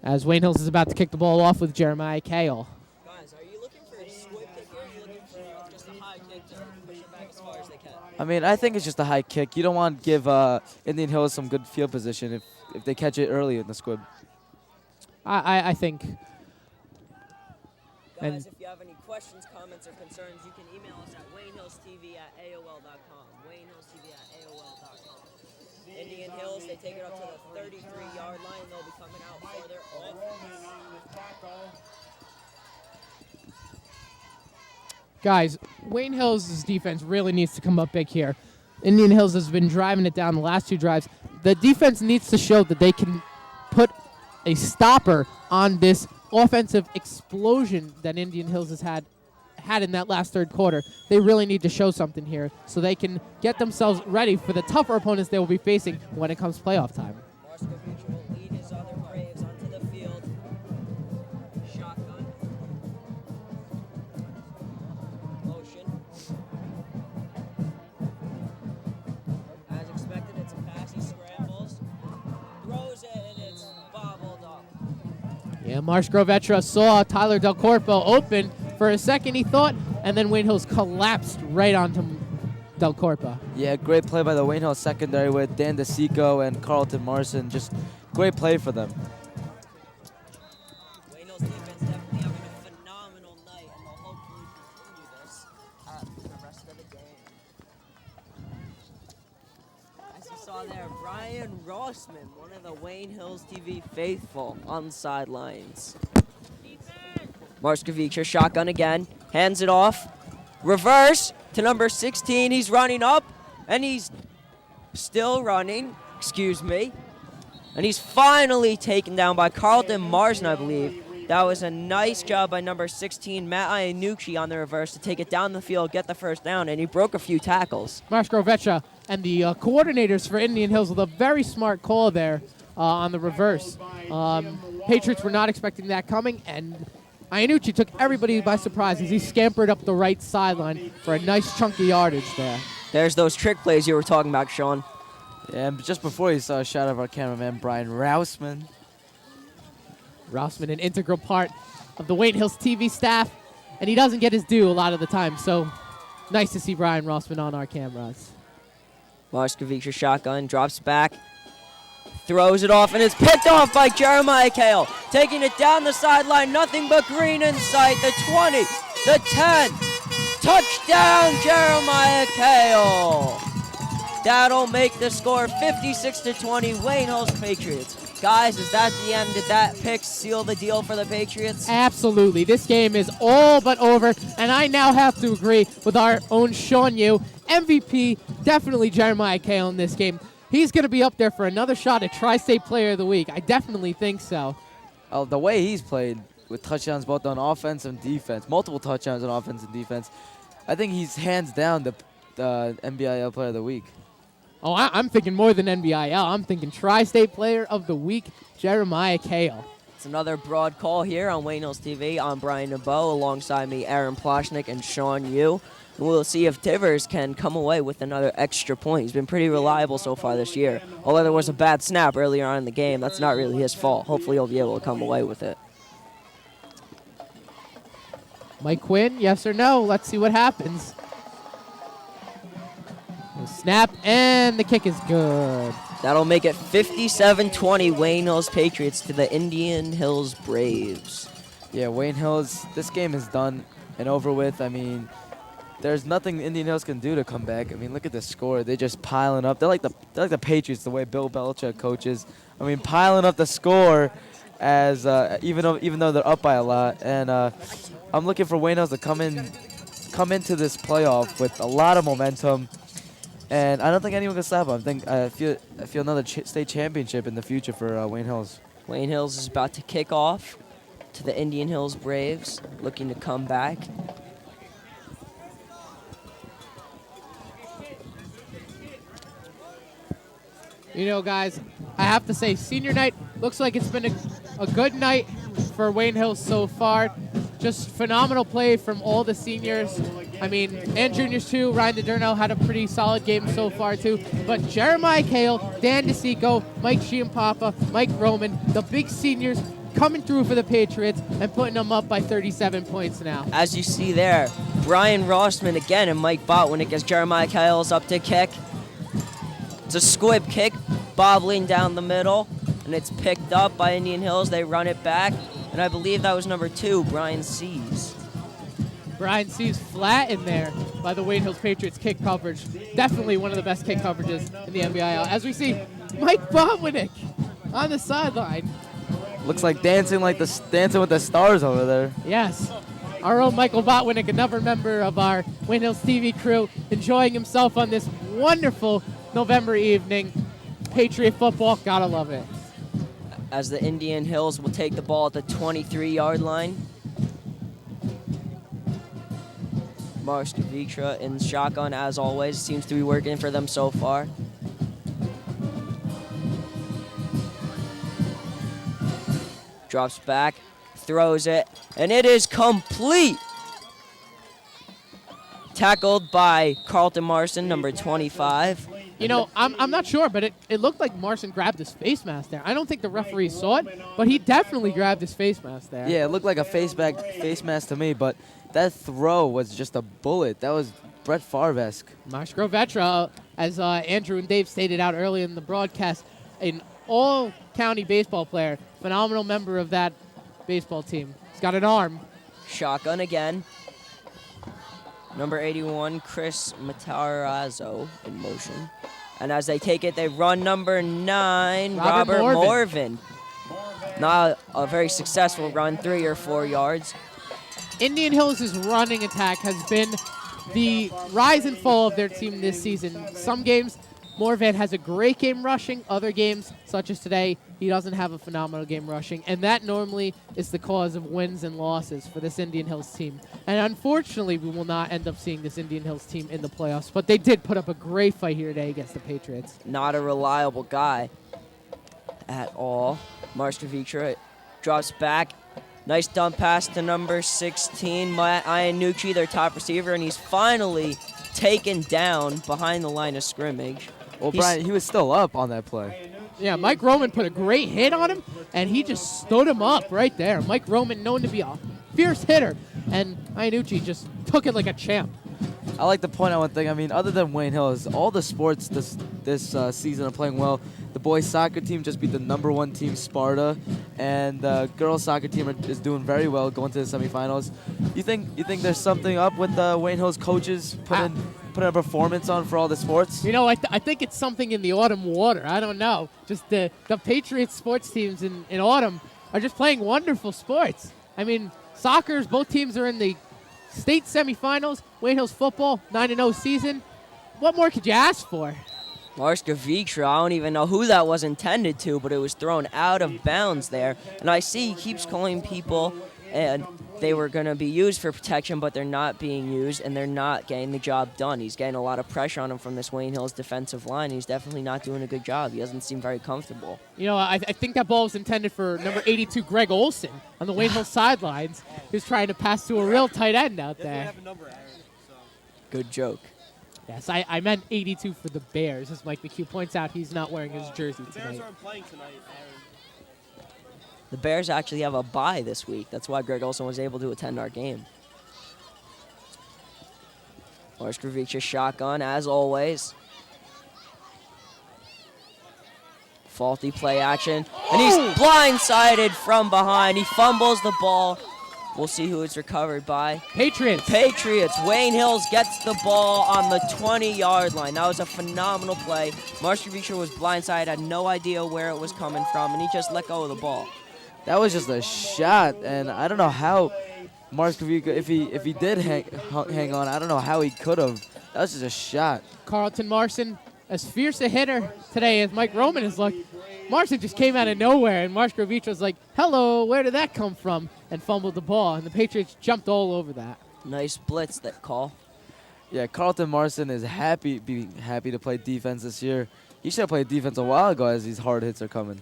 As Wayne Hills is about to kick the ball off with Jeremiah Kell. Guys, are you looking for a squib kick or are you looking for just a high kick to push it back as far as they can? I mean, I think it's just a high kick. You don't want to give Indian Hills some good field position if they catch it early in the squib. I think. Guys, if you have any questions, comments, or concerns, you can email us at WayneHillsTV@AOL.com. WayneHillsTV@AOL.com. Indian Hills, they take it up to the 33-yard line, and they'll be coming out for their offense. Guys, Wayne Hills' defense really needs to come up big here. Indian Hills has been driving it down the last 2 drives. The defense needs to show that they can put a stopper on this offensive explosion that Indian Hills has had in that last third quarter. They really need to show something here so they can get themselves ready for the tougher opponents they will be facing when it comes playoff time. Marskovic will lead his other Braves onto the field. Shotgun. Motion. As expected, it's a pass. He scrambles. Throws it, and Yeah, Marsh Grovetra saw Tyler Del Corpo open for a second, he thought, and then Wayne Hills collapsed right onto Del Corpo. Yeah, great play by the Wayne Hills secondary with Dan DeSico and Carlton Marson. Just great play for them. Wayne Hills defense definitely having a phenomenal night, and they'll hopefully continue this for the rest of the game. As you saw there, Brian Rossman, one of the Wayne Hills TV faithful, on the sidelines. Marskovic, shotgun again, hands it off, reverse to number 16. He's running up, and he's still running, and he's finally taken down by Carlton Marson, I believe. That was a nice job by number 16, Matt Iannucci, on the reverse to take it down the field, get the first down, and he broke a few tackles. Marsh Grovetra and the coordinators for Indian Hills with a very smart call there on the reverse. Patriots were not expecting that coming, and Iannucci took everybody by surprise as he scampered up the right sideline for a nice chunky yardage there. There's those trick plays you were talking about, Sean. Yeah, and just before you saw a shot of our cameraman, Brian Rousman. Rossman, an integral part of the Wayne Hills TV staff, and he doesn't get his due a lot of the time, so nice to see Brian Rossman on our cameras. Marskovic, shotgun, drops back, throws it off, and it's picked off by Jeremiah Kale. Taking it down the sideline, nothing but green in sight. The 20, the 10. Touchdown, Jeremiah Kale. That'll make the score 56-20, Wayne Hills Patriots. Guys, is that the end? Did that pick seal the deal for the Patriots? Absolutely. This game is all but over, and I now have to agree with our own Sean Yu. MVP, definitely Jeremiah Kale in this game. He's going to be up there for another shot at Tri-State Player of the Week. I definitely think so. The way he's played with touchdowns both on offense and defense, multiple touchdowns on offense and defense, I think he's hands down the NBIL Player of the Week. Oh, I'm thinking more than NBIL. I'm thinking Tri-State Player of the Week, Jeremiah Kale. It's another broad call here on Wayne Hills TV. I'm Brian Dubow. Alongside me, Aaron Plshnick and Sean Yu. We'll see if Tivers can come away with another extra point. He's been pretty reliable so far this year. Although there was a bad snap earlier on in the game, that's not really his fault. Hopefully he'll be able to come away with it. Mike Quinn, yes or no? Let's see what happens. The snap, and the kick is good. That'll make it 57-20 Wayne Hills Patriots to the Indian Hills Braves. Yeah, Wayne Hills, this game is done and over with. I mean, there's nothing Indian Hills can do to come back. I mean, look at the score. They're just piling up. They're like the Patriots, the way Bill Belichick coaches. I mean, piling up the score as even though they're up by a lot. And I'm looking for Wayne Hills to come into this playoff with a lot of momentum. And I don't think anyone can stop him. I feel another state championship in the future for Wayne Hills. Wayne Hills is about to kick off to the Indian Hills Braves, looking to come back. You know, guys, I have to say, senior night looks like it's been a good night for Wayne Hills so far. Just phenomenal play from all the seniors. I mean, and juniors too. Ryan DeDerno had a pretty solid game so far too. But Jeremiah Kale, Dan DeSico, Mike Chiampapa, Mike Roman, the big seniors coming through for the Patriots and putting them up by 37 points now. As you see there, Brian Rossman again and Mike Botwinick as Jeremiah Kale's up to kick. It's a squib kick, bobbling down the middle, and it's picked up by Indian Hills. They run it back, and I believe that was number 2, Brian Sees. Brian Sees flat in there by the Wayne Hills Patriots kick coverage. Definitely one of the best kick coverages in the NBIL. As we see, Mike Botwinick on the sideline. Looks like dancing with the stars over there. Yes. Our own Michael Botwinick, another member of our Wayne Hills TV crew, enjoying himself on this wonderful November evening. Patriot football, gotta love it. As the Indian Hills will take the ball at the 23-yard line. Marskovic in shotgun, as always. Seems to be working for them so far. Drops back, throws it, and it is complete. Tackled by Carlton Marson, number 25. You know, I'm not sure, but it looked like Marson grabbed his face mask there. I don't think the referee saw it, but he definitely grabbed his face mask there. Yeah, it looked like a face mask to me, but that throw was just a bullet. That was Brett Favre-esque. Marshko Vetra, as Andrew and Dave stated out earlier in the broadcast, an all-county baseball player, phenomenal member of that baseball team. He's got an arm. Shotgun again. Number 81, Chris Matarazzo in motion. And as they take it, they run number 9, Robert Morvan. Not a very successful run, 3 or 4 yards. Indian Hills' running attack has been the rise and fall of their team this season. Some games, Morvan has a great game rushing. Other games, such as today, he doesn't have a phenomenal game rushing. And that normally is the cause of wins and losses for this Indian Hills team. And unfortunately, we will not end up seeing this Indian Hills team in the playoffs. But they did put up a great fight here today against the Patriots. Not a reliable guy at all. Marskavitra drops back. Nice dump pass to number 16, Matt Iannucci, their top receiver, and he's finally taken down behind the line of scrimmage. Well, Brian, he was still up on that play. Yeah, Mike Roman put a great hit on him, and he just stood him up right there. Mike Roman, known to be a fierce hitter, and Iannucci just took it like a champ. I like to point out one thing. I mean, other than Wayne Hills, all the sports this season are playing well. The boys soccer team just beat the #1 team, Sparta, and the girls soccer team is doing very well, going to the semifinals. You think there's something up with the Wayne Hills coaches putting a performance on for all the sports? You know, I think it's something in the autumn water. I don't know. Just the Patriots sports teams in autumn are just playing wonderful sports. I mean, soccer's, both teams are in the state semifinals. Wayne Hills football, 9-0 season. What more could you ask for? Marskavitra, I don't even know who that was intended to, but it was thrown out of bounds there. And I see he keeps calling people, and they were going to be used for protection, but they're not being used, and they're not getting the job done. He's getting a lot of pressure on him from this Wayne Hills defensive line. He's definitely not doing a good job. He doesn't seem very comfortable. You know, I think that ball was intended for number 82, Greg Olson, on the Wayne Hills sidelines. He was trying to pass to a real tight end out there. Good joke. Yes, I meant 82 for the Bears. As Mike McHugh points out, he's not wearing his jersey tonight. The Bears aren't playing tonight, Aaron. The Bears actually have a bye this week. That's why Greg Olson was able to attend our game. Marskavitra shotgun, as always. Faulty play action. And he's blindsided from behind. He fumbles the ball. We'll see who it's recovered by. Patriots. Wayne Hills gets the ball on the 20-yard line. That was a phenomenal play. Marskavitra was blindsided, had no idea where it was coming from, and he just let go of the ball. That was just a shot, and I don't know how Marskavitra, if he did hang on, I don't know how he could have. That was just a shot. Carlton Marson, as fierce a hitter today as Mike Roman has looked. Marson just came out of nowhere, and Marskavitra was like, hello, where did that come from? And fumbled the ball, and the Patriots jumped all over that. Nice blitz, that call. Yeah, Carlton Marson is happy to play defense this year. He should have played defense a while ago as these hard hits are coming.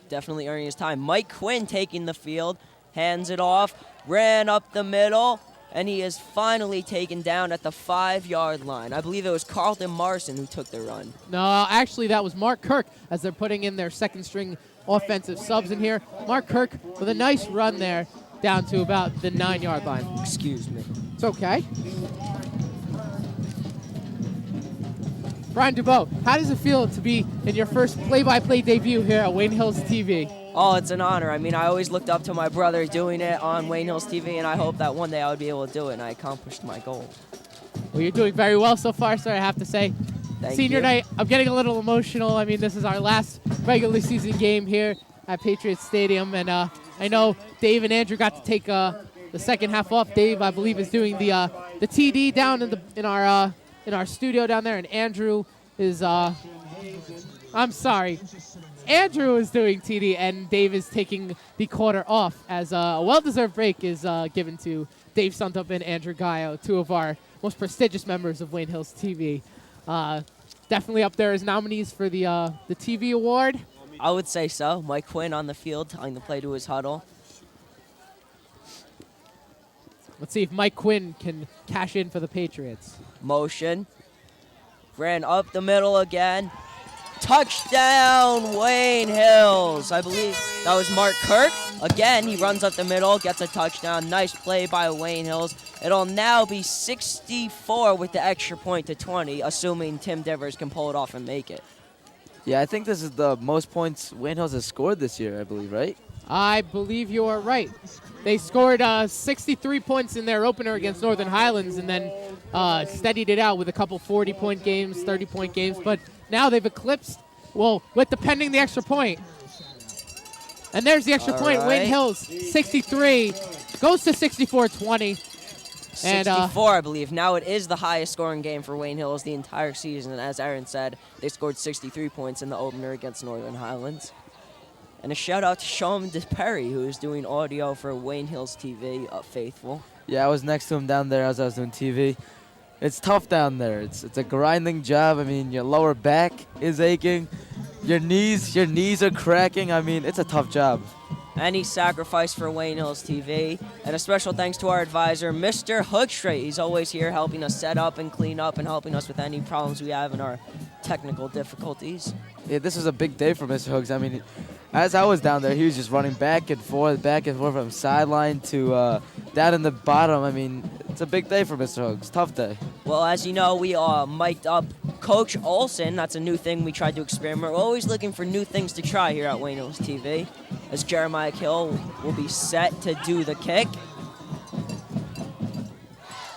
Definitely earning his time. Mike Quinn taking the field, hands it off, ran up the middle, and he is finally taken down at the 5-yard line. I believe it was Carlton Marson who took the run. No, actually that was Mark Kirk as they're putting in their second-string offensive subs in here. Mark Kirk with a nice run there down to about the 9-yard line. Excuse me. It's okay. Brian Dubow, how does it feel to be in your first play-by-play debut here at Wayne Hills TV? Oh, it's an honor. I mean, I always looked up to my brother doing it on Wayne Hills TV, and I hope that one day I would be able to do it, and I accomplished my goal. Well, you're doing very well so far, sir, I have to say. Thank Senior you. night, I'm getting a little emotional. I mean, this is our last regular season game here at Patriots Stadium, and I know Dave and Andrew got to take the second half off. Dave, I believe, is doing the TD down in our studio down there, and Andrew is I'm sorry. Andrew is doing TD, and Dave is taking the quarter off as a well-deserved break is given to Dave Suntup and Andrew Gayo, two of our most prestigious members of Wayne Hills TV. Definitely up there as nominees for the TV award. I would say so. Mike Quinn on the field telling the play to his huddle. Let's see if Mike Quinn can cash in for the Patriots. Motion. ran up the middle again. Touchdown, Wayne Hills. I believe that was Mark Kirk. Again, he runs up the middle, gets a touchdown. Nice play by Wayne Hills. It'll now be 64 with the extra point to 20, assuming Tim Divers can pull it off and make it. Yeah, I think this is the most points Wayne Hills has scored this year, I believe, right? I believe you are right. They scored 63 points in their opener against Northern Highlands and then steadied it out with a couple 40-point games, 30-point games. But now they've eclipsed, well, with depending the extra point. And there's the extra point. Right. Wayne Hills, 63, goes to 64-20. 64, I believe. Now it is the highest scoring game for Wayne Hills the entire season. And as Aaron said, they scored 63 points in the opener against Northern Highlands. And a shout out to Sean Diperi, who is doing audio for Wayne Hills TV, Faithful. Yeah, I was next to him down there as I was doing TV. It's tough down there. It's a grinding job. I mean, your lower back is aching. Your knees are cracking. I mean, it's a tough job. Any sacrifice for Wayne Hills TV. And a special thanks to our advisor, Mr. Hookstraight. He's always here helping us set up and clean up and helping us with any problems we have in our technical difficulties. Yeah, this was a big day for Mr. Hooks. I mean, as I was down there, he was just running back and forth from sideline to down in the bottom. I mean, it's a big day for Mr. Hooks. Tough day. Well, as you know, we mic'd up Coach Olson. That's a new thing we tried to experiment. We're always looking for new things to try here at Wayne Hills TV. As Jeremiah Kill will be set to do the kick.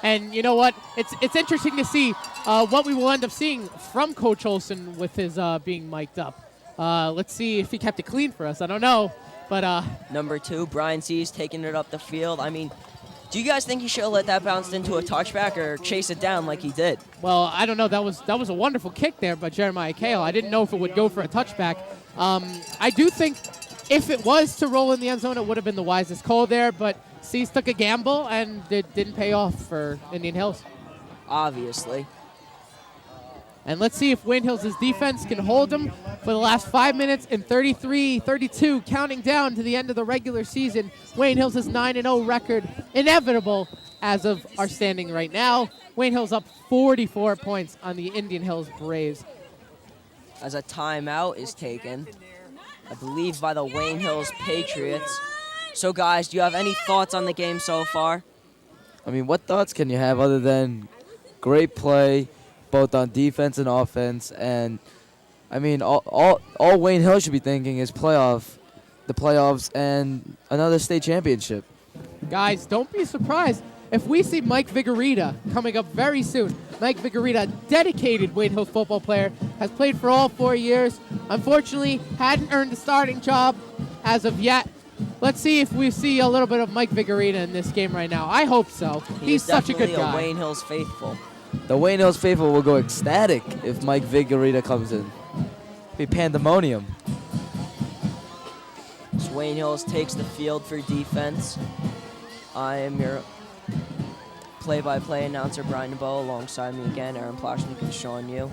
And you know what? It's interesting to see what we will end up seeing from Coach Olson with his being mic'd up. Let's see if he kept it clean for us. I don't know, but Number 2, Brian C's taking it up the field. I mean, do you guys think he should have let that bounce into a touchback or chase it down like he did? Well, I don't know. That was a wonderful kick there by Jeremiah Kale. I didn't know if it would go for a touchback. I do think if it was to roll in the end zone, it would have been the wisest call there, but C's took a gamble and it didn't pay off for Indian Hills. Obviously. And let's see if Wayne Hills' defense can hold them for the last 5 minutes and 33-32, counting down to the end of the regular season. Wayne Hills' 9-0 record, inevitable as of our standing right now. Wayne Hills up 44 points on the Indian Hills Braves. As a timeout is taken, I believe by the Wayne Hills Patriots. So guys, do you have any thoughts on the game so far? I mean, what thoughts can you have other than great play, both on defense and offense? And I mean, all Wayne Hill should be thinking is the playoffs, and another state championship. Guys, don't be surprised if we see Mike Vigorita coming up very soon. Mike Vigorita, dedicated Wayne Hills football player, has played for all 4 years. Unfortunately, hadn't earned a starting job as of yet. Let's see if we see a little bit of Mike Vigorita in this game right now. I hope so. He's such a good guy. A Wayne Hills faithful. The Wayne Hills faithful will go ecstatic if Mike Vigorita comes in. Be pandemonium. So Wayne Hills takes the field for defense. I am your play-by-play announcer, Brian Dubow. Alongside me again, Aaron Plshnick and Sean Yu.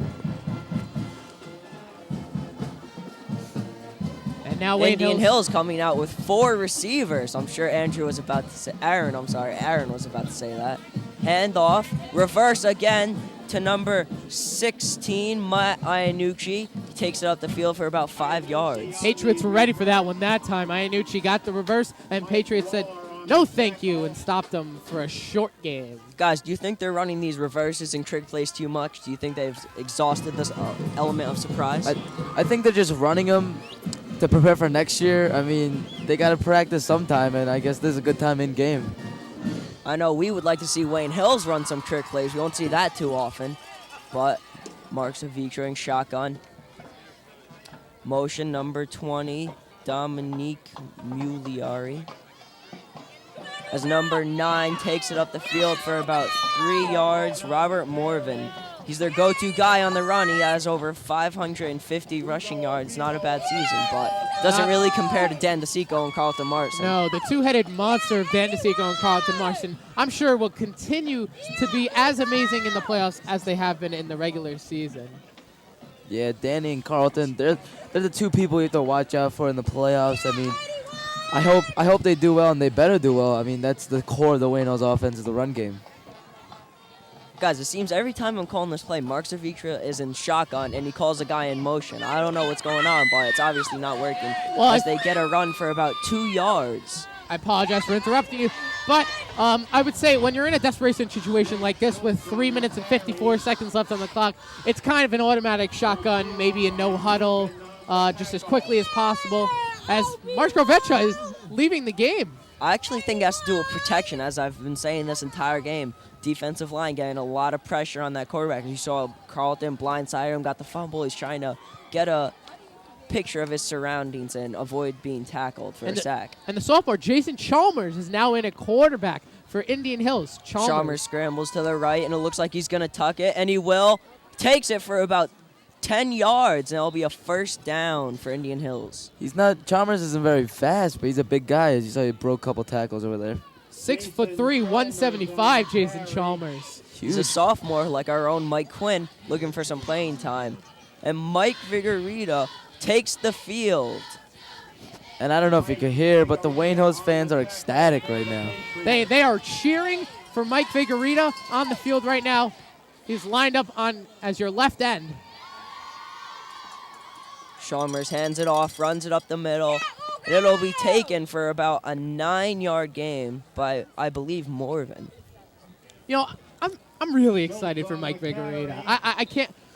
And now Wayne Indian Hills coming out with 4 receivers. I'm sure Aaron was about to say that. Handoff, reverse again to number 16, Matt Iannucci. He takes it up the field for about 5 yards. Patriots were ready for that one that time. Iannucci got the reverse, and Patriots said, no thank you, and stopped them for a short game. Guys, do you think they're running these reverses and trick plays too much? Do you think they've exhausted this element of surprise? I think they're just running them to prepare for next year. I mean, they got to practice sometime, and I guess this is a good time in game. I know we would like to see Wayne Hills run some trick plays. We won't see that too often. But marks of featuring shotgun. Motion number 20, Dominique Muliari. As number 9 takes it up the field for about 3 yards, Robert Morvan. He's their go-to guy on the run. He has over 550 rushing yards. Not a bad season, but doesn't really compare to Dan DeSico and Carlton Marson. No, the two-headed monster of Dan DeSico and Carlton Marson, I'm sure will continue to be as amazing in the playoffs as they have been in the regular season. Yeah, Danny and Carlton, they're the 2 people you have to watch out for in the playoffs. I mean, I hope they do well, and they better do well. I mean, that's the core of the Wayne Hills offense is the run game. Guys, it seems every time I'm calling this play, Mark Zavitra is in shotgun, and he calls a guy in motion. I don't know what's going on, but it's obviously not working as they get a run for about 2 yards. I apologize for interrupting you, but I would say when you're in a desperation situation like this with 3 minutes and 54 seconds left on the clock, it's kind of an automatic shotgun, maybe a no huddle, just as quickly as possible, as Marshkovic is leaving the game. I actually think it has to do with protection, as I've been saying this entire game. Defensive line getting a lot of pressure on that quarterback. You saw Carlton blindside him, got the fumble. He's trying to get a picture of his surroundings and avoid being tackled for a sack. And the sophomore, Jason Chalmers, is now in at quarterback for Indian Hills. Chalmers scrambles to the right, and it looks like he's going to tuck it, and he will. Takes it for about 10 yards, and it'll be a first down for Indian Hills. Chalmers isn't very fast, but he's a big guy. As you saw, he broke a couple tackles over there. 6'3", 175, Jason Chalmers. He's a sophomore, like our own Mike Quinn, looking for some playing time. And Mike Vigorita takes the field. And I don't know if you can hear, but the Wayne Hills fans are ecstatic right now. They are cheering for Mike Vigorita on the field right now. He's lined up as your left end. Chalmers hands it off, runs it up the middle. And it'll be taken for about a 9-yard gain by, I believe, Morven. You know, I'm really excited for Mike Vigorita. I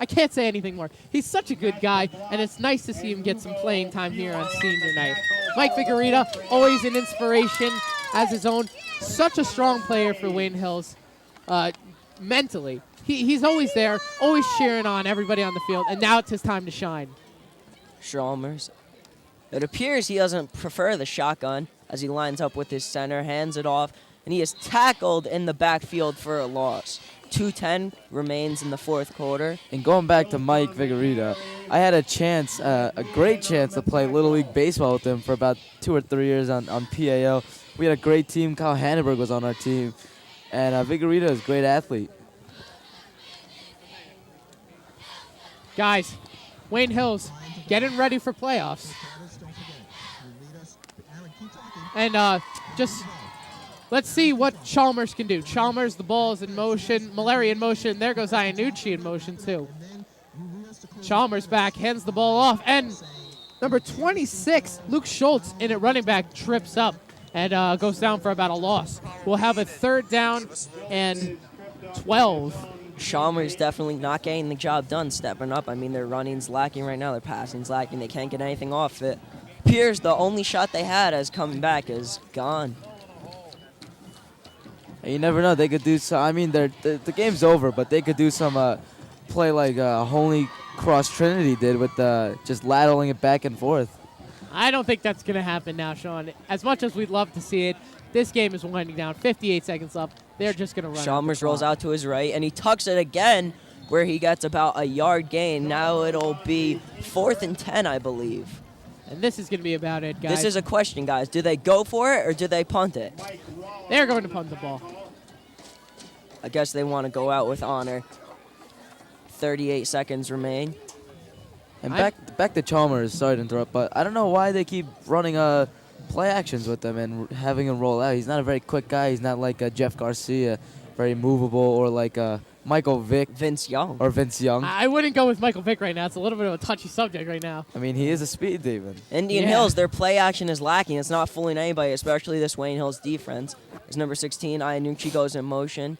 can't say anything more. He's such a good guy, and it's nice to see him get some playing time here on senior night. Mike Vigorita, always an inspiration as his own. Such a strong player for Wayne Hills mentally. He's always there, always cheering on everybody on the field, and now it's his time to shine. Chalmers. It appears he doesn't prefer the shotgun as he lines up with his center, hands it off, and he is tackled in the backfield for a loss. 2:10 remains in the fourth quarter. And going back to Mike Vigorita, I had a great chance to play Little League Baseball with him for about 2 or 3 years on PAO. We had a great team. Kyle Hannenberg was on our team. And Vigorita is a great athlete. Guys, Wayne Hills getting ready for playoffs. And just let's see what Chalmers can do. Chalmers, the ball is in motion. Maleri in motion. There goes Iannucci in motion, too. Chalmers back, hands the ball off. And number 26, Luke Schultz, in at running back, trips up and goes down for about a loss. We'll have a 3rd down and 12. Chalmers definitely not getting the job done, stepping up. I mean, their running's lacking right now. Their passing's lacking. They can't get anything off it. Appears the only shot they had as coming back is gone. And you never know. They could do some. I mean, the game's over, but they could do some play like Holy Cross Trinity did with just ladling it back and forth. I don't think that's going to happen now, Sean. As much as we'd love to see it, this game is winding down. 58 seconds left. They're just going to run. Chalmers rolls out to his right, and he tucks it again, where he gets about a yard gain. Now it'll be 4th and 10, I believe. And this is going to be about it, guys. This is a question, guys. Do they go for it or do they punt it? They're going to punt the ball. I guess they want to go out with honor. 38 seconds remain. And back to Chalmers. Sorry to interrupt, but I don't know why they keep running play actions with him and having him roll out. He's not a very quick guy. He's not like Jeff Garcia, very movable, or like Michael Vick. Vince Young. Or Vince Young. I wouldn't go with Michael Vick right now. It's a little bit of a touchy subject right now. I mean, he is a speed demon. Indian Hills, their play action is lacking. It's not fooling anybody, especially this Wayne Hills defense. As number 16, Iannucci goes in motion.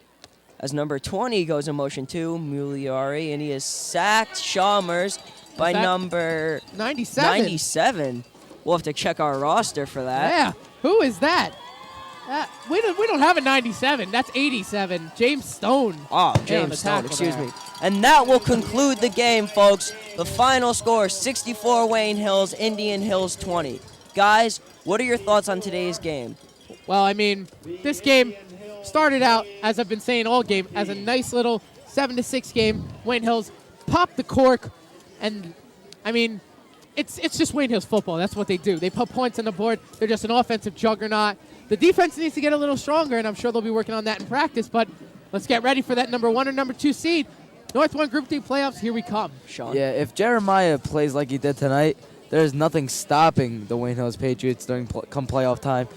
As number 20 goes in motion too, Muliari, and he is sacked. Chalmers by number 97. We'll have to check our roster for that. Yeah, who is that? We don't have a 97. That's 87. James Stone. Oh, James Stone, excuse me. And that will conclude the game, folks. The final score, 64 Wayne Hills, Indian Hills 20. Guys, what are your thoughts on today's game? Well, I mean, this game started out, as I've been saying all game, as a nice little 7-6 game. Wayne Hills popped the cork, and, I mean, it's just Wayne Hills football. That's what they do. They put points on the board. They're just an offensive juggernaut. The defense needs to get a little stronger, and I'm sure they'll be working on that in practice, but let's get ready for that number 1 or number 2 seed. North 1 Group 3 playoffs, here we come. Sean. Yeah, if Jeremiah plays like he did tonight, there's nothing stopping the Wayne Hills Patriots during come playoff time.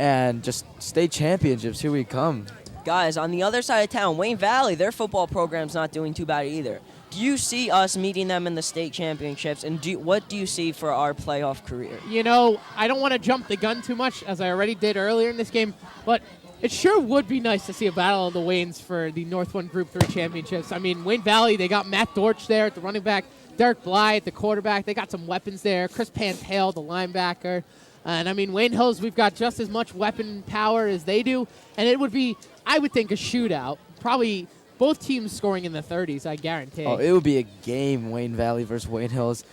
And just state championships, here we come. Guys, on the other side of town, Wayne Valley, their football program's not doing too bad either. Do you see us meeting them in the state championships, and what do you see for our playoff career? You know, I don't want to jump the gun too much, as I already did earlier in this game, but it sure would be nice to see a battle of the Waynes for the North 1 Group 3 championships. I mean, Wayne Valley, they got Matt Dortch there at the running back, Derek Bly at the quarterback. They got some weapons there. Chris Pantale, the linebacker. And, I mean, Wayne Hills, we've got just as much weapon power as they do. And it would be, I would think, a shootout. Probably both teams scoring in the 30s, I guarantee. Oh, it would be a game, Wayne Valley versus Wayne Hills.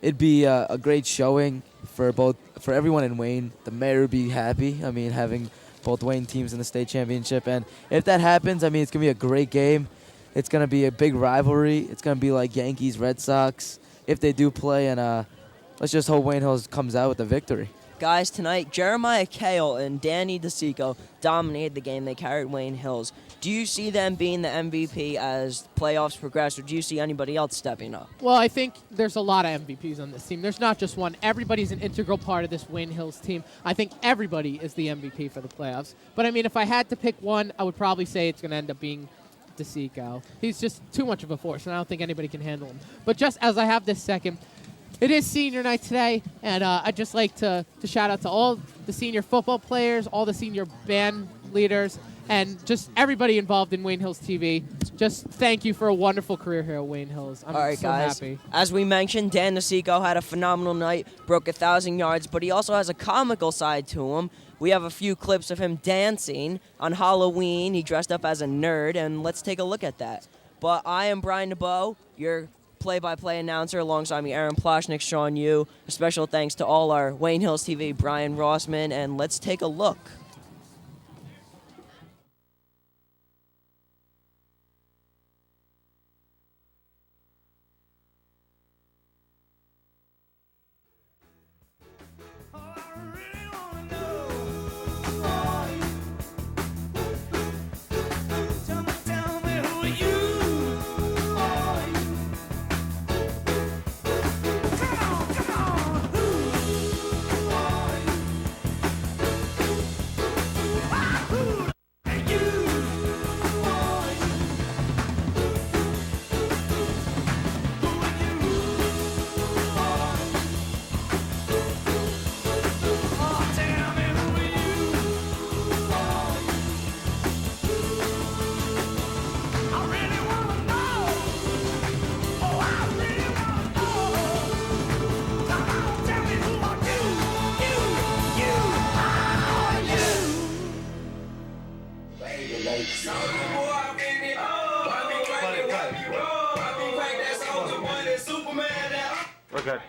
It'd be a great showing for everyone in Wayne. The mayor would be happy. I mean, having both Wayne teams in the state championship. And if that happens, I mean, it's going to be a great game. It's going to be a big rivalry. It's going to be like Yankees, Red Sox, if they do play. And let's just hope Wayne Hills comes out with a victory. Guys, tonight, Jeremiah Kale and Danny DeSico dominated the game. They carried Wayne Hills. Do you see them being the MVP as playoffs progress, or do you see anybody else stepping up? Well, I think there's a lot of MVPs on this team. There's not just one. Everybody's an integral part of this Wayne Hills team. I think everybody is the MVP for the playoffs. But, I mean, if I had to pick one, I would probably say it's going to end up being DeSico. He's just too much of a force, and I don't think anybody can handle him. But just as I have this second, it is senior night today, and I'd just like to shout out to all the senior football players, all the senior band leaders, and just everybody involved in Wayne Hills TV. Just thank you for a wonderful career here at Wayne Hills. I'm all right, so guys. happy. As we mentioned, Dan DeSico had a phenomenal night, broke 1,000 yards, but he also has a comical side to him. We have a few clips of him dancing on Halloween. He dressed up as a nerd, and let's take a look at that. But I am Brian Dubow, your play-by-play announcer, alongside me, Aaron Plshnick, Sean Yu. A special thanks to all our Wayne Hills TV, Brian Rossman, and let's take a look. We're good.